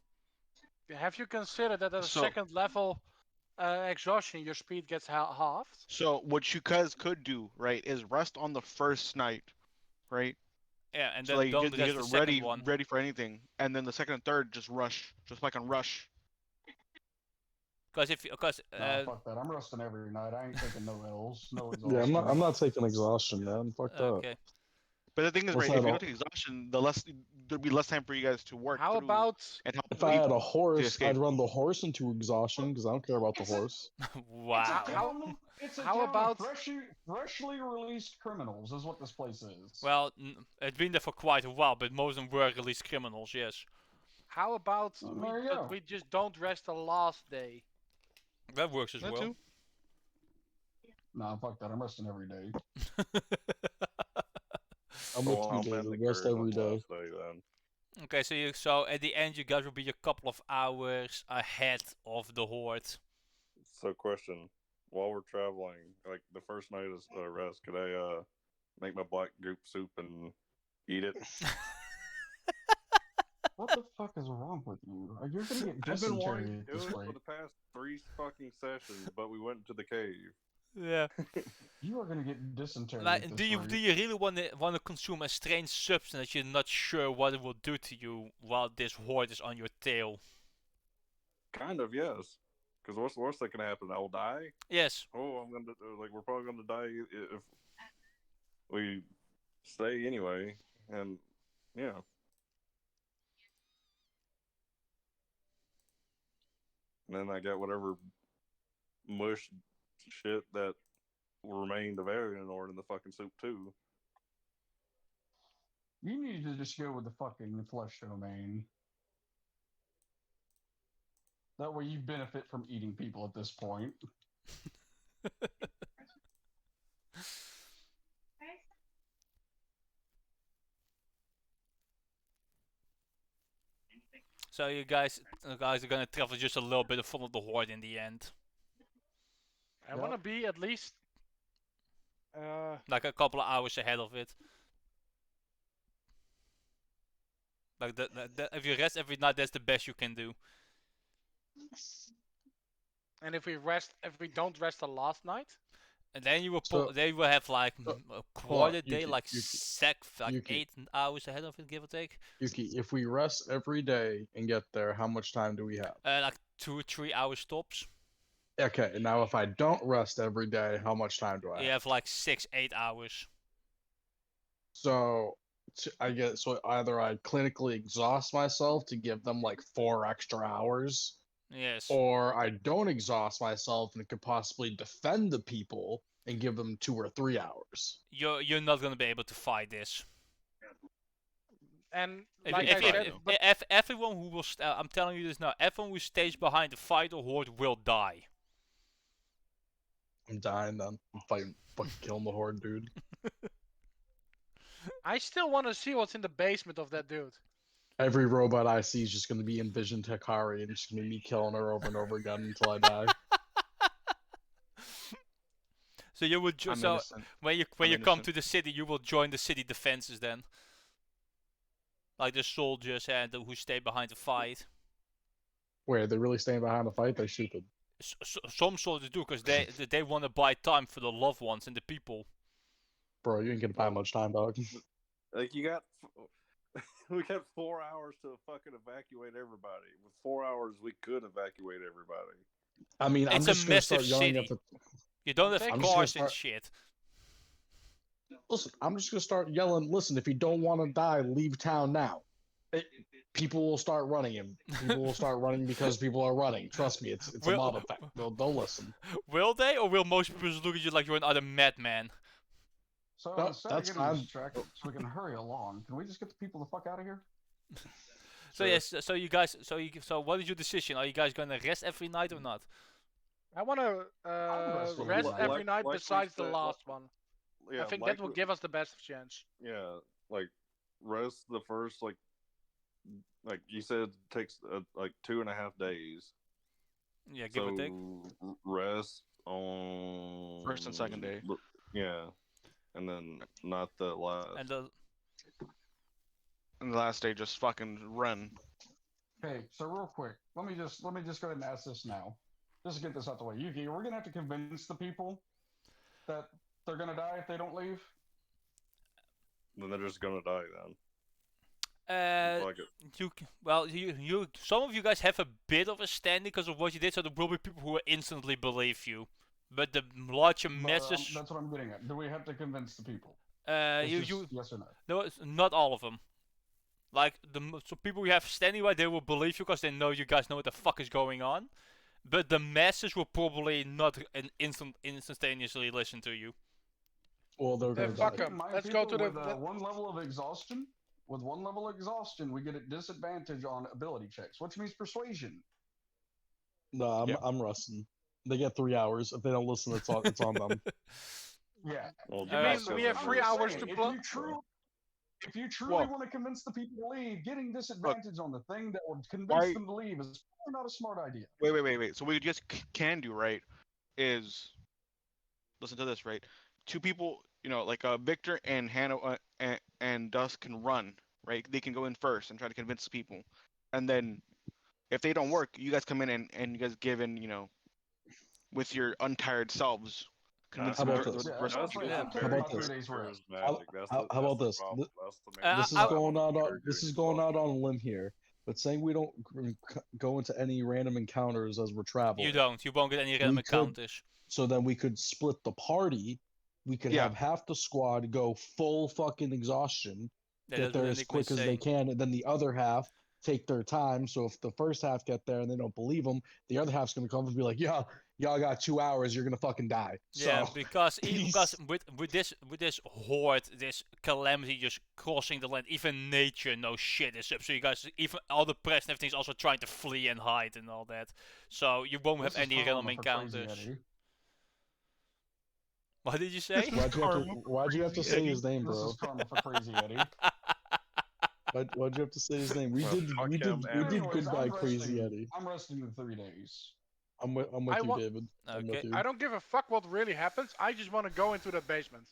S2: Have you considered that at a
S3: So-
S2: second level, exhaustion, your speed gets halved.
S3: So what you guys could do, right, is rest on the first night, right?
S1: Yeah, and
S3: So
S1: then
S3: that
S1: don't
S3: you
S1: rest
S3: guys
S1: the
S3: are
S1: second one.
S3: ready for anything, and then the second and third just rush, just fucking rush.
S1: Because
S6: Nah, fuck that. I'm resting every night. I ain't taking no L's, no
S5: Yeah,
S6: exhaustion.
S5: I'm not taking exhaustion, man. Fuck that.
S1: okay.
S3: But the thing is,
S5: What's
S3: right, if
S5: that
S3: you
S5: all-
S3: don't take exhaustion, there'll be less time for you guys to work
S2: How
S3: through
S2: about
S3: and help
S5: If I had a
S3: people
S5: horse,
S3: escape.
S5: I'd run the horse into exhaustion because I don't care about the horse.
S1: Wow.
S6: It's a
S2: How
S6: town
S2: about-
S6: of freshly released criminals is what this place is.
S1: Well, it's been there for quite a while, but most of them were released criminals, yes.
S2: how about
S6: There you go.
S2: we just don't rest the last day?
S1: That works as
S3: That
S1: well.
S3: too.
S6: Nah, fuck that. I'm resting every day.
S5: I'm
S4: Well,
S5: with
S4: I'll
S5: you,
S4: mend the
S5: David. Rest
S4: curve on
S5: every
S4: the
S5: day.
S4: last day then.
S1: Okay, so at the end you guys will be a couple of hours ahead of the horde.
S4: So, question: while we're traveling, like the first night is rest, could I make my black goop soup and eat it?
S6: What the fuck is wrong with you? You're gonna get
S4: I've been wanting
S6: dysentery
S4: to
S6: at
S4: do
S6: this
S4: it for
S6: rate.
S4: the past 3 fucking sessions, but we went to the cave.
S1: Yeah.
S6: You are gonna get dysentery at
S1: Like,
S6: this
S1: do you
S6: rate.
S1: really want to consume a strange substance that you're not sure what it will do to you while this horde is on your tail?
S4: Kind of, yes. Because what's the worst that can happen? I'll die.
S1: Yes.
S4: Oh, I'm gonna we're probably gonna die if we stay anyway, and yeah. And then I got whatever mush shit that remained of Arianor in the fucking soup too.
S6: You need to just go with the fucking flesh domain. That way you benefit from eating people at this point.
S1: So you guys are gonna travel just a little bit in front of the horde in the end.
S2: I want to be at least.
S1: Like a couple of hours ahead of it. Like if you rest every night, that's the best you can do.
S2: And if we don't rest the last night,
S1: And then you will
S5: So-
S1: they will have like a quarter day,
S5: Yuki,
S1: like
S5: Yuki,
S1: like
S5: Yuki.
S1: 8 hours ahead of it, give or take.
S5: Yuki, if we rest every day and get there, how much time do we have?
S1: Like 2 or 3 hours tops.
S5: Okay, now if I don't rest every day, how much time do I
S1: You have like 6-8 hours.
S5: So I get so either I clinically exhaust myself to give them like 4 extra hours,
S1: Yes.
S5: or I don't exhaust myself and could possibly defend the people and give them 2 or 3 hours.
S1: You're not gonna be able to fight this.
S2: and
S1: If,
S2: like
S1: if,
S2: I
S1: if,
S2: said,
S1: if,
S2: but
S1: if everyone who will, I'm telling you this now, everyone who stays behind to fight the horde will die.
S5: I'm dying then. I'm fighting, fucking killing the horde, dude.
S2: I still want to see what's in the basement of that dude.
S5: Every robot I see is just gonna be Envision Tekari, and it's gonna be me killing her over and over again until I die.
S1: So you would
S3: I'm
S1: so
S3: innocent.
S1: when you
S3: I'm
S1: come
S3: innocent.
S1: to the city, you will join the city defenses then, like the soldiers and who stay behind the fight.
S5: Wait, they're really staying behind the fight? They're stupid.
S1: Some soldiers do because they want to buy time for the loved ones and the people.
S5: Bro, you ain't gonna buy much time, dog.
S4: Like you got, we got 4 hours to fucking evacuate everybody. With 4 hours, we could evacuate everybody.
S5: I mean, I'm
S1: It's a
S5: just gonna start
S1: massive
S5: yelling at
S1: city.
S5: the.
S1: You don't have
S2: I'm
S5: just gonna
S1: cars and
S5: start-
S1: shit.
S5: Listen, I'm just gonna start yelling. Listen, if you don't want to die, leave town now. People will start running, and people will start running because people are running. Trust me, it's a
S1: Will-
S5: mob effect. They'll listen.
S1: Will they, or will most people just look at you like you're another madman?
S6: So
S5: No,
S6: instead of
S5: that's
S6: getting
S5: fine.
S6: distracted, so we can hurry along, can we just get the people the fuck out of here?
S1: So
S4: Sure.
S1: yes, so you guys, so what is your decision? Are you guys gonna rest every night or not?
S2: I want to
S6: rest
S2: rest
S6: every
S2: every
S4: Like-
S2: night
S4: like we
S2: besides the
S4: said,
S2: last one.
S4: Yeah,
S2: I think
S4: like
S2: that will
S4: we-
S2: give us the best chance.
S4: Yeah, like rest the first like you said it takes like 2.5 days.
S1: Yeah, give or take.
S4: Rest on
S3: First and second day.
S4: Yeah, and then not the last.
S1: And the
S3: And the last day, just fucking run.
S6: Okay, so real quick, let me just go ahead and ask this now. just to get this out the way, Yuki, we're gonna have to convince the people that they're gonna die if they don't leave.
S4: Then they're just gonna die then. Like it.
S1: Some of you guys have a bit of a standing because of what you did, so there will be people who will instantly believe you. But the larger masses,
S6: That's what I'm getting at. Do we have to convince the people? Yes or no?
S1: no, it's not all of them. Like so people you have standing by, they will believe you because they know you guys know what the fuck is going on. But the masses will probably not instantaneously listen to you.
S5: Well, they're
S2: Then
S5: gonna
S2: fuck
S5: die.
S2: 'em. Let's go to the.
S6: with one level of exhaustion. With one level of exhaustion, we get a disadvantage on ability checks, which means persuasion.
S5: No, I'm Rustin. They get 3 hours. If they don't listen, it's on them.
S6: Yeah.
S4: Well,
S2: You
S1: Alright,
S2: mean
S4: so
S2: we have
S6: I'm
S2: 3
S6: just
S2: hours
S6: saying,
S2: to
S6: if
S2: plot?
S6: if you truly want to convince the people to leave, getting disadvantage on the thing that would convince them to leave is probably not a smart idea.
S3: Wait. So what we just can do, right, is listen to this, right? Two people, like Victor and Hannah and Dusk can run, right? They can go in first and try to convince the people, and then if they don't work, you guys come in and you guys give in, with your untired selves. Convince
S5: How
S3: them
S5: about
S3: the
S5: this?
S3: rest of the
S6: Honestly,
S3: people.
S6: I'm
S5: How
S6: taking
S5: about
S6: my
S5: this?
S6: 3 days rest.
S5: How about this? This is
S1: I-
S5: going out on a limb here, but saying we don't go into any random encounters as we're traveling.
S1: You don't. You won't get any random
S5: We could-
S1: encounters.
S5: So then we could split the party. We could
S3: Yeah.
S5: have half the squad go full fucking exhaustion,
S1: Yeah,
S5: get
S1: that's
S5: there
S1: what
S5: as
S1: Nick
S5: quick
S1: was
S5: as they
S1: saying.
S5: can, and then the other half take their time. So if the first half get there and they don't believe them, the other half's gonna come and be like, "Yeah, y'all got 2 hours. You're gonna fucking die."
S1: Yeah,
S5: So,
S1: because with this horde, this calamity just crossing the land, even nature knows shit is up. So you guys, even all the press and everything's also trying to flee and hide and all that. So you won't have
S6: This is
S1: any
S6: karma
S1: random
S6: for Crazy
S1: encounters.
S6: Eddie.
S1: What did you say?
S5: why'd you have to say his name,
S6: This
S5: bro?
S6: is karma for Crazy Eddie.
S5: Why'd you have to say his name? We
S4: Well,
S5: did
S4: fuck him and-
S6: Anyways,
S5: goodbye,
S6: I'm
S5: Crazy
S6: resting-
S5: Eddie.
S6: I'm resting in 3 days.
S5: I'm with
S2: I
S5: you,
S2: want-
S5: David. I'm with
S1: Okay.
S5: you.
S2: I don't give a fuck what really happens. I just want to go into the basement.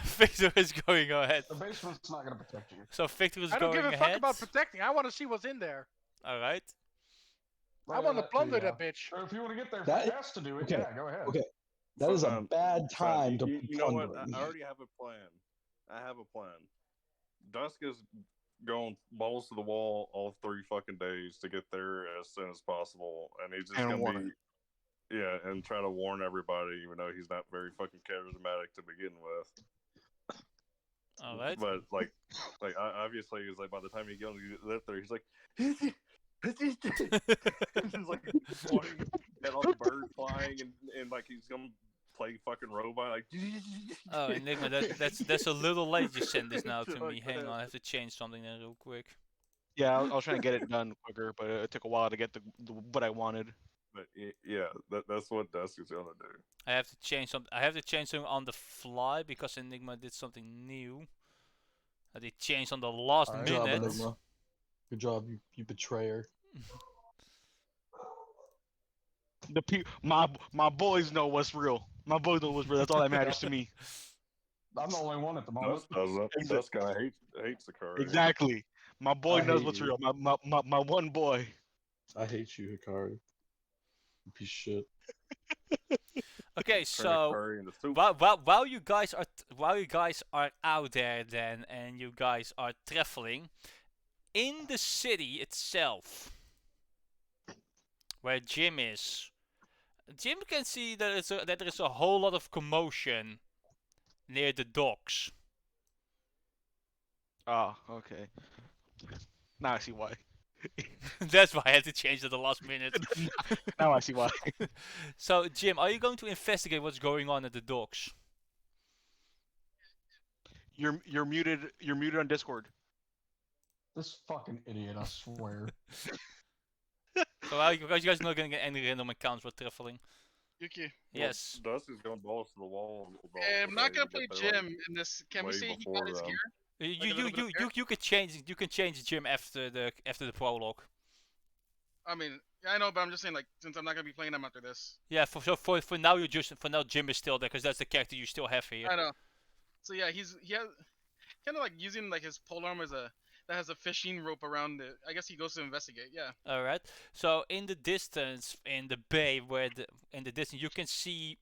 S1: Victor is going ahead.
S6: The basement's not going to protect you.
S1: So Victor is
S2: I don't
S1: going
S2: give a
S1: ahead.
S2: fuck about protecting. I want to see what's in there.
S1: All right.
S2: I want to
S6: That too,
S2: plunder
S6: yeah.
S2: that bitch.
S6: Or if you want to get there
S5: That-
S6: fast to do it,
S5: okay,
S6: yeah, go ahead.
S5: okay. That is a
S4: Fine,
S5: bad time to
S4: You
S5: be
S4: know what?
S5: plundering.
S4: I already have a plan. I have a plan. Dusk is going balls to the wall all 3 fucking days to get there as soon as possible, and he's just
S3: And
S4: gonna
S3: warn
S4: be, and try to warn everybody, even though he's not very fucking charismatic to begin with.
S1: All right.
S4: But like obviously, he's like by the time he gets there, he's like, he's like pointing at all the birds flying, and like he's gonna play fucking robot like.
S1: Oh, Enigma, that's a little late. You send this now to
S4: Like
S1: me. Hang
S4: that.
S1: on, I have to change something there real quick.
S3: Yeah, I was trying to get it done quicker, but it took a while to get the what I wanted.
S4: But yeah, that's what Dusk is gonna do.
S1: I have to change something. I have to change something on the fly because Enigma did something new. They changed on the last
S6: Alright.
S5: Good job,
S1: minute.
S5: Enigma. Good job, you betrayer.
S3: My boys know what's real. My boys know what's real. That's all that matters to me.
S6: I'm the only one at the moment.
S4: Dusk doesn't. Dusk kind of hates the curry.
S3: Exactly. My boy
S5: I
S3: knows
S5: hate
S3: what's
S5: you.
S3: real. My one boy.
S5: I hate you, Hikari. You piece of shit.
S1: Okay,
S4: Turn the
S1: so
S4: curry into soup.
S1: while you guys are out there then, and you guys are traveling in the city itself, where Jim is, Jim can see that there is a whole lot of commotion near the docks.
S3: Oh, okay. Now I see why.
S1: That's why I had to change at the last minute.
S3: Now I see why.
S1: So, Jim, are you going to investigate what's going on at the docks?
S3: You're muted. You're muted on Discord.
S6: This fucking idiot, I swear.
S1: So, you guys not going to get any random accounts for traveling?
S7: Yuki.
S1: Yes.
S4: Dusk is going balls to the wall.
S7: I'm not gonna play Jim in this. Can we
S4: way
S7: say he
S4: before
S7: got his
S4: them.
S7: gear?
S1: You
S7: a little bit of
S1: you can change Jim after the prologue.
S7: I mean, I know, but I'm just saying, like, since I'm not gonna be playing him after this.
S1: Yeah, for now Jim is still there because that's the character you still have here.
S7: I know. So yeah, he has kind of like using like his polearm as a that has a fishing rope around it. I guess he goes to investigate. Yeah.
S1: All right. So in the distance, in the bay, in the distance you can see.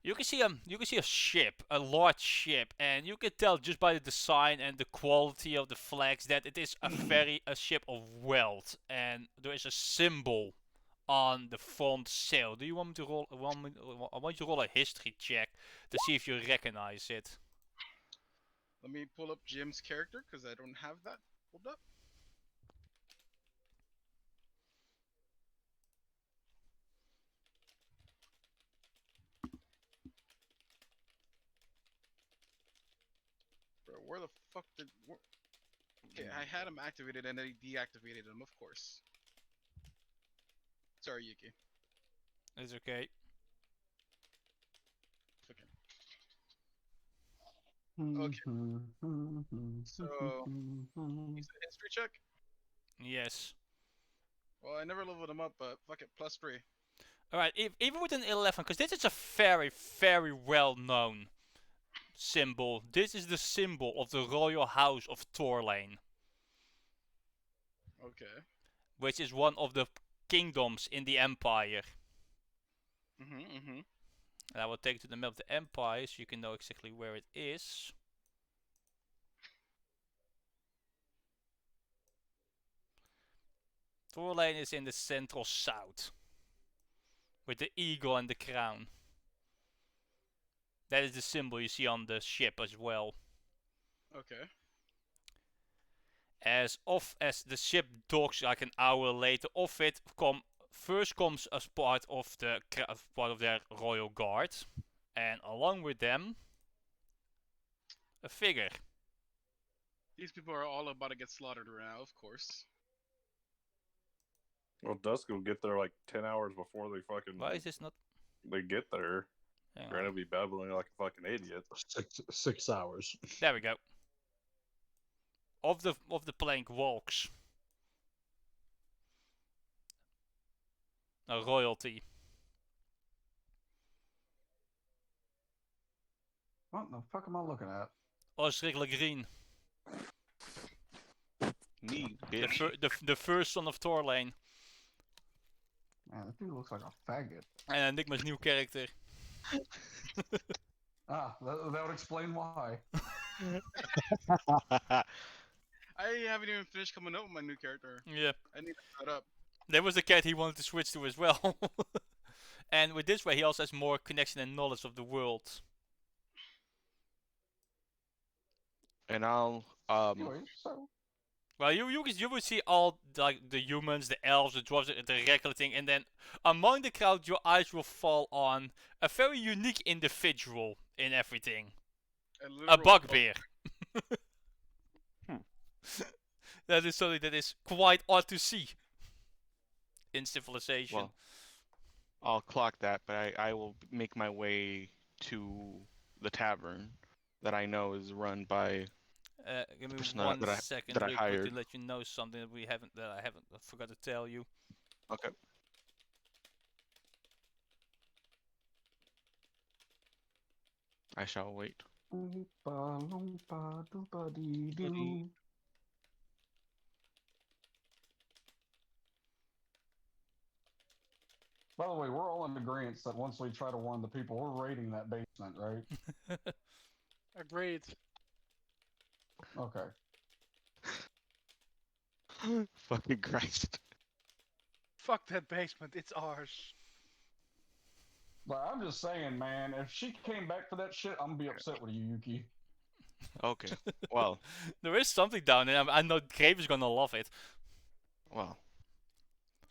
S1: You can see a ship, a large ship, and you can tell just by the design and the quality of the flags that it is a ship of wealth, and there is a symbol on the front sail. Do you want me to roll? I want you to roll a history check to see if you recognize it.
S7: Let me pull up Jim's character because I don't have that pulled up. Bro, where the fuck did? Okay, I had him activated and then he deactivated him, of course. Sorry, Yuki.
S1: It's okay.
S7: Okay. So, he's a history check.
S1: Yes.
S7: Well, I never leveled him up, but fuck it, +3.
S1: Alright, even with an 11, because this is a very, very well-known symbol. This is the symbol of the royal house of Torlane,
S7: Okay.
S1: which is one of the kingdoms in the Empire. And I will take you to the map of the Empire so you can know exactly where it is. Torlane is in the central south, with the eagle and the crown. That is the symbol you see on the ship as well.
S7: Okay.
S1: As the ship docks like an hour later, off it first comes as part of their royal guard, and along with them, a figure.
S7: These people are all about to get slaughtered right now, of course.
S4: Well, Dusk will get there like 10 hours before they fucking.
S1: Why is this not?
S4: They get there.
S1: Hang
S4: They're
S1: on.
S4: gonna be babbling like a fucking idiot.
S5: 6 hours.
S1: There we go. Of the plank walks a royalty.
S6: What the fuck am I looking at?
S1: Osric Le Green,
S3: Me,
S1: the,
S3: bitch.
S1: the first son of Torlane,
S6: Man, that dude looks like a faggot.
S1: and Enigma's new character.
S6: Ah, that would explain why.
S7: I haven't even finished coming up with my new character.
S1: Yeah,
S7: I need to set up.
S1: there was the cat he wanted to switch to as well. And with this way, he also has more connection and knowledge of the world.
S3: And I'll
S6: Anyway, so
S1: Well, you would see all like the humans, the elves, the dwarves, the regular thing, and then among the crowd, your eyes will fall on a very unique individual in everything. A
S7: literal
S1: bugbear. That is something that is quite odd to see in civilization.
S3: well, I'll clock that, but I will make my way to the tavern that I know is run by.
S1: Give me
S3: person
S1: one
S3: that I-
S1: second,
S3: that I
S1: real quick,
S3: hired.
S1: to let you know something that I haven't forgot to tell you.
S3: Okay. I shall wait.
S6: By the way, we're all in agreement that once we try to warn the people, we're raiding that basement, right?
S2: Agreed.
S6: Okay.
S3: Fucking Christ.
S2: Fuck that basement. It's ours.
S6: But I'm just saying, man, if she came back for that shit, I'm gonna be upset with you, Yuki.
S3: Okay. Well,
S1: There is something down there. I know Grave is gonna love it.
S3: well.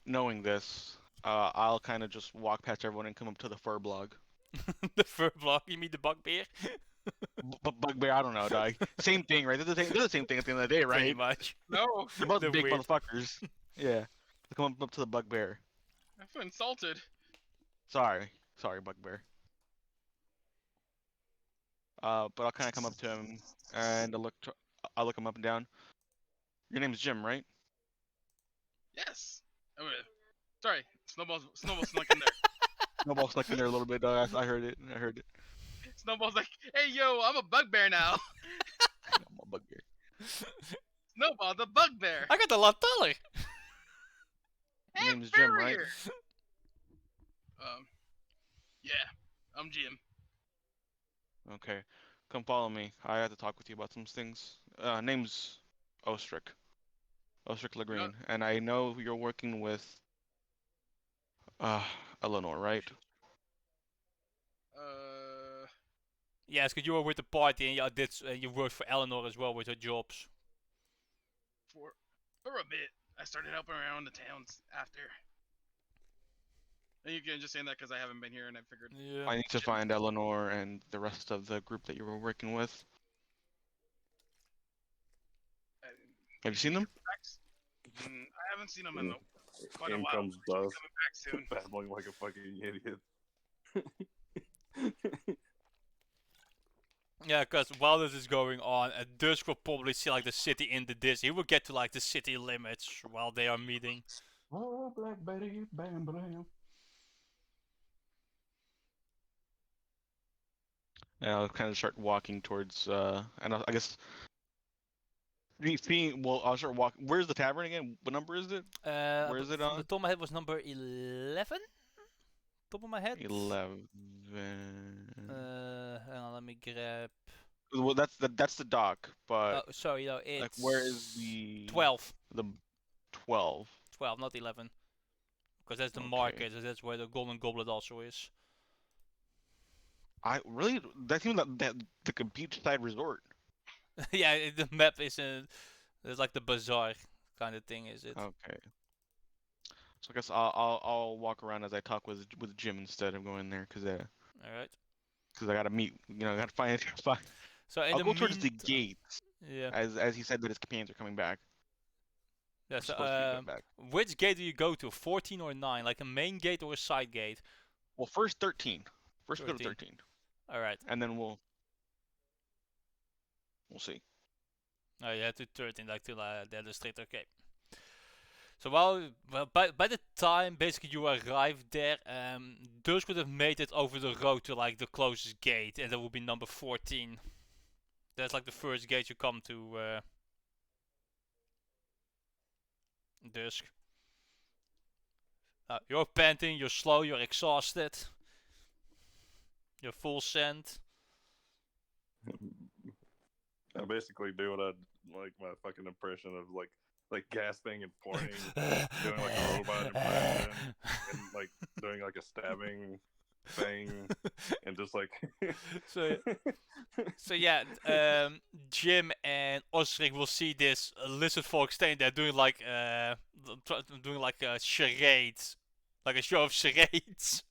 S3: Knowing this, I'll kind of just walk past everyone and come up to the fur blog.
S1: The fur block. You mean the bugbear?
S3: Bugbear, I don't know, dog. Same thing, right? They're the same thing at the end of the day,
S1: Pretty
S3: right?
S1: much.
S7: No,
S3: They're both
S1: They're
S3: big
S1: weird.
S3: motherfuckers. Yeah. I come up to the bugbear.
S7: I feel insulted.
S3: Sorry, bugbear. But I'll kind of come up to him and I'll look him up and down. Your name's Jim, right?
S7: Yes. I mean, sorry, Snowball snuck in there.
S3: Snowball snuck in there a little bit, dog. I heard it.
S7: Snowball's like, hey yo, I'm a bugbear now.
S3: I'm a bugbear.
S7: Snowball the bugbear.
S1: I got a lot taller.
S3: Your
S7: And
S3: name's Jim, right?
S7: Barrier. Yeah, I'm Jim.
S3: Okay. Come follow me. I have to talk with you about some things. Name's Ostrick. Ostrick Lagreen. And I know you're working with Eleanor, right?
S1: Yes, because you were with the party and you worked for Eleanor as well with her jobs.
S7: For a bit, I started helping around the towns after. And you can just saying that because I haven't been here and I figured.
S1: Yeah.
S3: I need to find Eleanor and the rest of the group that you were working with. Have you seen them?
S7: I haven't seen them in quite a
S4: In
S7: while.
S4: comes
S7: They're
S4: Dust,
S7: coming back soon.
S4: babbling like a fucking idiot.
S1: Yeah, because while this is going on, Dusk will probably see like the city in the distance. He will get to like the city limits while they are meeting.
S6: Oh, Black Betty, bam, bam.
S3: And I'll kind of start walking towards, and I guess, well, I'll start walking. Where's the tavern again? What number is it? Where is it
S1: From
S3: on?
S1: the top of my head was number 11? Top of my head?
S3: 11.
S1: Hang on, let me grab...
S3: Well, that's the dock, but
S1: Oh, sorry, no, it's...
S3: like, where is the
S1: 12.
S3: the 12?
S1: 12, not 11. Because that's the
S3: Okay.
S1: market, that's where the Golden Goblet also is.
S3: I really that seems like like a beachside resort.
S1: Yeah, the map is it's like the bazaar kind of thing, is it?
S3: Okay. So I guess I'll walk around as I talk with Jim instead of going there, cause
S1: Alright.
S3: I gotta meet, I gotta find.
S1: So in
S3: I'll
S1: the
S3: go towards the
S1: meantime-
S3: gates,
S1: Yeah.
S3: as he said that his companions are coming back.
S1: Yeah,
S3: Or
S1: so,
S3: supposed to be coming back.
S1: which gate do you go to? 14 or 9? Like a main gate or a side gate?
S3: Well, first 13. First go to
S1: 13.
S3: 13,
S1: Alright.
S3: and then we'll see.
S1: Oh, you had to 13, like to the other street, okay. So well, by the time basically you arrive there, Dusk would have made it over the road to like the closest gate, and that would be number 14. That's like the first gate you come to, Dusk. You're panting, you're slow, you're exhausted. You're full send.
S4: I basically do what I like my fucking impression of like gasping and pointing, doing like a robot impression, and like doing like a stabbing thing, and just like
S1: So yeah, Jim and Osric will see this lizard folk staying there doing like a charade, like a show of charades,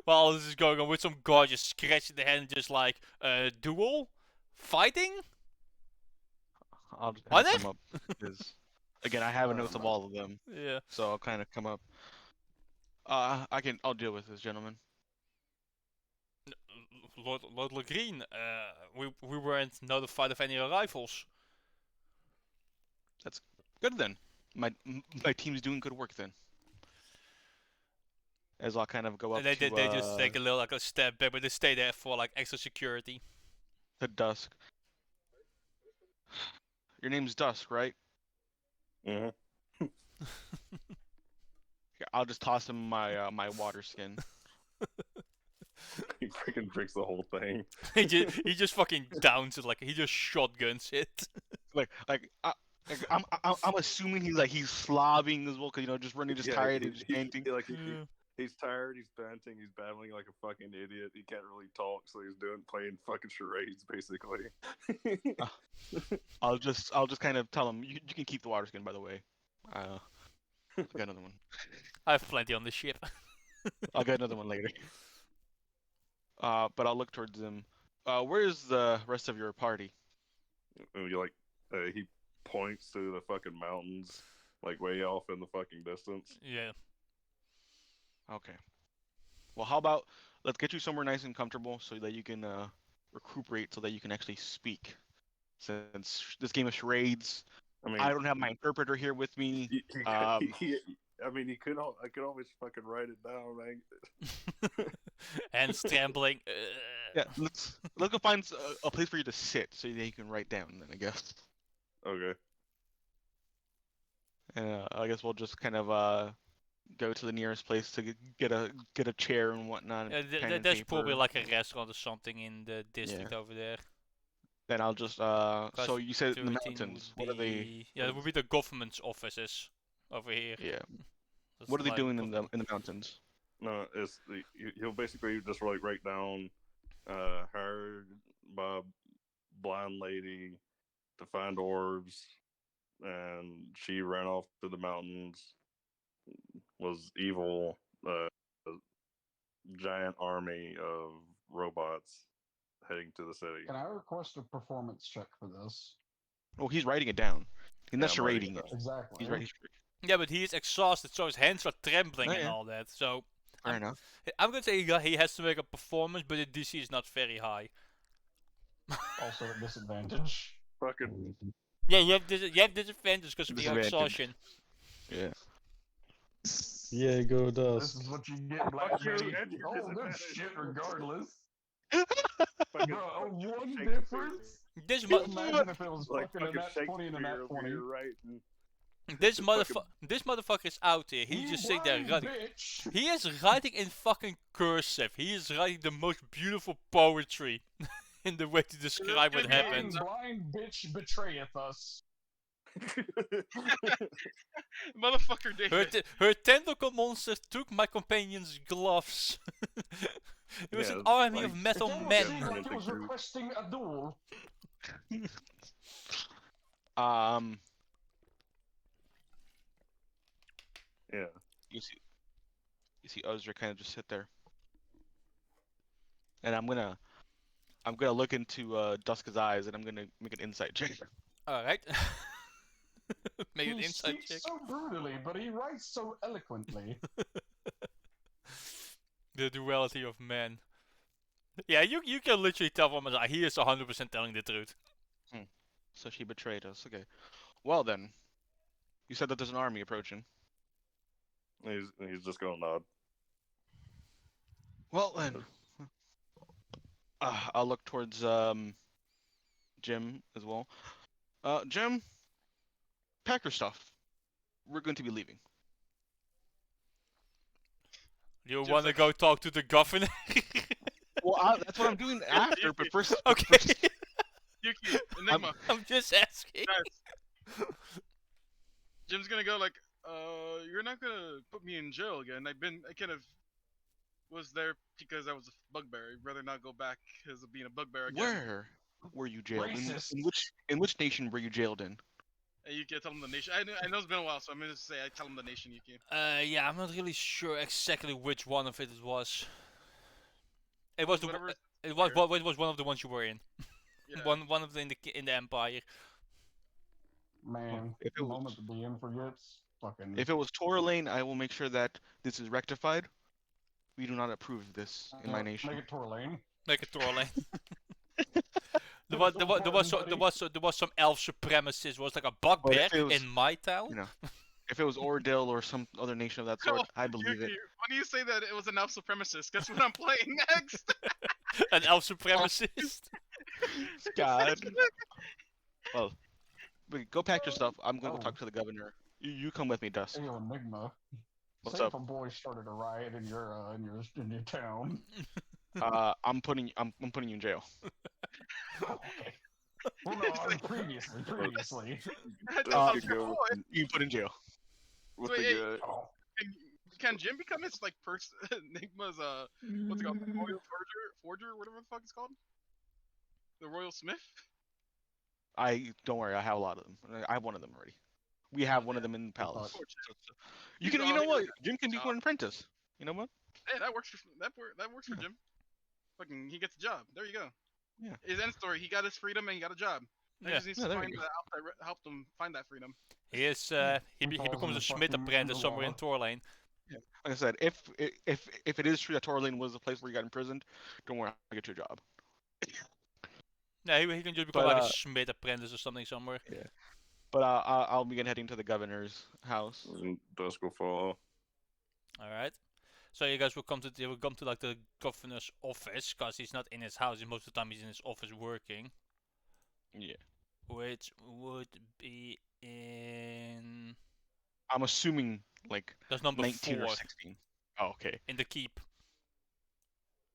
S1: while this is going on with some guy just scratching their head and just like duel, fighting.
S3: I'll just
S1: Are
S3: kinda
S1: they?
S3: come up, because again I have a notes of all of them,
S1: Yeah.
S3: so I'll kind of come up. I'll deal with this, gentleman.
S1: Lord Legreen, we weren't notified of any arrivals.
S3: Good then. My team's doing good work then. As I'll kind of go up
S1: And they
S3: to
S1: they just take a little like a step back, but they stay there for like extra security.
S3: to Dusk. Your name's Dusk, right?
S4: Mhm.
S3: Here, I'll just toss him my my water skin.
S4: He freaking drinks the whole thing.
S1: he just fucking downs it, like he just shotguns it.
S3: I'm assuming he's slobbing as well, cause just running, just tired and just panting.
S4: He's tired, he's panting, he's babbling like a fucking idiot. He can't really talk, so he's playing fucking charades, basically.
S3: I'll just kind of tell him you can keep the water skin, by the way. I got another one.
S1: I have plenty on the ship.
S3: I'll get another one later. But I'll look towards him. Where's the rest of your party?
S4: And he points to the fucking mountains, like way off in the fucking distance.
S1: Yeah.
S3: Okay. Well, how about let's get you somewhere nice and comfortable so that you can recuperate, so that you can actually speak. Since this game of charades,
S4: I mean,
S3: I don't have my interpreter here with me.
S4: I mean, I could always fucking write it down, man.
S1: And trembling.
S3: Yeah, let's go find a place for you to sit so that you can write down. Then I guess.
S4: Okay.
S3: and I guess we'll just kind of go to the nearest place to get a chair and whatnot. And pen and
S1: There's probably
S3: paper.
S1: like a restaurant or something in the district over there.
S3: Then I'll just So you said in the
S1: 13
S3: mountains.
S1: would
S3: What are they?
S1: be... Yeah, it would be the government's offices over here.
S3: Yeah.
S1: That's
S3: What are they
S1: like
S3: doing in the
S1: government.
S3: mountains?
S4: No, he'll basically just like write down hired by blind lady to find orbs, and she ran off to the mountains. Was evil, giant army of robots heading to the city.
S6: Can I request a performance check for this?
S3: Oh, he's writing it down. He's not
S4: I'm writing
S3: rating
S4: it
S3: it.
S4: down.
S6: Exactly.
S3: He's writing.
S1: Yeah, but he's exhausted, so his hands are trembling
S3: Oh,
S1: and
S3: yeah.
S1: all that. So
S3: Fair enough.
S1: I'm gonna say he has to make a performance, but the DC is not very high.
S6: Also at disadvantage.
S4: Fucking
S1: Yeah, you have disadvantage because of your
S3: Disadvantage.
S1: exhaustion.
S3: Yeah.
S5: Yeah, go
S6: This
S5: Dusk.
S6: is what you get, Black
S4: Fuck you,
S6: Lady.
S4: and your
S6: Oh, good
S4: disadvantage.
S6: shit regardless.
S4: fucking
S6: Bro,
S4: fucking
S6: one
S4: Shakespeare.
S6: difference?
S1: This
S6: Imagine if it was
S4: Like
S6: fucking a
S4: fucking
S6: nat 20 and a
S4: Shakespeare
S6: nat
S4: over
S6: 20.
S4: here writing.
S1: this
S4: fucking-
S1: motherfucker is out here. He's
S6: You
S1: just sitting there
S6: blind
S1: writing.
S6: bitch.
S1: He is writing in fucking cursive. He is writing the most beautiful poetry in the way to describe what
S7: gonna be-
S1: happened.
S6: Blind bitch betrayeth us.
S7: Motherfucker did.
S1: Her tentacle monster took my companion's gloves. It was
S4: Yeah,
S1: an army
S4: like-
S1: of metal
S6: It almost
S1: men.
S6: seemed like it was
S4: Thank you.
S6: requesting a duel.
S4: Yeah.
S3: You see Uzra kind of just sit there, and I'm gonna look into Duska's eyes, and I'm gonna make an insight check.
S1: Alright. Make an
S6: He
S1: insight
S6: speaks
S1: check.
S6: so brutally, but he writes so eloquently.
S1: The duality of man. Yeah, you can literally tell from his eye. He is 100% telling the truth.
S3: So she betrayed us. Okay. Well then, you said that there's an army approaching.
S4: He's just gonna nod.
S3: Well then, I'll look towards Jim as well. Jim, pack your stuff. We're going to be leaving.
S1: You
S7: Jim's
S1: wanna
S7: like-
S1: go talk to the governor?
S3: Well, that's what I'm doing after. But first,
S1: Okay.
S7: Yuki, Enigma.
S1: I'm just asking.
S7: Guys. Jim's gonna go like, you're not gonna put me in jail again. I kind of was there because I was a bugbear. I'd rather not go back because of being a bugbear again.
S3: Where were you jailed?
S6: Racist.
S3: In which nation were you jailed in?
S7: And Yuki, I tell him the nation. I know it's been a while, so I'm gonna say I tell him the nation, Yuki.
S1: Yeah, I'm not really sure exactly which one of it was. It was the
S7: Whatever.
S1: it was one of the ones you were in.
S7: Yeah.
S1: One of them in the Empire.
S6: Man,
S3: If it
S6: the
S3: was-
S6: moment the DM forgets, fucking.
S3: If it was Toralane, I will make sure that this is rectified. We do not approve of this in my nation.
S6: Make it Torlane.
S1: Make it Torlane. There was some elf supremacist. It was like a bugbear
S3: if it was-
S1: in my town.
S3: You know, if it was Ordil or some other nation of that sort, I believe
S7: Yuki,
S3: it.
S7: why do you say that it was an elf supremacist? Guess what I'm playing next?
S1: An elf supremacist.
S3: God. Well, go pack your stuff. I'm going to
S6: Oh.
S3: talk to the governor. You come with me, Dust.
S6: Hey, Enigma.
S3: What's
S6: Say
S3: up?
S6: if a boy started a riot in your town.
S3: I'm putting you in jail.
S6: Okay. Well, no, I mean, previously.
S7: Just
S4: you go
S7: boy.
S3: You put in jail.
S4: with
S7: Wait,
S4: the
S7: hey,
S4: guy.
S6: Oh,
S7: Can Jim become his like Enigma's what's it called? Royal forger, whatever the fuck it's called? The Royal Smith?
S3: Don't worry. I have a lot of them. I have one of them already. We have one of them in the palace.
S6: thought-
S3: You
S7: He's
S3: can. You know
S7: already-
S3: what? Jim can become an apprentice. You know what?
S7: Hey, that works for Jim. Fucking he gets a job. There you go.
S3: Yeah.
S7: His end story, he got his freedom and he got a job. He
S1: Yeah.
S7: just needs
S3: Yeah,
S7: to
S3: there
S7: find
S3: you
S7: the elf that helped him find that freedom.
S1: He is. He
S6: He falls
S1: becomes
S6: in
S1: a
S6: the
S1: Schmidt
S6: fucking
S1: apprentice somewhere in
S6: lava.
S1: Torlane.
S3: Like I said, if it is true that Torlane was the place where you got imprisoned, don't worry. I'll get you a job.
S1: Yeah, he can just become
S3: But,
S1: like a Schmidt apprentice or something somewhere.
S3: But I'll begin heading to the governor's house.
S4: And dusk will fall.
S1: All right. So you guys will come to like the governor's office, cause he's not in his house. Most of the time he's in his office working,
S3: Yeah.
S1: which would be in
S3: I'm assuming like
S1: That's number
S3: 19 or
S1: 4
S3: 16. Oh, okay.
S1: in the keep.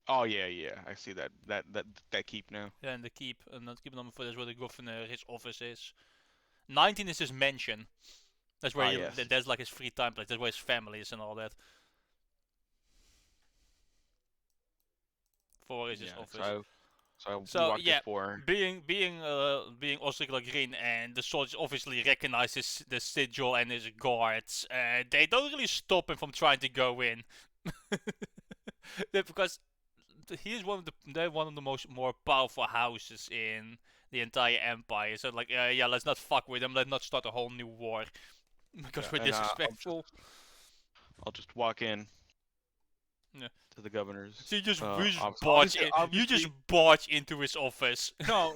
S3: Oh yeah. I see that keep now.
S1: Yeah, in the keep. And not keep number 4. That's where the governor, his office is. 19 is his mansion. That's where
S3: Yes.
S1: that's like his free time place. That's where his family is and all that. 4 is his
S3: Yeah,
S1: office.
S3: so I
S1: So,
S3: walked
S1: yeah,
S3: at 4.
S1: being Oscar Green, and the soldiers obviously recognize the sigil and his guards. They don't really stop him from trying to go in. Because they're one of the more powerful houses in the entire empire. So like, yeah, let's not fuck with them. Let's not start a whole new war because
S3: Yeah,
S1: we're
S3: and,
S1: disrespectful.
S3: I'll just walk in.
S1: Yeah.
S3: To the governor's.
S1: So you just,
S3: obviously-
S1: you just barge into his office.
S3: No.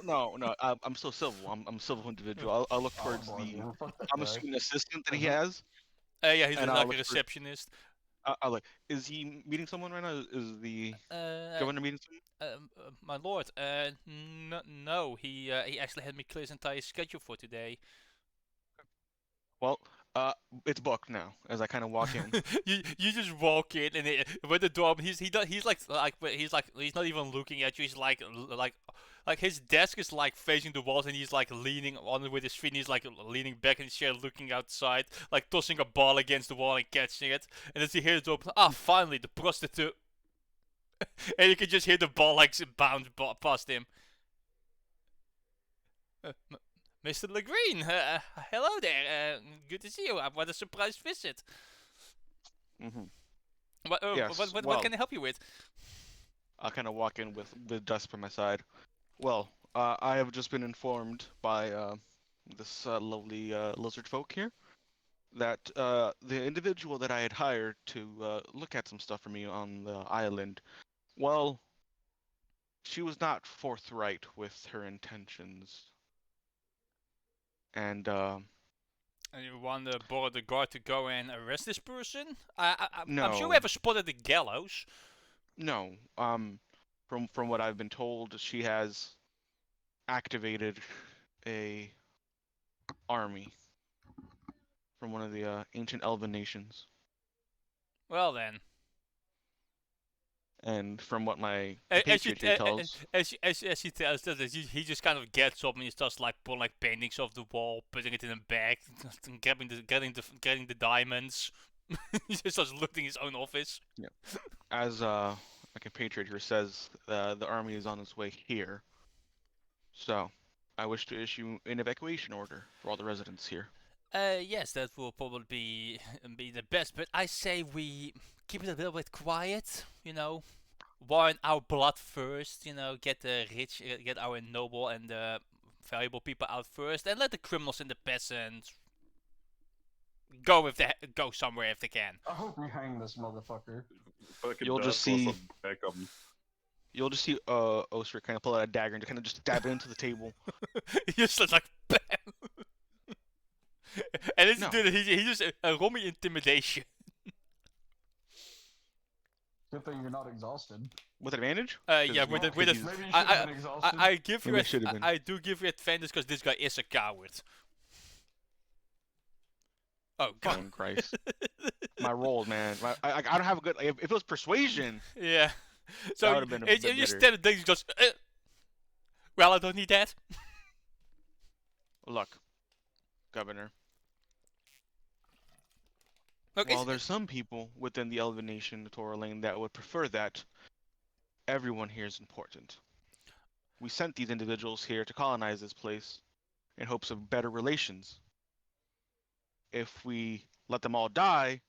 S3: I'm still civil. I'm a civil individual. I'll look towards the. I'm assuming assistant that he has.
S1: Yeah, he's
S3: And
S1: like
S3: I'll
S1: a
S3: look for-
S1: receptionist.
S3: I'll like. Is he meeting someone right now? Is the governor meeting someone?
S1: My lord, no, he actually had me clear his entire schedule for today.
S3: Well, it's booked now. As I kind of walk in.
S1: you just walk in and with the door, he's not even looking at you. He's like his desk is like facing the walls and he's like leaning on it with his feet. And he's like leaning back in his chair, looking outside, like tossing a ball against the wall and catching it. And as he hears it open, finally the prostitute. And you can just hear the ball like bounce past him. Mr. Legreen, hello there. Good to see you. What a surprise visit.
S3: Mm-hmm.
S1: Yes, what can I help you with?
S3: I'll kind of walk in with dust by my side. Well, I have just been informed by this lovely lizard folk here that the individual that I had hired to look at some stuff for me on the island, well, she was not forthright with her intentions. And
S1: you want the border guard to go and arrest this person? I'm sure
S3: No.
S1: we ever spotted the gallows.
S3: no, from what I've been told, she has activated a army from one of the ancient elven nations.
S1: Well then,
S3: And from what my
S1: as
S3: compatriot here tells,
S1: she tells us, he just kind of gets up and he starts like pulling like paintings off the wall, putting it in a bag, getting the diamonds. He just starts looting his own office.
S3: as my compatriot here says, the army is on its way here. So, I wish to issue an evacuation order for all the residents here.
S1: Yes, that will probably be the best, but I say we keep it a little bit quiet, warn our blood first, get the rich, get our noble and valuable people out first, and let the criminals and the peasants go somewhere if they can.
S6: I hope we hang this motherfucker.
S4: Fucking
S3: You'll just
S4: dust wants
S3: see-
S4: to back 'em.
S3: You'll just see Oster kind of pull out a dagger and kind of just stab it into the table.
S1: He just starts like bam. And this
S3: No.
S1: dude, he just roll me intimidation.
S6: Good thing you're not exhausted.
S3: With advantage?
S1: Yeah, with
S6: No,
S1: it, with it.
S6: maybe you should
S1: I-
S6: have been exhausted.
S1: I give you
S3: Maybe it should've been.
S1: I do give you advantage because this guy is a coward. Oh god.
S3: Fine, Christ. My roll, man. I don't have a good. If it was persuasion,
S1: Yeah. So
S3: would've been a
S1: if
S3: bit
S1: you
S3: better.
S1: stab the thing, he goes. Well, I don't need that.
S3: look, Governor.
S1: Okay.
S3: While there's some people within the Elven Nation, the Toralane, that would prefer that, everyone here is important. We sent these individuals here to colonize this place in hopes of better relations. If we let them all die,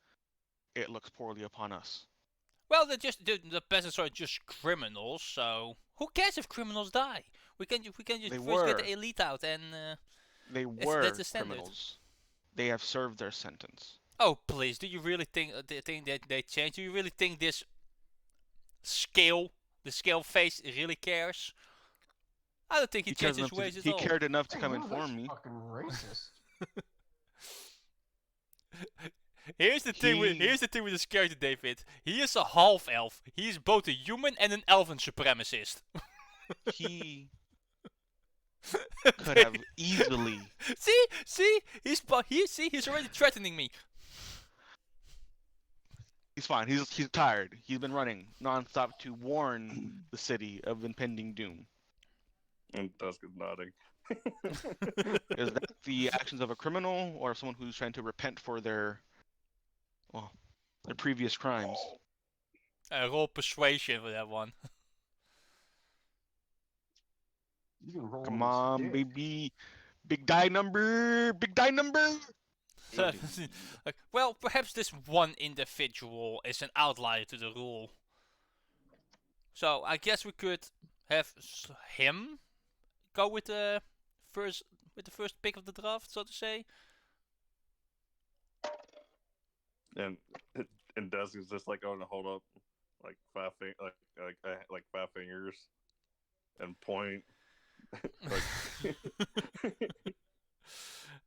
S3: it looks poorly upon us.
S1: Well, the peasants are just criminals, so who cares if criminals die? We can just
S3: They
S1: first
S3: were.
S1: get the elite out and.
S3: They
S1: That's
S3: were
S1: the standard.
S3: criminals. They have served their sentence.
S1: Oh please! Do you really think that they changed? Do you really think this the scale face, really cares? I don't think he changed his ways at
S3: He
S1: all.
S3: cared enough to come
S6: Ooh, that's
S3: inform me.
S6: Fucking racist.
S1: Here's the thing with this character, David. He is a half elf. He is both a human and an elven supremacist.
S3: He could have easily.
S1: See, he's already threatening me.
S3: He's fine. He's tired. He's been running nonstop to warn the city of impending doom.
S4: And Dusk is nodding.
S3: Is that the actions of a criminal or someone who's trying to repent for their previous crimes?
S1: Roll persuasion for that one.
S6: You can roll
S3: Come
S6: with a
S3: on,
S6: stick.
S3: baby. Big die number. Big die number.
S1: Like, well, perhaps this one individual is an outlier to the rule. So I guess we could have him go with the first pick of the draft, so to say.
S4: And Dusk is just like going to hold up like five fingers and point.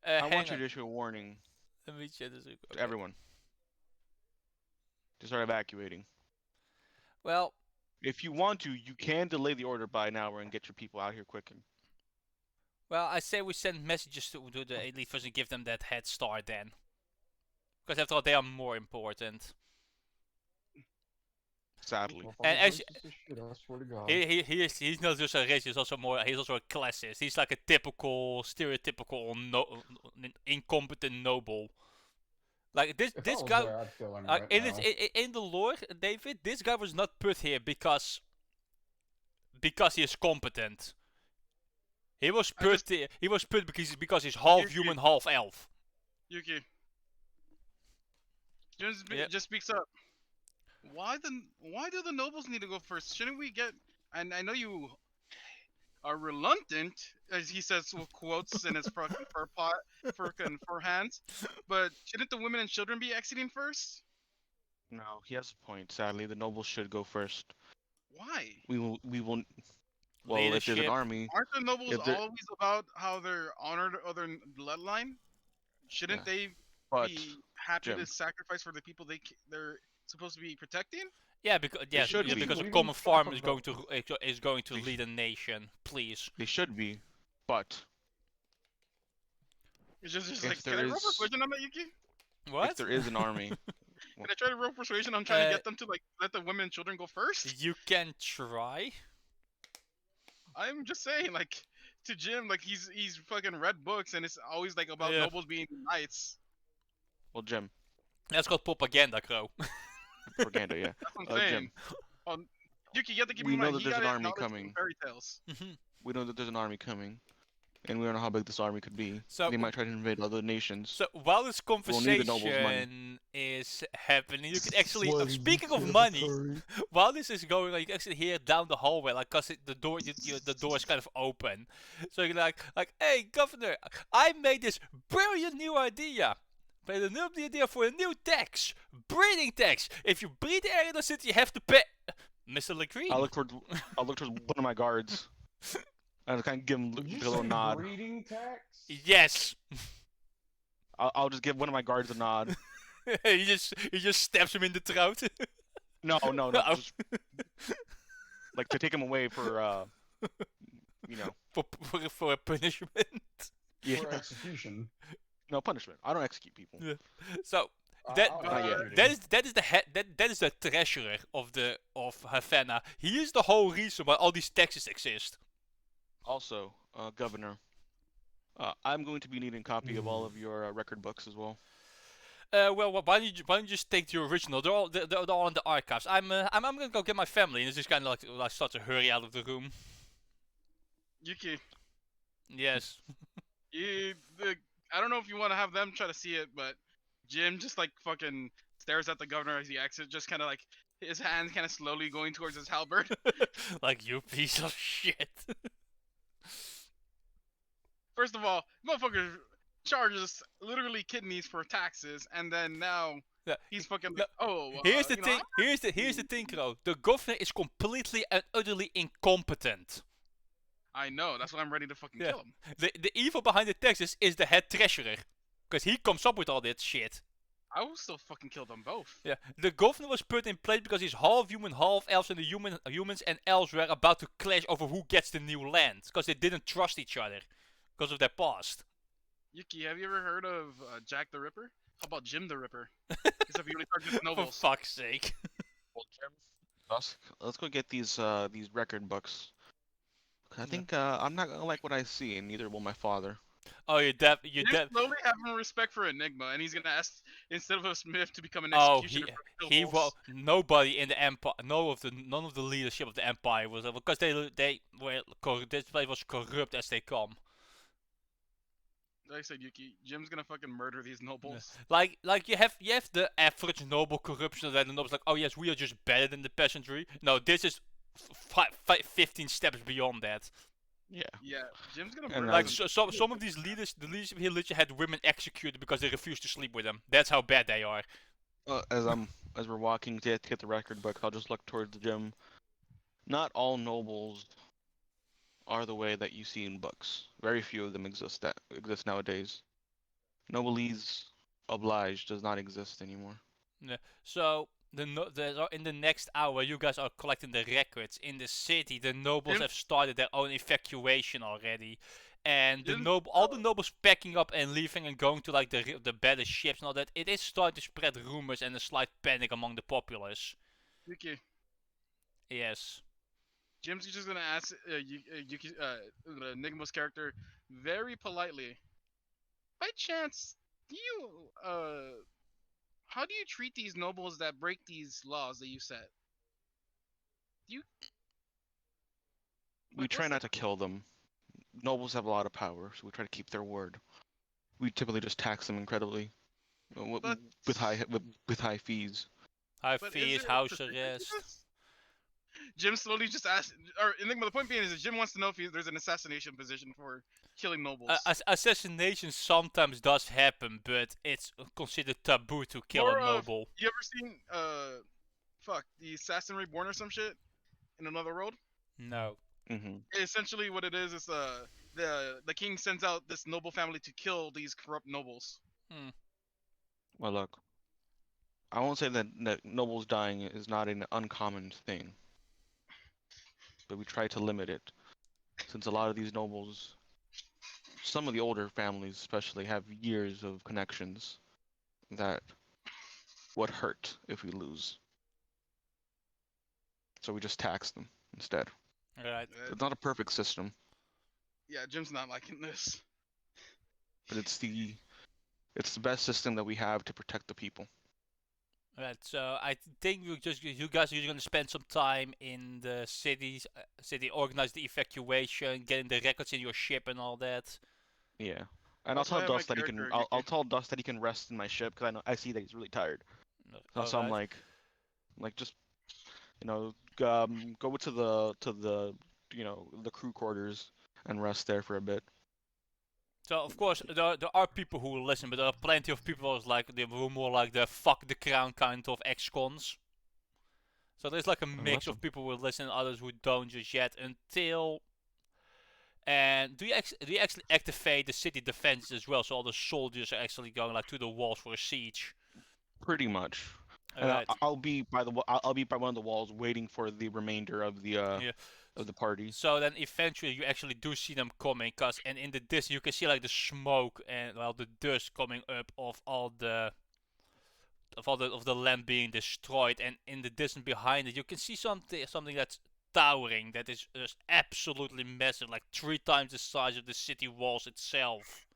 S3: I
S1: Hang
S3: want you
S1: on.
S3: to issue a warning
S1: Let me check this.
S3: to
S1: Okay.
S3: everyone to start evacuating.
S1: Well,
S3: If you want to, you can delay the order by an hour and get your people out here quicker.
S1: I say we send messages to the elite first and give them that head start then. Because after all, they are more important.
S3: Sadly.
S1: And
S6: Motherfucker's
S1: as
S6: racist as shit, I swear to God.
S1: He's not just a racist, he's also a classist. He's like a stereotypical incompetent noble. Like this
S6: If I was
S1: guy,
S6: there, I'd kill him right
S1: in
S6: now.
S1: in the lore, David, this guy was not put here because he is competent. He was put because he's half human, half elf.
S7: Yuki.
S1: Yep.
S7: Just speaks up. Why do the nobles need to go first? Shouldn't we get? And I know you are reluctant, as he says with quotes in his fucking fur hands. But shouldn't the women and children be exiting first?
S3: No, he has a point. Sadly, the nobles should go first.
S7: Why?
S3: We will. Well, if there's an
S1: Leadership.
S3: army,
S7: Aren't the nobles
S3: If they're-
S7: always about how they're honored other bloodline? Shouldn't
S3: Yeah.
S7: they
S3: but
S7: be happy
S3: Jim.
S7: to sacrifice for the people they're supposed to be protecting?
S1: Yeah, because
S3: should be.
S1: because a
S6: We
S1: common
S6: need
S1: farm
S6: to
S1: is
S6: talk
S1: going to
S3: They
S1: lead a nation. Please.
S3: they should be, but
S7: It's just
S3: If
S7: like,
S3: there
S7: can I roll
S3: is-
S7: persuasion on that, Yuki?
S1: What?
S3: if there is an army,
S7: Can I try to roll persuasion? I'm trying to
S1: Uh,
S7: get them to like let the women and children go first.
S1: You can try.
S7: I'm just saying, like to Jim, like he's fucking read books and it's always like about
S1: Yeah.
S7: nobles being knights.
S3: well, Jim,
S1: That's called propaganda, Crow.
S3: propaganda, yeah.
S7: That's what I'm saying.
S3: Jim,
S7: Yuki, you have to keep
S3: we
S7: in
S3: know
S7: mind
S3: that
S7: he
S3: there's
S7: got
S3: an
S7: it
S3: army
S7: knowledge from
S3: coming.
S7: fairy tales.
S3: We know that there's an army coming, and we don't know how big this army could be.
S1: So
S3: They might try to invade other nations.
S1: So while this
S3: We'll need the nobles' money.
S1: conversation is happening, you can actually,
S5: Slug
S1: speaking of
S5: Jim
S1: money,
S5: Curry.
S1: while this is going, like you can actually hear down the hallway, like cause the door, the door is kind of open. So you're like, hey governor, I made this brilliant new idea. Made a new idea for a new tax, breeding tax. If you breed the area of the city, you have to pay. Mr. Legreen.
S3: I'll look towards one of my guards. And kind of give him
S6: Did you
S3: a little
S6: say
S3: nod.
S6: breeding tax?
S1: Yes.
S3: I'll just give one of my guards a nod.
S1: he just stabs him in the throat.
S3: No,
S1: Oh.
S3: just like to take him away for
S1: for a punishment.
S3: yeah,
S6: For execution.
S3: no punishment. I don't execute people.
S1: Yeah. So that
S6: I'll
S3: yeah.
S6: execute
S1: that is the head that is the treasurer of Havana. He is the whole reason why all these taxes exist.
S3: Also, Governor, I'm going to be needing a copy of all of your record books as well.
S1: Well, why don't you just take the original? They're all in the archives. I'm gonna go get my family, and it's just kind of like start to hurry out of the room.
S7: Yuki,
S1: Yes.
S7: I don't know if you want to have them try to see it, but Jim just like fucking stares at the governor as he exits, just kind of like his hands kind of slowly going towards his halberd.
S1: Like you piece of shit.
S7: First of all, motherfucker charges literally kidneys for taxes, and then now
S1: Yeah,
S7: he's fucking
S1: no,
S7: like, oh.
S1: Here's the
S7: you know,
S1: thing. Here's the thing, Crow. The governor is completely and utterly incompetent.
S7: I know. That's why I'm ready to fucking
S1: Yeah.
S7: kill him.
S1: The evil behind the taxes is the head treasurer, because he comes up with all that shit.
S7: I will still fucking kill them both.
S1: Yeah, the governor was put in place because he's half human, half elves, and the humans and elves were about to clash over who gets the new land, because they didn't trust each other, because of their past.
S7: Yuki, have you ever heard of Jack the Ripper? How about Jim the Ripper? Except he only targets
S1: For
S7: nobles.
S1: fuck's sake.
S3: Well, Jim, let's go get these record books. 'Cause I
S2: Yeah.
S3: think I'm not gonna like what I see, and neither will my father.
S1: Oh, you
S7: You're slowly having respect for Enigma, and he's gonna ask instead of a smith to become an
S1: Oh,
S7: executioner for
S1: he
S7: nobles.
S1: nobody in the empire, none of the leadership of the empire was because they were this place was corrupt as they come.
S7: Like I said, Yuki, Jim's gonna fucking murder these nobles.
S1: Like you have the average noble corruption, that the nobles like, oh yes, we are just better than the peasantry. No, this is 15 steps beyond that.
S3: Yeah.
S7: Yeah, Jim's gonna
S3: And
S7: murder
S1: Like
S7: them.
S1: some of these leaders, the leadership here literally had women executed because they refused to sleep with them. That's how bad they are.
S3: As we're walking to get the record book, I'll just look towards the gym. Not all nobles are the way that you see in books. Very few of them exist nowadays. Noblesse obliged does not exist anymore.
S1: Yeah. So in the next hour, you guys are collecting the records in the city. The nobles
S7: Jim-
S1: have started their own evacuation already, and
S7: Jim-
S1: all the nobles packing up and leaving and going to like the better ships and all that. It is starting to spread rumors and a slight panic among the populace.
S7: Yuki,
S1: Yes.
S7: Jim's just gonna ask Yuki, Enigma's character very politely. By chance, do you how do you treat these nobles that break these laws that you set?
S3: We
S7: Like,
S3: try
S7: what's
S3: not to kill them. Nobles have a lot of power, so we try to keep their word. We typically just tax them incredibly,
S7: But-
S3: with high fees.
S1: High
S7: But is
S1: fees,
S7: there a
S1: house
S7: procedure to
S1: arrest.
S7: this? Jim slowly just asked, or Enigma. The point being is that Jim wants to know if there's an assassination position for killing nobles.
S1: Assassination sometimes does happen, but it's considered taboo to kill
S7: More
S1: a
S7: of-
S1: noble.
S7: You ever seen the Assassin Reborn or some shit in another world?
S1: No.
S3: Mm-hmm.
S7: Essentially, what it is the king sends out this noble family to kill these corrupt nobles.
S3: Well, look, I won't say that nobles dying is not an uncommon thing, but we try to limit it, since a lot of these nobles, some of the older families especially, have years of connections that would hurt if we lose. So we just tax them instead.
S1: Right.
S3: It's not a perfect system,
S7: Yeah, Jim's not liking this.
S3: but it's the best system that we have to protect the people.
S1: Right, so I think you guys are just gonna spend some time in the city, organize the evacuation, getting the records in your ship and all that.
S3: Yeah. And
S7: Also,
S3: I'll
S7: I
S3: tell
S7: have my
S3: Dust that he can.
S7: character,
S3: I'll
S7: Yuki.
S3: tell Dust that he can rest in my ship because I see that he's really tired. So I'm
S1: Alright.
S3: like just go to the the crew quarters and rest there for a bit.
S1: So of course there are people who will listen, but there are plenty of people who's like they were more like the fuck the crown kind of ex-cons. So there's like a mix of
S3: listen.
S1: people who will listen and others who don't just yet until. And do you actually activate the city defenses as well? So all the soldiers are actually going like to the walls for a siege.
S3: Pretty much. And
S1: Alright.
S3: I'll be by I'll be by one of the walls waiting for the remainder of the
S1: Yeah.
S3: of the party.
S1: So then eventually you actually do see them coming, and in the distance you can see like the smoke and the dust coming up of all the land being destroyed, and in the distance behind it you can see something that's towering, that is just absolutely massive, like 3 times the size of the city walls itself.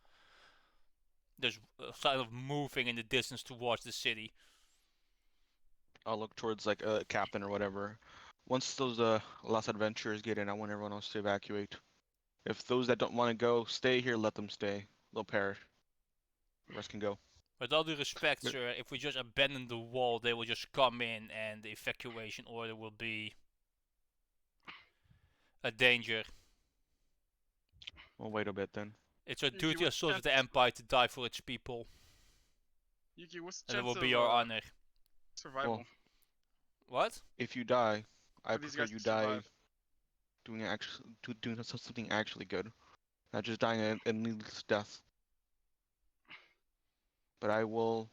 S1: There's sort of moving in the distance towards the city.
S3: I'll look towards like a captain or whatever. Once those last adventurers get in, I want everyone else to evacuate. If those that don't want to go stay here, let them stay. They'll perish. The rest can go.
S1: With all due respect,
S3: But-
S1: sir, if we just abandon the wall, they will just come in and the evacuation order will be a danger.
S3: We'll wait a bit then.
S1: It's our
S7: Yuki,
S1: duty as
S7: what's the
S1: soldiers of the
S7: chance-
S1: Empire to die for its people,
S7: Yuki, what's the
S1: and it
S7: chance
S1: will be
S7: of
S1: our honor.
S7: survival?
S3: Well,
S1: What?
S3: If you die, I
S7: For these
S3: prefer
S7: guys
S3: you
S7: to
S3: die
S7: survive.
S3: doing something actually good, not just dying a needless death. But I will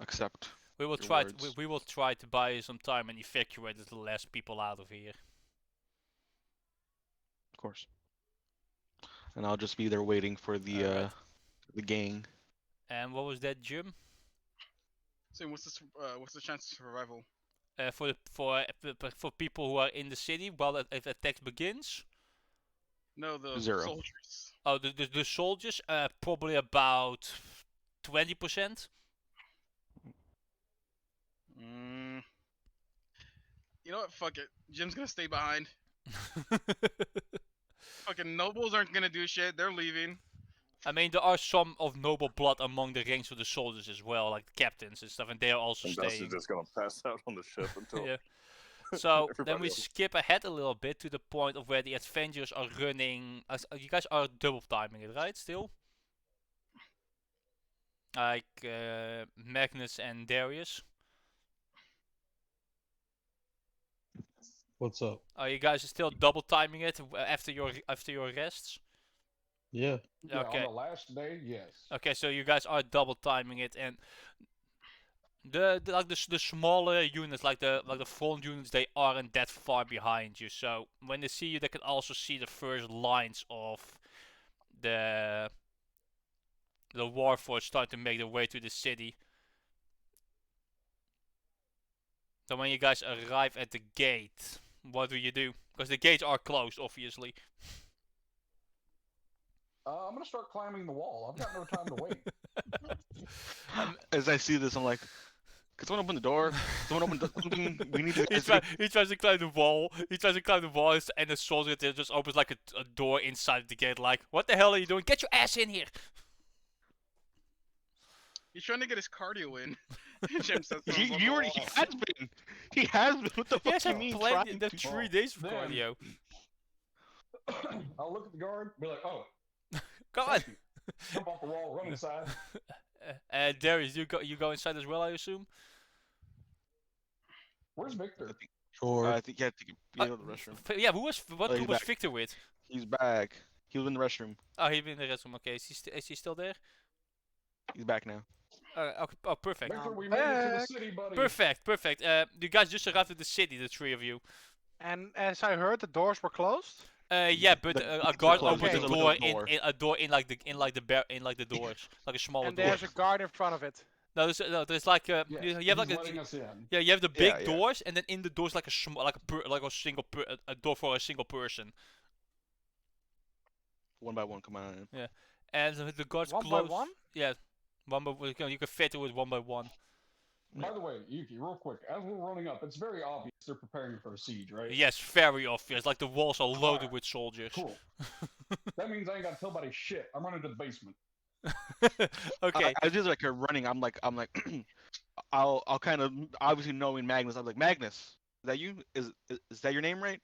S3: accept.
S1: We will
S3: Your
S1: try.
S3: words.
S1: We will try to buy you some time and evacuate the last people out of here.
S3: Of course. And I'll just be there waiting for the
S1: Alright.
S3: the gang.
S1: And what was that, Jim?
S7: So what's the chance of survival?
S1: For people who are in the city while if attack begins.
S7: No, the
S3: 0.
S7: soldiers.
S1: Oh, the soldiers. Probably about 20%.
S7: You know what? Fuck it. Jim's gonna stay behind. Fucking nobles aren't gonna do shit. They're leaving.
S1: I mean, there are some of noble blood among the ranks of the soldiers as well, like captains and stuff, and they are also
S4: And Dust
S1: staying.
S4: is just gonna pass out on the ship until.
S1: Yeah. So then
S4: everybody
S1: we
S4: else-
S1: skip ahead a little bit to the point of where the Avengers are running. You guys are double timing it, right? Still, like Magnus and Darius.
S5: What's up?
S1: Are you guys still double timing it after your rests?
S5: Yeah.
S6: Yeah,
S1: Okay.
S6: on the last day, yes.
S1: Okay, so you guys are double timing it, and the smaller units, like the front units, they aren't that far behind you. So when they see you, they can also see the first lines of the warforged start to make their way to the city. So when you guys arrive at the gate, what do you do? Because the gates are closed, obviously.
S6: I'm gonna start climbing the wall. I've got no time to wait.
S3: As I see this, I'm like, could someone open the door? Someone open something. We need to.
S1: He tries to climb the wall. He tries to climb the wall, and the soldier just opens like a door inside the gate. Like, what the hell are you doing? Get your ass in here!
S7: He's trying to get his cardio in. Jim says to him,
S3: He already. He has been. He has been. What the
S1: He
S3: fuck
S1: has
S3: do you
S1: had
S3: mean?
S1: plenty.
S3: Trying
S1: That's
S3: to-
S1: 3 days of
S6: Then-
S1: cardio.
S6: I'll look at the guard, be like, oh,
S1: Go on.
S6: thank you. Jump off the wall, run inside.
S1: Darius, you go inside as well, I assume.
S6: Where's Victor?
S5: Sure.
S3: I think he had to go to the restroom.
S1: Yeah, who was
S3: Oh, he's
S1: group was
S3: back.
S1: Victor with?
S3: He's back. He was in the restroom.
S1: Oh, he's in the restroom. Okay, is he still there?
S3: He's back now.
S1: Okay, oh, perfect.
S6: Victor, we made it to the
S2: back.
S6: city, buddy.
S1: Perfect. You guys just arrived at the city, the 3 of you.
S2: And as I heard, the doors were closed.
S1: Yeah, but
S3: The
S1: a
S3: gates are
S1: guard
S3: closed,
S1: opens
S2: there's
S1: a
S2: a
S1: door
S3: little door.
S1: in a door in like the doors, like a smaller
S2: And
S1: door.
S2: there's a guard in front of it.
S1: No, there's like
S6: Yeah,
S1: you have like
S6: he's
S1: a
S6: letting us in.
S1: yeah, you have the big
S3: Yeah, yeah.
S1: doors, and then in the doors like a a door for a single person.
S3: One by one, come on in.
S1: And the guards
S2: One by
S1: close.
S2: one?
S1: Yeah, one by you can fit it with one by one.
S6: By the way, Yuki, real quick, as we're running up, it's very obvious they're preparing for a siege, right?
S1: Yes, very obvious. Like the walls are loaded
S6: Alright,
S1: with soldiers.
S6: Cool. That means I ain't got to tell about shit. I'm running to the basement.
S1: Okay.
S3: I just like running. I'm like, I'll kind of obviously knowing Magnus. I'm like, Magnus, is that you? Is that your name, right?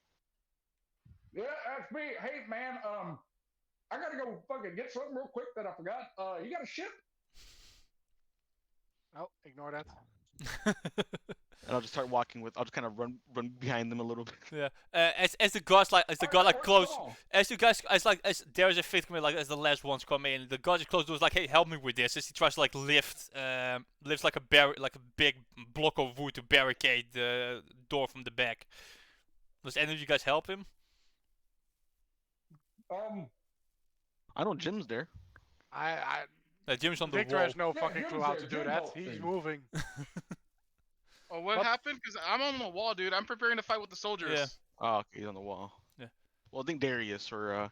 S6: Yeah, that's me. Hey, man, I gotta go fucking get something real quick that I forgot. You got a ship?
S2: Oh, ignore that.
S3: And I'll just start walking with. I'll just kind of run behind them a little bit.
S1: Yeah. As the guard
S6: Alright,
S1: close.
S6: come on.
S1: As you guys, as there's a fifth coming, like as the last ones come in, the guard just close doors like, hey, help me with this. As he tries to like lifts like a big block of wood to barricade the door from the back. Does any of you guys help him?
S3: I know Jim's there.
S1: Jim's on the
S2: Victor
S1: wall.
S2: has no
S6: Yeah,
S2: fucking
S6: Jim's
S2: clue how
S6: there.
S2: to do
S6: Jim
S2: that.
S6: helped
S2: He's
S6: him.
S2: moving.
S7: Oh, what
S2: What?
S7: happened? Because I'm on the wall, dude. I'm preparing to fight with the soldiers.
S1: Yeah.
S3: Oh, okay, he's on the wall.
S1: Yeah.
S3: Well, I think Darius or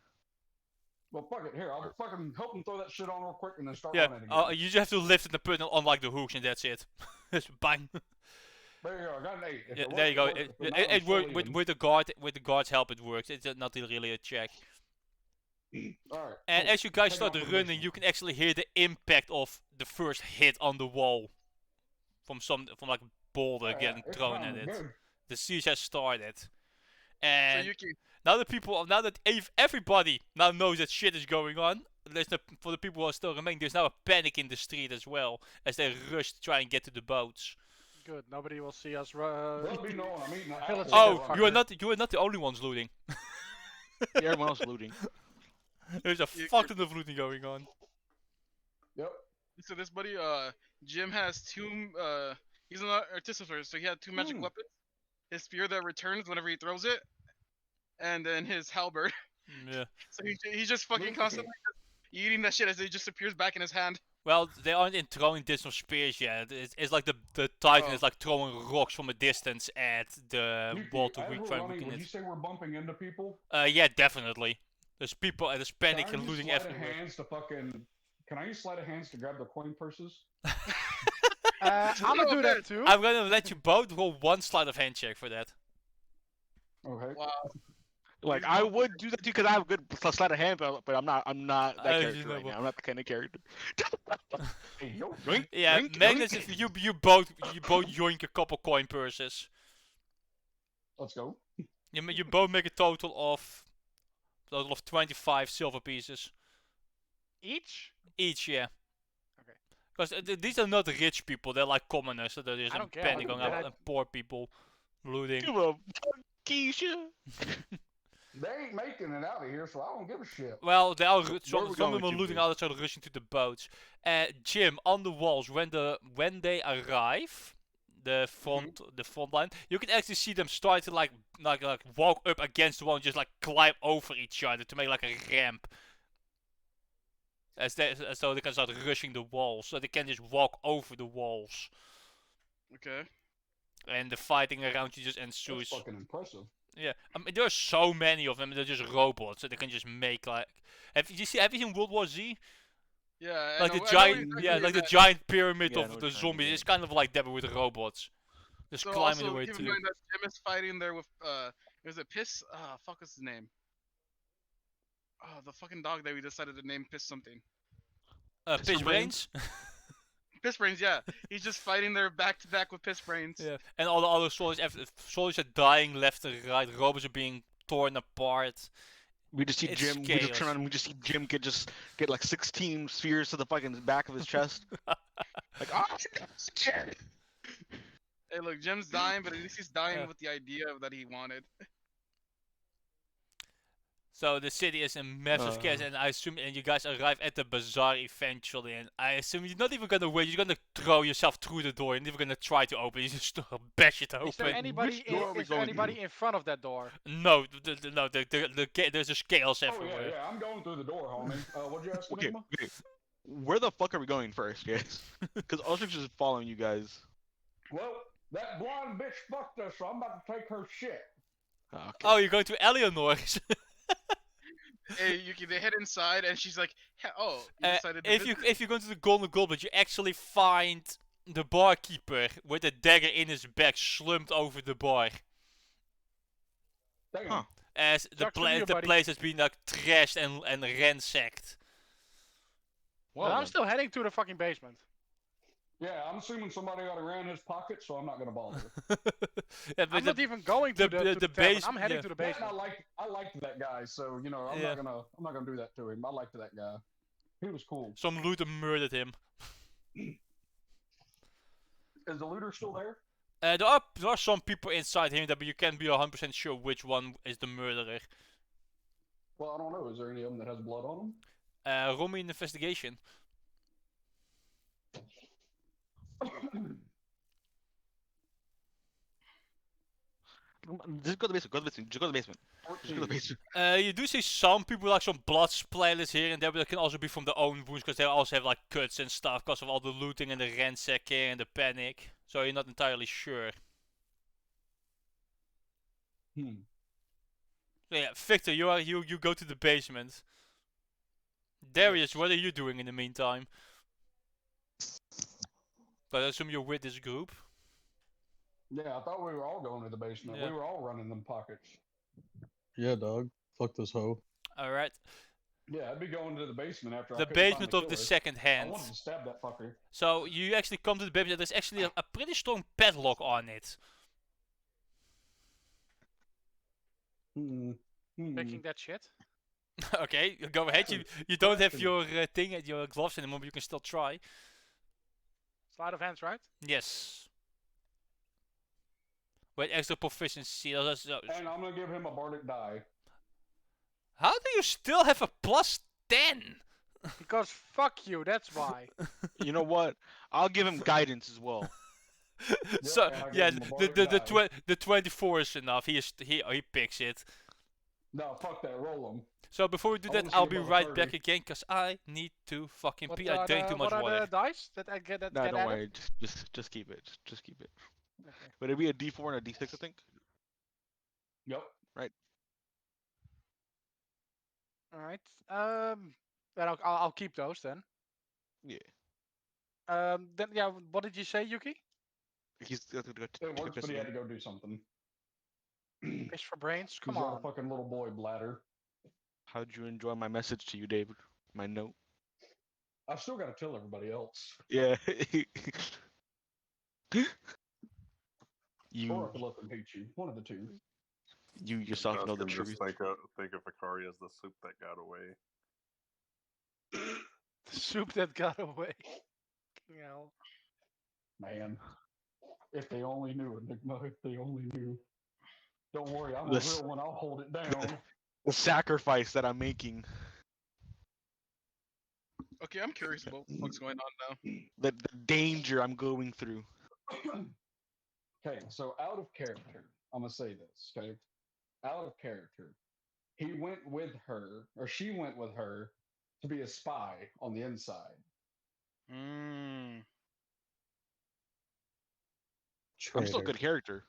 S6: Well, fuck it. Here, I'll fucking help him throw that shit on real quick and then start
S1: Yeah.
S6: running again.
S1: You just have to lift it and put it on like the hooks and that's it. Just bang.
S6: There you go. I got an 8. If
S1: Yeah,
S6: it
S1: there you go.
S6: works,
S1: It,
S6: if not,
S1: it,
S6: I'm
S1: it
S6: still
S1: worked
S6: leaving.
S1: with the guard's help. It works. It's not really a check.
S6: Alright.
S1: And
S6: cool.
S1: as you guys
S6: Take
S1: start
S6: off the
S1: running,
S6: basement.
S1: you can actually hear the impact of the first hit on the wall from like a boulder
S6: Yeah,
S1: getting
S6: it's
S1: thrown
S6: coming,
S1: at it.
S6: good.
S1: The siege has started,
S7: So
S1: and
S7: Yuki,
S1: now that everybody now knows that shit is going on. For the people who are still remaining, there's now a panic in the street as well as they rush to try and get to the boats.
S2: Good. Nobody will see us.
S6: Let me know when I'm eating an
S2: Village
S6: apple.
S2: Fucker.
S1: Oh, you are not the only ones looting.
S3: yeah, everyone else looting.
S1: There's a
S7: You-
S1: fuck ton of looting going on.
S6: Yep.
S7: so this buddy, Jim has two. He's an artificer, so he had two magic
S6: Hmm.
S7: weapons. His spear that returns whenever he throws it, and then his halberd.
S1: Yeah.
S7: So he's just fucking
S6: Look,
S7: constantly eating that shit as it just appears back in his hand.
S1: Well, they aren't in throwing distance of spears yet. It's like the Titan
S7: Oh.
S1: is like throwing rocks from a distance at the
S6: Yuki,
S1: wall to
S6: as we're
S1: try and
S6: running,
S1: weaken
S6: would you
S1: it.
S6: say we're bumping into people?
S1: Yeah, definitely. There's people, there's panic
S6: Can I
S1: and
S6: use
S1: looting
S6: sleight of
S1: everywhere.
S6: hands to fucking? Can I use sleight of hands to grab the coin purses?
S2: I'm gonna
S7: Oh,
S2: do
S7: man.
S2: that too.
S1: I'm gonna let you both roll one sleight of hand check for that.
S6: Okay.
S7: Wow.
S3: Like
S7: These
S3: I
S7: motherfuckers-
S3: would do that too because I have good sleight of hand, but I'm not that character
S1: you know
S3: right
S1: what-
S3: now. I'm not the kind of character.
S6: Hey, yo.
S3: Yoink,
S1: Yeah,
S3: yoink,
S1: Magnus,
S3: yoink.
S1: if you both yoink a couple coin purses.
S6: Let's go.
S1: You both make a total of 25 silver pieces
S2: Each?
S1: each. Yeah.
S2: Okay.
S1: Because these are not rich people; they're like commoners. So they're just
S2: I don't care,
S1: depending
S6: I
S1: on
S6: don't
S1: how
S6: care.
S1: poor people looting.
S3: Give a Keisha.
S6: They ain't making it out of here, so I don't give a shit.
S1: Well, they are
S3: Where
S1: some
S3: we
S1: of
S3: going
S1: them
S3: with
S1: are
S3: you,
S1: looting,
S3: please?
S1: others are rushing to the boats. Jim, on the walls when they arrive, the front line, you can actually see them start to like walk up against the wall and just like climb over each other to make like a ramp. As though they can start rushing the walls, so they can just walk over the walls,
S7: Okay.
S1: and the fighting around you just
S6: That's
S1: ensues.
S6: fucking impressive.
S1: Yeah, I mean there are so many of them. They're just robots, so they can just make like. Have you seen World War Z?
S7: Yeah.
S1: Like
S7: I
S1: the
S7: know- I know
S1: giant,
S7: exactly
S1: yeah,
S7: what
S1: like the
S7: you meant.
S1: giant pyramid
S3: Yeah, I know
S1: of
S3: what
S1: the
S3: you're trying to
S1: zombies.
S3: do.
S1: It's kind of like that, but with robots, just
S7: So
S1: climbing
S7: also
S1: the way
S7: keep in
S1: through.
S7: mind that Jim is fighting there with is it Piss? Fuck, what's his name? Oh, the fucking dog that we decided to name Piss something.
S1: Pitch brains.
S7: Piss Brains, yeah. He's just fighting there back to back with Piss Brains.
S1: Yeah, and all the other soldiers, soldiers are dying left and right. Robots are being torn apart.
S3: We just see
S1: It's
S3: Jim. We just turn
S1: chaos.
S3: around and we just see Jim get like 16 spheres to the fucking back of his chest. Like, oh shit!
S7: Hey, look, Jim's dying, but at least he's dying
S1: Yeah.
S7: with the idea that he wanted.
S1: So the city is in massive chaos, and I assume, and you guys arrive at the bazaar eventually, and I assume you're not even gonna wait. You're gonna throw yourself through the door. You're not even gonna try to open. You just bash it
S2: Is there
S1: open.
S2: anybody?
S3: Which door are we
S2: Is there
S3: going
S2: anybody in front of that door?
S1: No, there's just chaos
S6: Oh yeah,
S1: everywhere.
S6: yeah. I'm going through the door, homie. What'd you ask,
S3: Okay,
S6: Enigma?
S3: okay. Where the fuck are we going first, guys? Because Ulrich's just following you guys.
S6: Well, that blonde bitch fucked us, so I'm about to take her shit.
S3: Oh, okay.
S1: Oh, you're going to Eleanor's.
S7: Hey, Yuki, they head inside, and she's like, "Oh, you decided to visit?"
S1: if you go to the Golden Goblet, you actually find the barkeeper with a dagger in his back, slumped over the bar.
S6: Damn.
S3: Huh.
S1: As
S2: Sucks to be you, buddy.
S1: place has been like trashed and ransacked.
S6: Well,
S2: But I'm
S6: then.
S2: still heading to the fucking basement.
S6: Yeah, I'm assuming somebody got around his pocket, so I'm not gonna bother.
S1: Yeah, but
S2: I'm not even going to
S1: the
S2: the tavern.
S1: base-
S2: I'm heading
S1: yeah.
S2: to the
S6: Yeah, and
S2: basement.
S6: I liked that guy, so you know I'm
S1: Yeah.
S6: not gonna do that to him. I liked that guy. He was cool.
S1: some looter murdered him.
S6: Is the looter still there?
S1: There are some people inside here, but you can't be 100% sure which one is the murderer.
S6: Well, I don't know. Is there any of them that has blood on them?
S1: Roll me an investigation.
S3: Just go to the basement. Go to the basement. Just go to the basement. Just go to the
S6: 14.
S3: basement.
S1: You do see some people like some blood splatters here and there, but it can also be from their own wounds because they also have like cuts and stuff because of all the looting and the ransacking and the panic. So you're not entirely sure.
S6: Hmm.
S1: So yeah, Victor, you go to the basement. Darius, what are you doing in the meantime? But I assume you're with this group.
S6: Yeah, I thought we were all going to the basement.
S1: Yeah.
S6: We were all running them pockets.
S5: Yeah, dog. Fuck this hoe.
S1: All right.
S6: Yeah, I'd be going to the basement after. I
S1: The
S6: couldn't find
S1: basement of the
S6: killer.
S1: second
S6: I
S1: hand.
S6: wanted to stab that fucker.
S1: So you actually come to the basement. There's actually a pretty strong padlock on it.
S6: Hmm. Hmm.
S2: Picking that shit.
S1: Okay, go ahead. You don't have your thing at your gloves anymore, but you can still try.
S2: Sleight of hands, right?
S1: Yes. With extra proficiency.
S6: And I'm gonna give him a bardic die.
S1: How do you still have a +10?
S2: Because fuck you. That's why.
S3: You know what? I'll give him guidance as well.
S1: So
S6: and I give
S1: yeah,
S6: him a bardic die.
S1: the 24 is enough. He picks it.
S6: No, fuck that. Roll him.
S1: So before we do
S6: I
S1: that,
S6: wanna see
S1: I'll be
S6: above a
S1: right
S6: 30.
S1: back again, cause I need to fucking
S2: What
S1: pee. I
S2: are
S1: drank
S2: the
S1: too much
S2: what are
S1: water.
S2: the dice that I get
S3: No,
S2: get
S3: don't
S2: added?
S3: worry. Just keep it. Just keep it.
S2: Okay.
S3: Would it be a D4 and a D6? I think.
S6: Yep.
S2: All right. Then I'll keep those then.
S3: Yeah.
S2: Then yeah. What did you say, Yuki?
S3: He's got to go
S6: It
S3: take a
S6: works,
S3: piss
S6: but he had
S3: again.
S6: to go do something.
S2: Fish for brains. Come
S6: He's got a
S2: on.
S6: fucking little boy bladder.
S3: How'd you enjoy my message to you, David? My note.
S6: I've still got to tell everybody else.
S3: Yeah.
S6: Or
S3: you
S6: I could let them hate you. One of the two.
S3: you yourself
S4: I
S3: know the
S4: can
S3: truth.
S4: just think of Akari as the soup that got away.
S2: The soup that got away. You know.
S6: Man. If they only knew, Enigma. If they only knew. Don't worry, I'm a
S3: This-
S6: real one. I'll hold it down.
S3: The sacrifice that I'm making.
S7: Okay, I'm curious about what's going on now.
S3: The danger I'm going through.
S6: Okay, so out of character, I'm gonna say this. Okay, out of character, he went with her, or she went with her, to be a spy on the inside.
S7: Mm.
S3: I'm still
S5: Traitor.
S3: good character.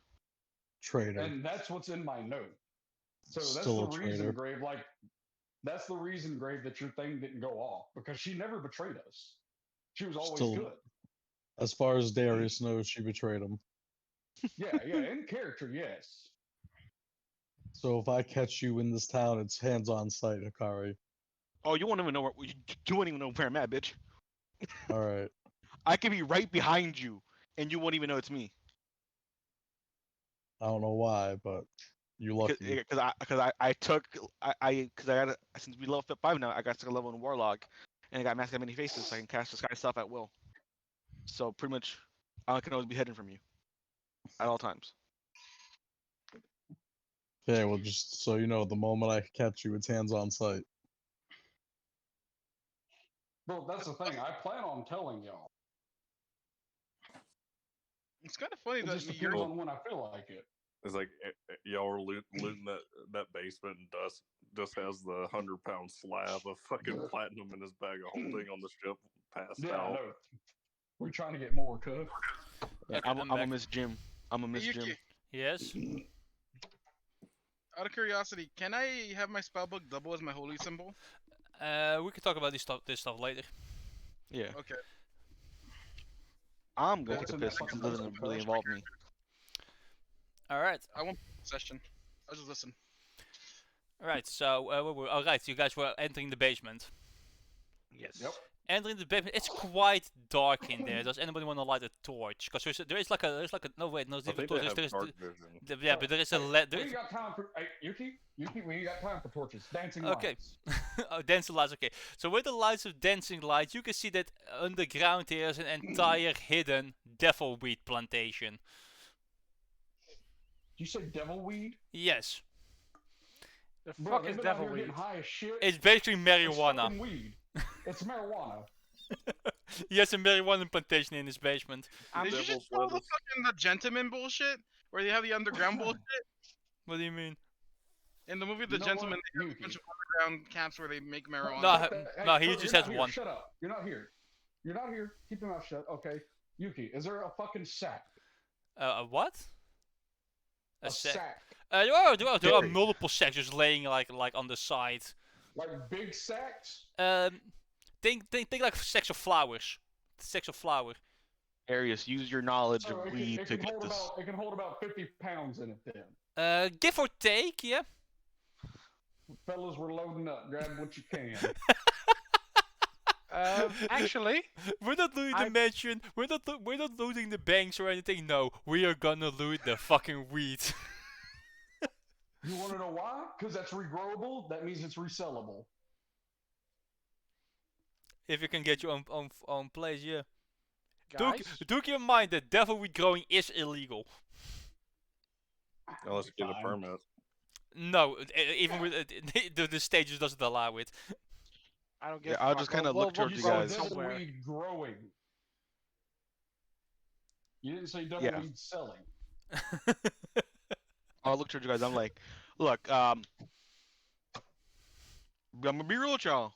S5: Traitor.
S6: And that's what's in my note. So that's
S5: Still
S6: the
S5: a
S6: reason,
S5: traitor.
S6: Grave. Like, that's the reason, Grave, that your thing didn't go off because she never betrayed us. She was always
S5: Still-
S6: good.
S5: As far as Darius knows, she betrayed him.
S6: Yeah, in character, yes.
S5: So if I catch you in this town, it's hands on sight, Hikari.
S3: Oh, you won't even know where you won't even know where I'm at, bitch.
S5: All right.
S3: I could be right behind you, and you won't even know it's me.
S5: I don't know why, but you lucky.
S3: Because I took since we level 5 now, I got to level in Warlock, and I got mask many faces, so I can cast Disguise Self at will. So pretty much, I can always be hidden from you at all times.
S5: Okay, well, just so you know, the moment I catch you, it's hands on sight.
S6: Well, that's the thing. I plan on telling y'all.
S7: It's kind of funny
S6: It
S7: that
S6: just
S7: you're.
S6: depends on when I feel like it.
S4: It's like y'all are looting that basement, and Dust just has the 100-pound slab of fucking platinum in his bag of holding on the ship, passed
S6: Yeah, I
S4: out.
S6: know. We're trying to get more, cuz.
S3: Yeah,
S1: Okay,
S3: I'm
S1: I'm
S3: a
S1: back.
S3: Miss Jim. I'm a Miss
S7: Yuki,
S3: Jim.
S1: Yes.
S7: out of curiosity, can I have my spellbook double as my holy symbol?
S1: We can talk about this stuff later.
S3: Yeah,
S7: Okay.
S3: I'm gonna
S6: What's
S3: take a
S6: in that
S3: piss since
S6: fucking
S3: it doesn't
S6: basement,
S3: really
S6: cuz?
S3: involve me.
S1: All right.
S7: I won't session. I'll just listen.
S1: All right. So, all right. You guys were entering the basement.
S3: Yes.
S6: Yep.
S1: Entering the basement, it's quite dark in there. Does anybody want to light a torch? Because there is like a no wait, no,
S4: I
S1: there's a
S4: think
S1: torch.
S4: they have
S1: There's
S4: dark vision.
S1: yeah, but there is a
S6: Hey,
S1: there
S6: we
S1: is,
S6: ain't got time for Yuki, we ain't got time for torches. Dancing
S1: Okay.
S6: lights.
S1: oh, dancing lights. Okay, so with the lights of dancing lights, you can see that underground here is an entire hidden devil weed plantation.
S6: You say devil weed?
S1: Yes,
S2: The
S6: Bro,
S2: fuck
S6: they've
S2: is
S6: been out
S2: devil
S6: here
S2: weed?
S6: getting high as shit.
S1: it's basically
S6: It's
S1: marijuana.
S6: fucking weed. It's marijuana.
S1: He has a marijuana plantation in his basement.
S7: Did you
S4: Devil's
S7: just pull the
S4: lettuce.
S7: fucking the gentleman bullshit? Where they have the underground bullshit?
S1: What do you mean?
S7: In the movie The
S6: You know
S7: Gentleman,
S6: what,
S7: they have a
S6: Yuki?
S7: bunch of underground camps where they make marijuana.
S1: No,
S6: Fuck that.
S1: no, he
S6: sir,
S1: just
S6: you're
S1: has
S6: not here.
S1: one.
S6: Shut up. You're not here. You're not here. Keep your mouth shut. Okay. Yuki, is there a fucking sack?
S1: A what?
S6: A
S1: sack.
S6: sack.
S1: There are
S3: Gary.
S1: multiple sacks just laying like on the side.
S6: Like big sacks?
S1: Think like sacks of flowers. Sacks of flour.
S3: Arius, use your knowledge
S6: So
S3: of weed to get this.
S6: it can hold about 50 pounds in it then.
S1: Give or take, yeah.
S6: Fellas, we're loading up. Grab what you can.
S2: Actually,
S1: We're not looting the
S2: I-
S1: mansion. We're not looting the banks or anything. No, we are gonna loot the fucking weed.
S6: You want to know why? Because that's regrowable. That means it's resellable.
S1: If you can get your own place, yeah.
S2: guys,
S1: Do keep in mind that devil weed growing is illegal.
S4: Unless you get a
S6: Fine.
S4: permit.
S1: No, even with the state just doesn't allow it.
S2: I don't get.
S3: Yeah, I'll just kinda look towards
S6: You
S3: you
S6: said
S3: guys.
S6: devil
S2: Somewhere.
S6: weed growing. You didn't say devil
S3: Yeah.
S6: weed selling.
S3: I'll look towards you guys. I'm like, look, I'm gonna be real with y'all.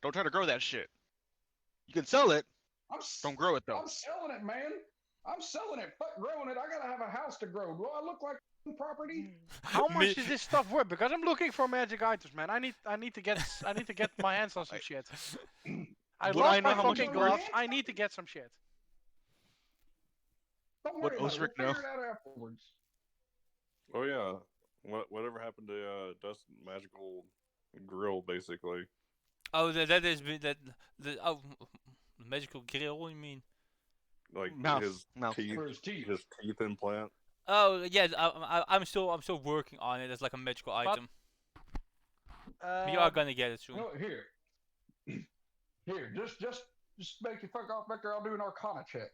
S3: Don't try to grow that shit. You can sell it. Don't grow it though.
S6: I'm selling it, man. I'm selling it. Fuck growing it. I gotta have a house to grow. Do I look like property?
S2: How
S1: Me-
S2: much is this stuff worth? Because I'm looking for magic items, man. I need to get my hands on some shit. I
S3: Would
S2: love
S3: I know
S2: my
S3: how much
S2: fucking
S6: it's worth?
S2: gloves. I need to get some shit.
S6: Don't
S3: Would
S6: worry about it.
S3: Osric
S6: We'll
S3: know?
S6: figure it out afterwards.
S4: Oh yeah. Whatever happened to Dust magical grill, basically?
S1: Oh, that is the magical grill. You mean?
S4: Like
S3: Mouth.
S4: his
S3: Mouth.
S4: teeth,
S6: For his teeth.
S4: his teeth implant.
S1: Oh yeah, I'm still working on it as like a magical item. You are gonna get it soon.
S6: No, here. Here, just make your fuck off, Victor. I'll do an Arcana check.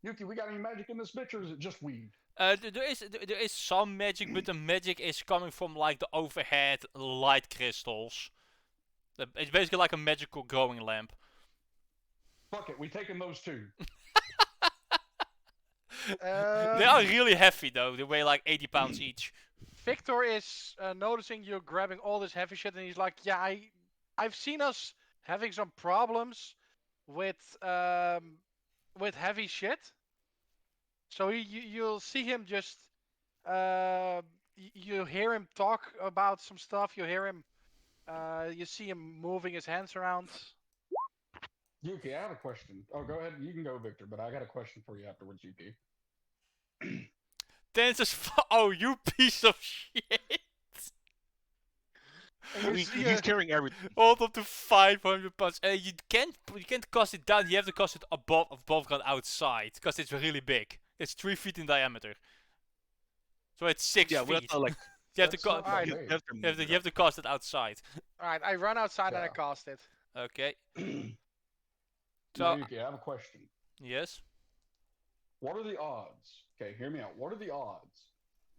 S6: Yuki, we got any magic in this bitch, or is it just weed?
S1: There is some magic, but the magic is coming from like the overhead light crystals. It's basically like a magical growing lamp.
S6: Fuck it, we taking those two.
S1: They are really heavy though. They weigh like 80 pounds each.
S2: Victor is noticing you grabbing all this heavy shit, and he's like, "Yeah, I've seen us having some problems with heavy shit." So you'll see him just you hear him talk about some stuff. You hear him, you see him moving his hands around.
S6: Yuki, I have a question. Oh, go ahead. You can go, Victor, but I got a question for you afterwards, Yuki.
S1: Then it's just, oh, you piece of shit!
S2: And you see
S3: He's carrying everything.
S1: Hold up to 500 pounds. You can't cast it down. You have to cast it above ground outside, because it's really big. It's 3 feet in diameter. So it's 6
S3: Yeah, we have
S1: feet.
S3: to like.
S1: You have to
S6: That's not
S2: Alright.
S6: that big.
S1: you have to cast it outside.
S2: Alright, I run outside and I
S6: Yeah.
S2: cast it.
S1: Okay.
S6: Now,
S1: So
S6: Yuki, I have a question.
S1: yes.
S6: What are the odds? Okay, hear me out. What are the odds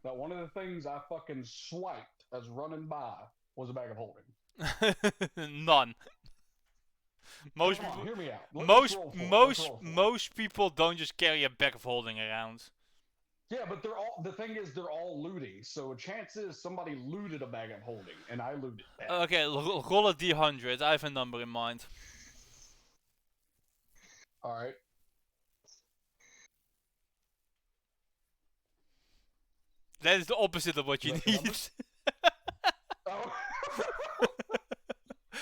S6: that one of the things I fucking swiped as running by was a bag of holding?
S1: None. Most
S6: Come on,
S1: people,
S6: hear me out. Let's
S1: most
S6: roll for it. Let's
S1: most
S6: roll for it.
S1: most people don't just carry a bag of holding around.
S6: Yeah, but they're all. The thing is, they're all looting. So a chance is somebody looted a bag of holding, and I looted that.
S1: Okay, roll a d100. I have a number in mind.
S6: All right.
S1: That is the opposite of what you
S6: Is that the
S1: need.
S6: Oh.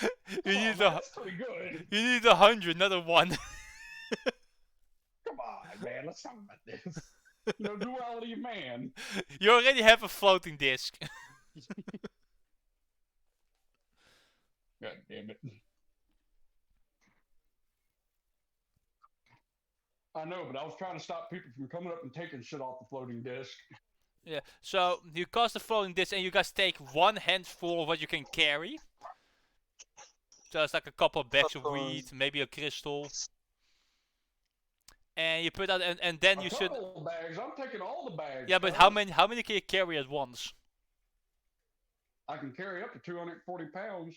S1: You
S6: Oh,
S1: need
S6: man,
S1: a
S6: that's pretty good.
S1: you need 100, not a 1.
S6: Come on, man. Let's talk about this. Duality of man.
S1: You already have a floating disc.
S6: God damn it. I know, but I was trying to stop people from coming up and taking shit off the floating disc.
S1: Yeah. So you cast the floating disc, and you guys take one handful of what you can carry. So it's like a couple of bags of weed, maybe a crystal. And you put out, and then
S6: A
S1: you should.
S6: couple of bags. I'm taking all the bags.
S1: Yeah, but
S6: cuz.
S1: how many can you carry at once?
S6: I can carry up to 240 pounds.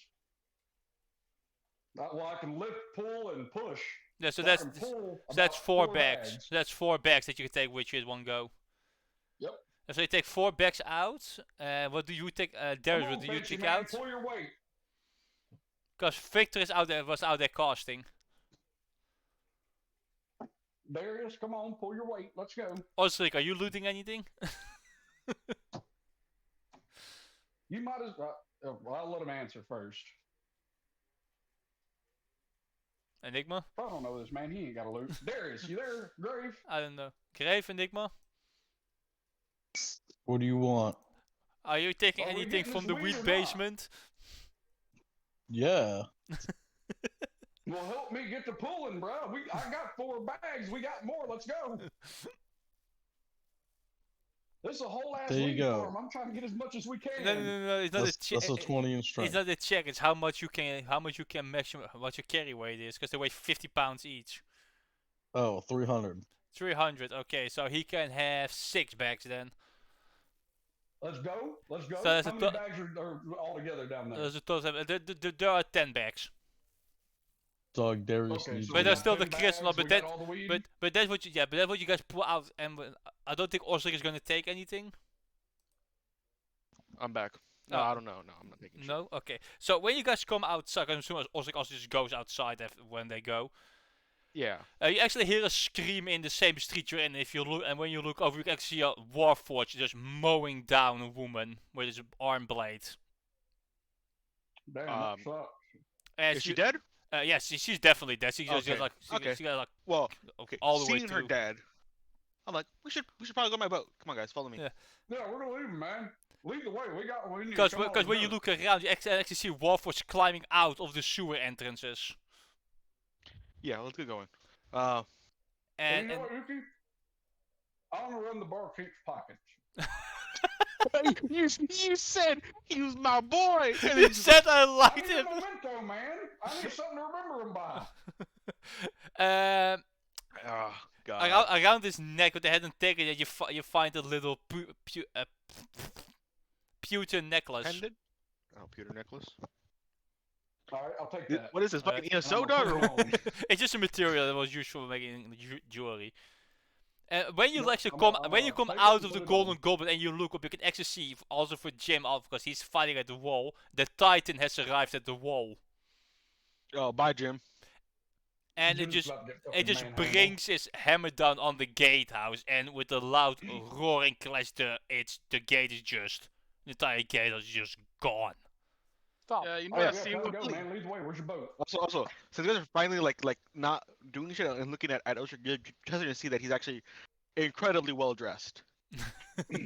S6: Well, I can lift, pull, and push.
S1: Yeah, so
S6: I
S1: that's
S6: can pull
S1: so that's
S6: about
S1: 4 bags. So that's 4 bags that you can take with you at one go.
S6: Yep.
S1: And so you take 4 bags out. What do you take? Darius,
S6: Come
S1: what
S6: on,
S1: do you
S6: Banshee
S1: take
S6: man,
S1: out?
S6: Pull your weight.
S1: Because Victor was out there casting.
S6: Darius, come on, pull your weight. Let's go.
S1: Osric, are you looting anything?
S6: You might as well. Well, I'll let him answer first.
S1: Enigma?
S6: I don't know this man. He ain't got a loot. Darius, you there? Grave?
S1: I don't know. Grave, Enigma?
S5: What do you want?
S1: Are you taking
S6: Are we
S1: anything
S6: getting
S1: from
S6: this
S1: the
S6: weed
S1: weed
S6: or not?
S1: basement?
S5: Yeah.
S6: Well, help me get to pulling, bro. I got 4 bags. We got more. Let's go. This is a whole ass
S5: There you
S6: weed
S5: go.
S6: farm. I'm trying to get as much as we can.
S1: No. It's not
S5: That's,
S1: a check.
S5: that's a 20 in
S1: It's
S5: strength.
S1: not a check. It's how much you can maximum what your carry weight is, because they weigh 50 pounds each.
S5: Oh, 300.
S1: 300. Okay, so he can have 6 bags then.
S6: Let's go. Let's go.
S1: So that's
S6: How
S1: a
S6: many
S1: to-
S6: bags are all together down there?
S1: There's a total. There are 10 bags.
S5: Dog, Darius
S6: Okay,
S5: needs
S6: so
S1: But
S6: we
S1: there's
S6: got
S1: still the
S6: 10
S1: crystal,
S6: bags,
S1: but
S6: we
S1: that-
S6: got all the weed?
S1: But that's what but that's what you guys pull out, and I don't think Osric is gonna take anything.
S3: I'm back. No, I don't know. No, I'm not taking shit.
S1: No? Okay. So when you guys come outside, I'm assuming Osric also just goes outside when they go.
S3: Yeah.
S1: You actually hear a scream in the same street you're in. If you look, and when you look over, you can actually see a Warforged just mowing down a woman with his arm blade.
S6: Damn,
S3: Um,
S6: that sucks.
S1: And
S3: Is she dead?
S1: Yes, she's definitely dead. She just
S3: Okay,
S1: like
S3: okay.
S1: she got like
S3: Well, okay.
S1: all the way
S3: Seeing her
S1: through.
S3: dead, I'm like, we should probably go to my boat. Come on, guys, follow me.
S1: Yeah.
S6: Yeah, we're gonna leave him, man. Lead the way. We need
S1: Because
S6: to come on
S1: when you
S6: with
S1: look around, you actually see Warforged climbing out of the sewer entrances.
S3: Yeah, let's get going.
S6: us.
S1: And,
S6: You know what, Yuki? I want to run the barkeep's pockets.
S3: you said he was my boy. And
S1: he said I
S6: I
S1: liked
S6: need a
S1: him.
S6: memento, man. I need something to remember him by.
S3: Oh God.
S1: Around his neck, with the head and taken it, you find a little pewter necklace.
S3: Pendant? Oh, pewter necklace.
S6: All right, I'll take that.
S3: What is this?
S1: Alright.
S3: Fucking ESO
S6: And I'm
S3: dog
S6: gonna
S3: or
S6: put it
S3: what?
S6: on.
S1: It's just a material that was used for making jewelry. When you
S6: Nope,
S1: actually
S6: I'm
S1: come,
S6: gonna- I'm
S1: when you
S6: gonna
S1: come
S6: take it
S1: out
S6: and
S1: of
S6: put
S1: the
S6: it
S1: Golden
S6: on.
S1: Goblin and you look up, you can actually see, also for Jim, because he's fighting at the wall, the Titan has arrived at the wall.
S3: Oh, bye, Jim.
S1: And
S6: Jim's
S1: it just
S6: about to get
S1: it
S6: fucking
S1: just
S6: manhandled.
S1: brings his hammer down on the gatehouse, and with a loud roaring clash, the gate is just, the entire gate is just gone.
S2: Stop.
S7: Yeah, you know
S3: Oh, yeah.
S7: that
S6: Yeah,
S7: scene
S6: time to
S7: with
S6: go, man. Lead the way. Where's your boat?
S3: Also, since you guys are finally like not doing shit and looking at Osher, you're starting to see that he's actually incredibly well dressed,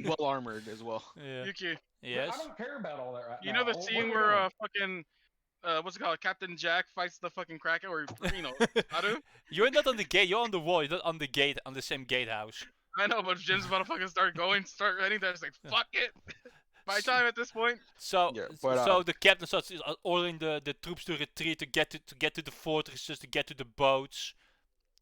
S3: well armored as well.
S1: Yeah.
S7: Yuki.
S1: Yes.
S6: I don't care about all that right
S7: You
S6: now.
S7: know the
S6: Where
S7: scene
S6: we
S7: where
S6: going?
S7: fucking what's it called? Captain Jack fights the fucking Kraken, or you know, Haru?
S1: You're not on the gate. You're on the wall. You're not on the gate, on the same gatehouse.
S7: I know, but Jim's about to fucking start running there. It's like fuck it. My time at this point.
S1: So,
S3: Yeah, but,
S1: so the captain starts ordering the troops to retreat, to get to the fortresses, to get to the boats,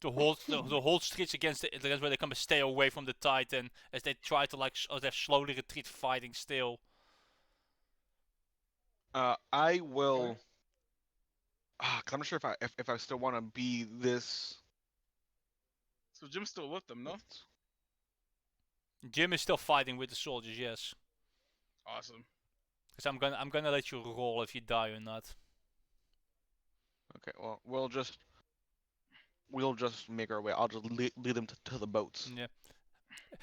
S1: to hold the whole streets against where they come and stay away from the Titan, as they try to they slowly retreat, fighting still.
S3: I will. Cause I'm not sure if I still want to be this.
S7: So Jim's still with them, no?
S1: Jim is still fighting with the soldiers, yes.
S7: Awesome.
S1: Because I'm gonna let you roll if you die or not.
S3: Okay, well we'll just make our way. I'll just lead them to the boats.
S1: Yeah.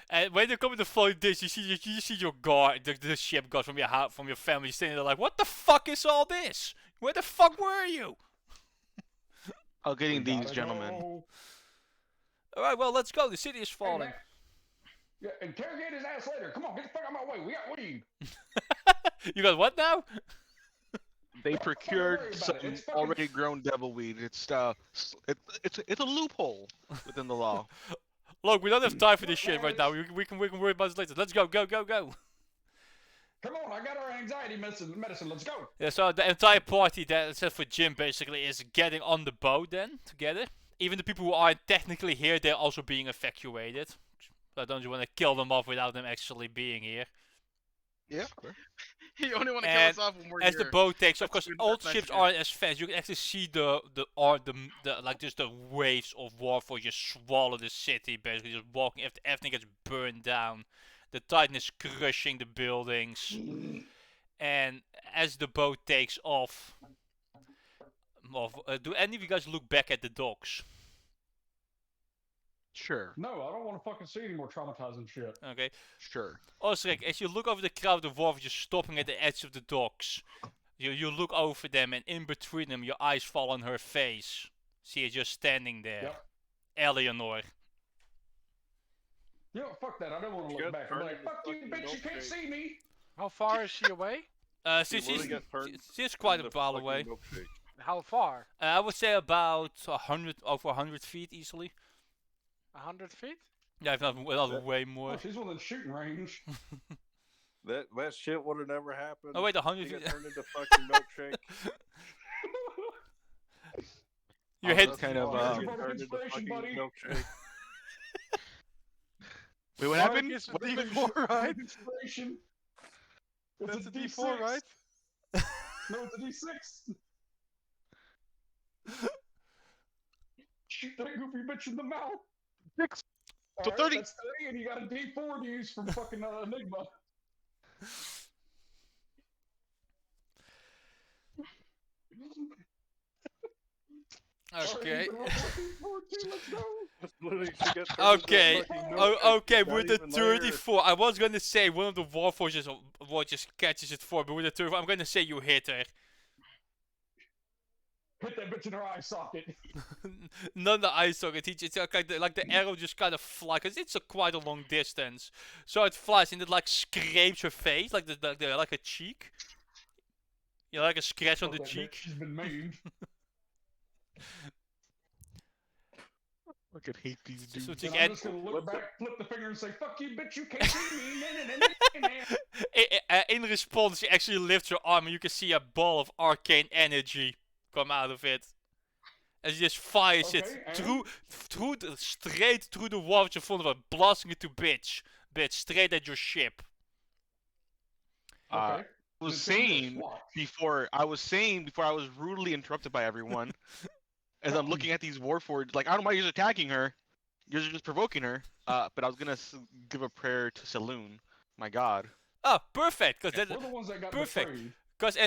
S1: And when they come in the floating dish, you see your guard, the ship guard from your family standing there like, what the fuck is all this? Where the fuck were you?
S3: I'll getting
S6: We
S3: these
S6: gotta
S3: gentlemen.
S6: go.
S1: All right, well, let's go. The city is
S6: Hey,
S1: falling.
S6: man. Yeah, interrogate his ass later. Come on, get the fuck out of my way. We got weed.
S1: You got what now?
S3: They
S6: Don't fucking worry
S3: procured
S6: about
S3: some
S6: it. It's fucking-
S3: already grown devil weed. It's it's a loophole within the law.
S1: Look, we don't have time for this shit right now. We can worry about this later. Let's go.
S6: Come on, I got our anxiety medicine. Let's go.
S1: Yeah, so the entire party, that except for Jim, basically, is getting on the boat then, together. Even the people who aren't technically here, they're also being evacuated. So don't you want to kill them off without them actually being here?
S3: Yeah.
S7: You only want to kill
S1: And
S7: us off when we're
S1: As
S7: here.
S1: the boat takes off,
S7: That's
S1: because
S7: good,
S1: old
S7: that's nice
S1: ships
S7: to hear.
S1: aren't as fast. You can actually see the like just the waves of Warforged just swallow the city, basically just walking. Everything gets burned down. The Titan is crushing the buildings, and as the boat takes off, do any of you guys look back at the docks?
S3: Sure.
S6: No, I don't want to fucking see any more traumatizing shit.
S1: Okay.
S3: Sure.
S1: Osric, as you look over the crowd of Warforged just stopping at the edge of the docks, you look over them, and in between them, your eyes fall on her face. See her just standing there.
S6: Yep.
S1: Eleanor.
S6: You know, fuck that. I don't want to
S4: She
S6: look
S4: got
S6: back. I'm
S4: turned
S6: like,
S4: into
S6: fuck you,
S4: fucking
S6: bitch. You can't
S4: milkshake.
S6: see me.
S2: How far is she away?
S1: She's quite a while away.
S2: How far?
S1: I would say about 100 feet easily.
S2: 100 feet?
S1: Yeah, if not way more.
S6: Oh, she's within shooting range.
S4: That shit would have never happened.
S1: Oh wait, 100
S4: She got
S1: feet.
S4: turned into fucking milkshake.
S1: Your head.
S3: That's kind of
S6: Here's
S4: She
S6: your
S4: got
S6: moment of
S4: turned into
S6: inspiration,
S4: fucking
S6: buddy.
S4: milkshake.
S3: Wait, what
S2: Mark
S3: happened?
S2: is a
S3: What-
S2: D4, right?
S6: Inspiration. It's
S2: That's
S6: a
S2: a D4,
S6: D6.
S2: right?
S6: No, it's a D6. Shoot that goofy bitch in the mouth.
S3: Six. So
S6: Alright,
S3: 30.
S6: That's 3, and you got a D4 to use from fucking Enigma.
S1: Okay.
S6: Let's go.
S4: Literally, she got turned into a
S1: Okay.
S4: fucking
S1: Oh,
S4: milkshake.
S1: okay.
S4: She's
S1: With
S4: not
S1: the
S4: even there.
S1: 34, I was gonna say one of the Warforges just catches it for, but with the 34, I'm gonna say you hit her.
S6: Hit that bitch in her eye socket.
S1: Not the eye socket. It's like the arrow just kind of flies, cause it's quite a long distance. So it flies and it like scrapes her face, like like a cheek. You know, like a scratch on
S6: Fuck
S1: the
S6: that bitch,
S1: cheek.
S6: she's been maimed.
S3: I could hate these dudes.
S1: So
S6: And
S1: take
S6: I'm just gonna look back, flip the finger, and say, "Fuck you, bitch! You can't see me!"
S1: in response, she actually lifts her arm, and you can see a ball of arcane energy come out of it. And she just fires
S6: Okay,
S1: it
S6: and?
S1: straight through the walls in front of her, blasting it to bitch, straight at your ship.
S3: Uh,
S6: Okay.
S3: I was
S6: Then do this,
S3: saying
S6: watch.
S3: before I was rudely interrupted by everyone as I'm looking at these Warforged. Like I don't know why you're attacking her. You're just provoking her. But I was gonna give a prayer to Saloon, my god.
S1: Oh, perfect, because
S6: We're the ones that got
S1: perfect.
S6: betrayed.
S1: Because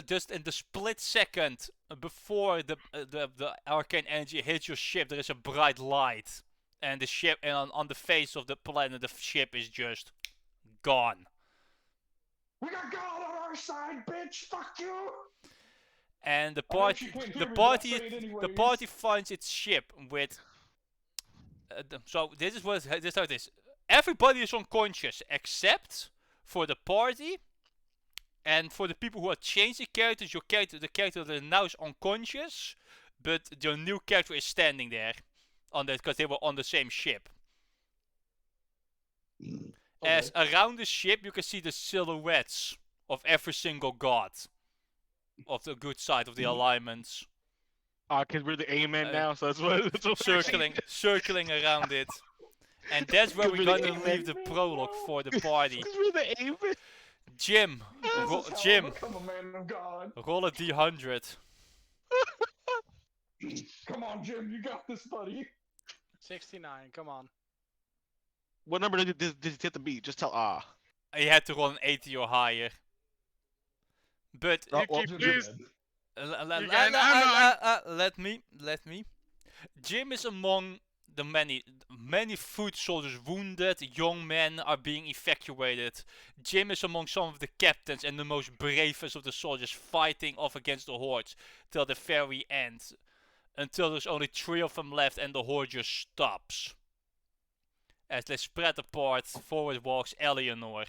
S1: just in the split second before the arcane energy hits your ship, there is a bright light, and the ship and on the face of the planet, the ship is just gone.
S6: We got God on our side, bitch! Fuck you!
S1: And the
S6: I know
S1: party,
S6: she can't
S1: the
S6: hear me, but I'll
S1: party,
S6: say it anyways.
S1: the party finds its ship with. So this is what this is how it is. Everybody is unconscious except for the party. And for the people who are changing characters, the character that now is unconscious, but your new character is standing there, on that because they were on the same ship. As around the ship, you can see the silhouettes of every single god of the good side of the alignments,
S3: Cause we're the Amen now, so that's what. That's what
S1: circling around it. And that's where we're gonna leave the prologue for the party.
S3: Cause we're the Amen.
S1: Jim,
S6: This is how I
S1: Jim,
S6: become a man of God.
S1: roll a d100.
S6: Come on, Jim, you got this, buddy.
S2: 69. Come on.
S3: What number did it hit to be? Just tell
S1: You had to roll an 80 or higher. But
S3: Oh, well,
S7: Yuki,
S6: Jim's
S7: please.
S6: dead.
S1: let me. Jim is among the many foot soldiers wounded. Young men are being evacuated. Jim is among some of the captains and the most bravest of the soldiers, fighting off against the hordes till the very end, until there's only 3 of them left and the horde just stops. As they spread apart, forward walks Eleanor.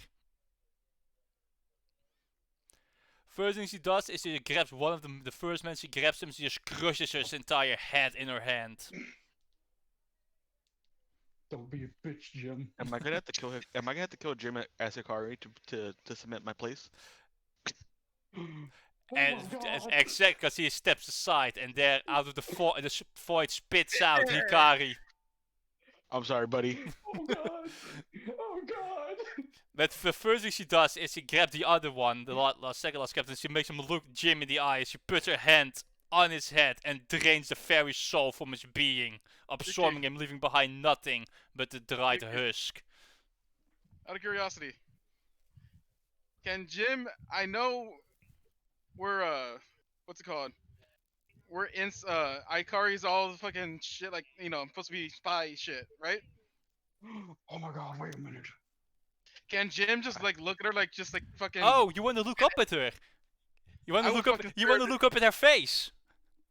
S1: First thing she does is she grabs one of them. The first man she grabs him, she just crushes his entire head in her hand.
S6: Don't be a bitch, Jim.
S3: Am I gonna have to kill him? Am I gonna have to kill Jim as Hikari to cement my place?
S6: Oh
S1: And
S6: my God.
S1: exact because he steps aside, and there out of the void spits out Hikari.
S3: I'm sorry, buddy.
S6: Oh God. Oh God.
S1: But the first thing she does is she grabs the other one, the second last captain. She makes him look Jim in the eye. She puts her hand on his head and drains the very soul from his being, absorbing him, leaving behind nothing but the dried husk.
S7: Out of curiosity, can Jim? I know we're what's it called? We're in Ikari's all the fucking shit, like, you know, supposed to be spy shit, right?
S6: Oh my God. Wait a minute.
S7: Can Jim just like look at her like just like fucking?
S1: Oh, you want to look up at her? You want
S7: I
S1: to
S7: will
S1: look up?
S7: fucking
S1: You want to
S7: stare-
S1: look up at her face?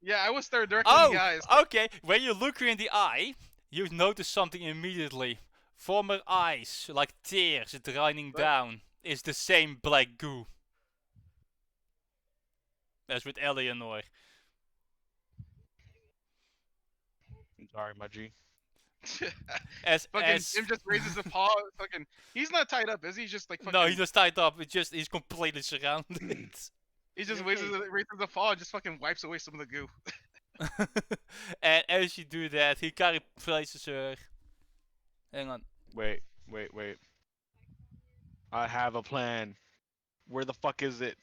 S7: Yeah, I was staring directly in the eyes.
S1: Okay. When you look her in the eye, you notice something immediately. From her eyes, like tears draining
S7: Right.
S1: down, is the same black goo as with Eleanor.
S3: I'm sorry, my G.
S1: As
S7: Jim just raises a paw. Fucking, he's not tied up, is he? He's just like fucking.
S1: no, he's just tied up. He's completely surrounded.
S7: He just raises a paw and just fucking wipes away some of the goo.
S1: And as you do that, Hikari places her. Hang on.
S3: Wait. I have a plan. Where the fuck is it?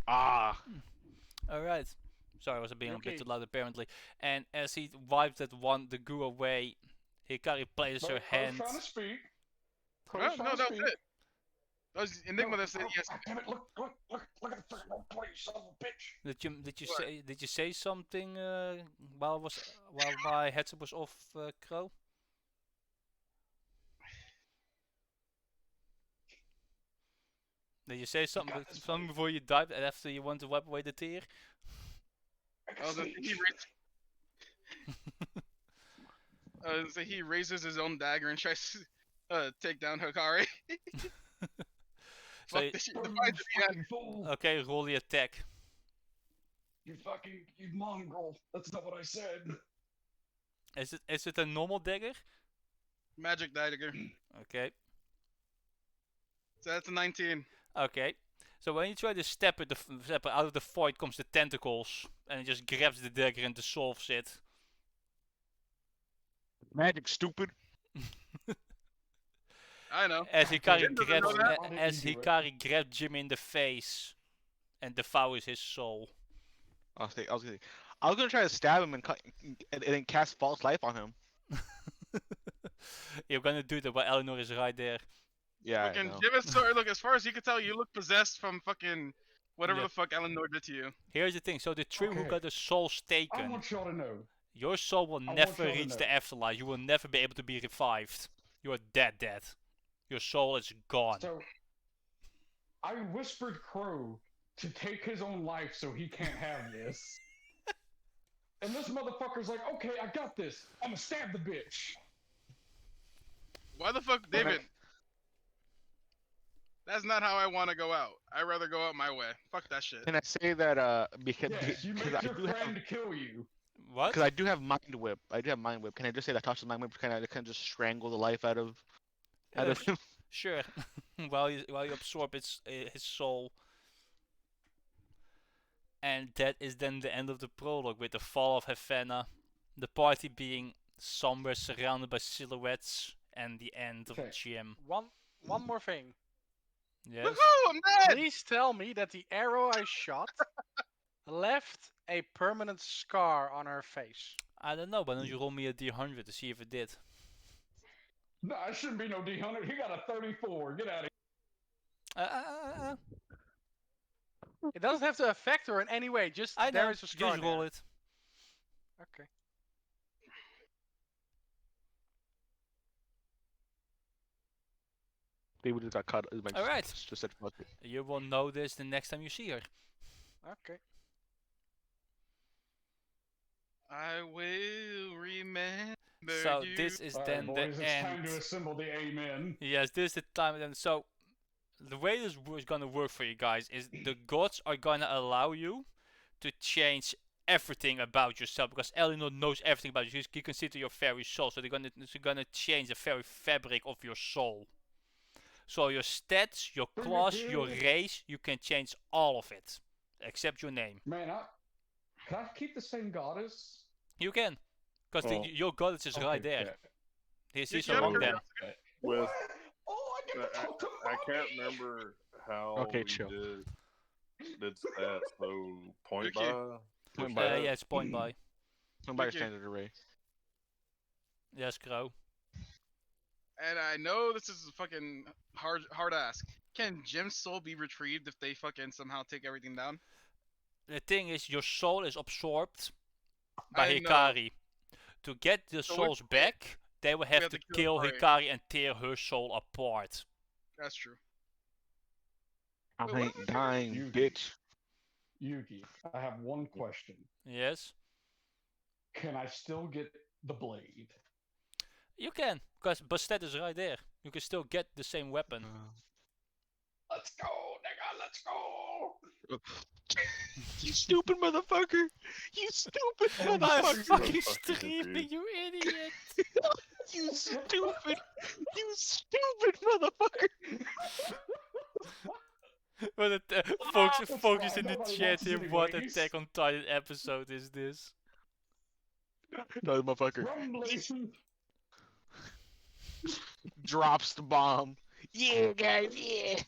S1: Alright. Sorry, I was being a bit
S2: Yuki.
S1: too loud apparently. And as he wipes the goo away, Hikari places her
S6: I was
S1: hand.
S6: trying to speak.
S7: No, that's it. Oh, it's Enigma that said
S6: Oh,
S7: yes.
S6: God damn it! Look at the freaking roll play, you son of a bitch!
S1: Did you say something while my headset was off, Crow? Did you say something
S6: got this,
S1: something
S6: buddy.
S1: before you died and after you want to wipe away the tear?
S6: I can
S7: Oh, the,
S6: see
S7: he,
S6: you.
S7: so he raises his own dagger and tries to take down Hikari.
S1: So
S7: Fuck this shit.
S6: Oh,
S7: The
S6: you
S7: fight to the end.
S6: fucking fool!
S1: okay, roll the attack.
S6: You mongrel! That's not what I said.
S1: Is it a normal dagger?
S7: Magic dagger.
S1: Okay.
S7: So that's a 19.
S1: Okay. So when you try to step it, out of the void comes the tentacles, and it just grabs the dagger and dissolves it.
S3: Magic, stupid.
S7: I know.
S1: As Hikari
S7: Jim doesn't know that.
S6: Why didn't
S1: as
S6: you do it?
S1: Hikari grabs Jim in the face, and devours his soul.
S3: I was gonna try to stab him and then cast false life on him.
S1: You're gonna do that, but Eleanor is right there.
S3: Yeah, I
S7: Fucking
S3: know.
S7: Jim is look, as far as you can tell, you look possessed from fucking whatever
S1: Yeah.
S7: the fuck Eleanor did to you.
S1: Here's the thing: so the three who
S6: Okay.
S1: got the souls
S6: I
S1: taken,
S6: want y'all to know.
S1: your soul will
S6: want
S1: never
S6: y'all to
S1: reach
S6: know.
S1: the afterlife. You will never be able to be revived. You are dead. Your soul is gone.
S6: So, I whispered Crow to take his own life so he can't have this. And this motherfucker's like, okay, I got this. I'm gonna stab the bitch.
S7: Why the fuck, David? That's not how I want to go out. I'd rather go out my way. Fuck that shit.
S3: Can I say that because
S6: Yes, you
S3: because
S6: make
S3: I
S6: your
S3: do have
S6: friend kill you.
S1: What?
S3: because I do have mind whip. I do have mind whip. Can I just say that Tasha's mind whip kind of just strangle the life out of him?
S1: Sure. while you absorb his soul. And that is then the end of the prologue with the fall of Havana, the party being somewhere surrounded by silhouettes, and the end of
S6: Okay.
S1: Jim.
S2: One more thing.
S1: Yes.
S7: Woohoo! I'm dead.
S2: Please tell me that the arrow I shot left a permanent scar on her face.
S1: I don't know, but don't you roll me a d100 to see if it did?
S6: No, it shouldn't be no D100. He got a 34. Get out of here.
S2: It doesn't have to affect her in any way. Just
S1: I know.
S2: there is a scar.
S1: Just roll
S2: there.
S1: it.
S2: Okay.
S3: People just got cut.
S1: Alright.
S3: Just said fuck it.
S1: You will know this the next time you see her.
S2: Okay.
S7: I will remember
S1: So
S7: you.
S1: this is
S6: All right,
S1: then
S6: boys,
S1: the
S6: it's
S1: end.
S6: time to assemble the amen.
S1: Yes, this is the time. And so, the way this is gonna work for you guys is the gods are gonna allow you to change everything about yourself because Eleanor knows everything about you. You consider your very soul, so they're gonna change the very fabric of your soul. So your stats, your
S6: Bring it
S1: class, your
S6: here.
S1: race, you can change all of it, except your name.
S6: Man, can I keep the same goddess?
S1: You can, because
S4: Well,
S1: your goddess is right
S6: Okay,
S1: there.
S6: bet.
S1: He's
S7: You
S1: among
S7: gotta-
S1: them.
S4: With
S6: Oh, I get to talk to
S4: I can't
S6: mommy!
S4: remember how
S3: Okay,
S4: we
S3: chill.
S4: did stats. So point
S7: Okay.
S4: by.
S3: Point by.
S1: Yeah, it's point by.
S3: Point by your
S7: Okay.
S3: standard array.
S1: Yes, Crow.
S7: And I know this is a fucking hard ask. Can Jim's soul be retrieved if they fucking somehow take everything down?
S1: The thing is, your soul is absorbed by
S7: I know.
S1: Hikari. To get the
S7: So
S1: souls back, they will have
S7: have
S1: to
S7: to kill
S1: kill
S7: Hikari.
S1: Hikari and tear her soul apart.
S7: That's true.
S3: I
S7: Wait, what
S3: ain't
S7: was your-
S3: dying,
S6: You-
S3: bitch.
S6: Yuki, I have one question.
S1: Yes,
S6: Can I still get the blade?
S1: you can, because Bastet is right there. You can still get the same weapon.
S6: Let's go, nigga, let's go!
S3: You stupid motherfucker! You stupid
S1: I'm
S3: motherfucker!
S1: fucking
S4: Fucking
S1: streaming,
S4: dude.
S1: you idiot!
S3: You stupid! You stupid motherfucker!
S1: But folks in the
S6: nobody
S1: chat
S6: wants
S1: here,
S6: it
S1: what
S6: anyways.
S1: Attack on Titan episode is this?
S3: No, motherfucker
S6: Rumbling!
S3: drops the bomb. Yeah, guys, yeah.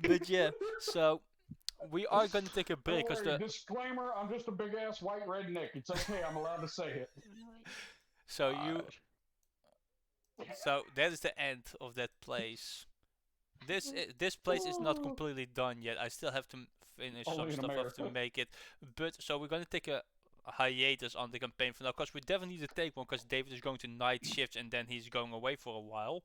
S1: But yeah, so we are gonna take a break
S6: Don't
S1: because
S6: worry,
S1: the
S6: disclaimer, I'm just a big ass white redneck. It's okay, I'm allowed to say it.
S1: so that is the end of that place. this place is not completely done yet. I still have to finish some
S6: Only in
S1: stuff off to
S6: America.
S1: make it. But so we're gonna take a hiatus on the campaign for now, because we definitely need to take one, because David is going to night shifts and then he's going away for a while.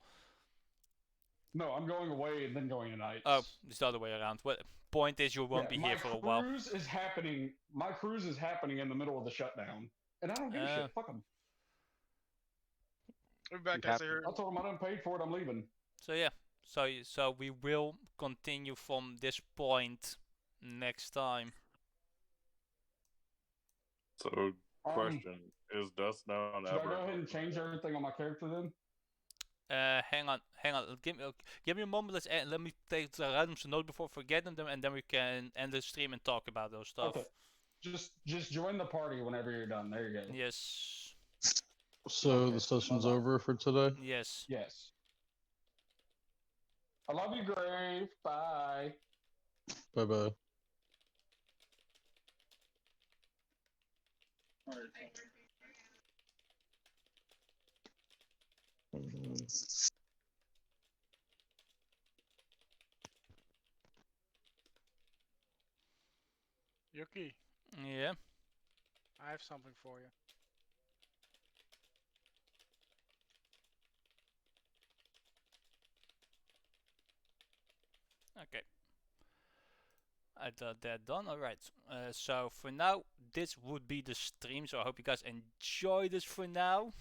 S6: No, I'm going away and then going to nights.
S1: Oh, it's the other way around. Well, point is you won't be here for a while.
S6: My cruise is happening. My cruise is happening in the middle of the shutdown, and I don't give a shit. Fuck them.
S7: We're back,
S3: You
S7: I
S3: have
S7: say
S3: to-
S7: her.
S6: I told them I didn't pay for it. I'm leaving.
S1: So yeah, so we will continue from this point next time.
S4: So, question: Is Dust Down
S6: Should I
S4: ever?
S6: go ahead and change everything on my character then?
S1: Hang on. Give me a moment. Let me take the items to note before forgetting them, and then we can end the stream and talk about those stuff.
S6: Okay. Just join the party whenever you're done. There you go.
S1: Yes.
S5: So
S6: Okay,
S5: the session's
S6: bye-bye.
S5: over for today.
S1: Yes.
S6: Yes. I love you, Grave. Bye.
S5: Bye bye.
S2: Yuki,
S1: Yeah.
S2: I have something for you.
S1: Okay. I got that done. Alright. So for now, this would be the stream. So I hope you guys enjoy this for now.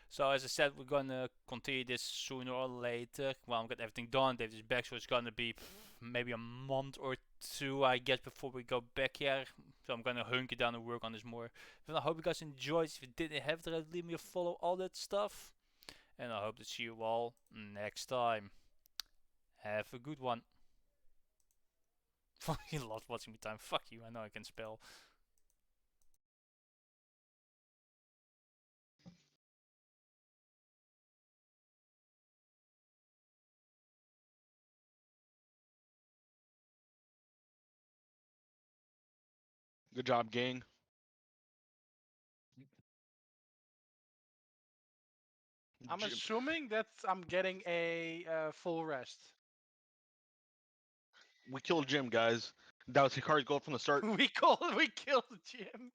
S1: So as I said, we're gonna continue this sooner or later. Well, I've got everything done. David's back, so it's gonna be maybe a month or two, I guess, before we go back here. So I'm gonna hunker down and work on this more. But I hope you guys enjoyed. If you didn't have to, leave me a follow, all that stuff. And I hope to see you all next time. Have a good one. Fucking love watching me time. Fuck you, I know I can spell.
S3: Good job, gang.
S2: I'm
S3: Jim-
S2: assuming that I'm getting a full rest.
S3: we killed Jim, guys. That was Hikari's goal from the start.
S2: We killed Jim.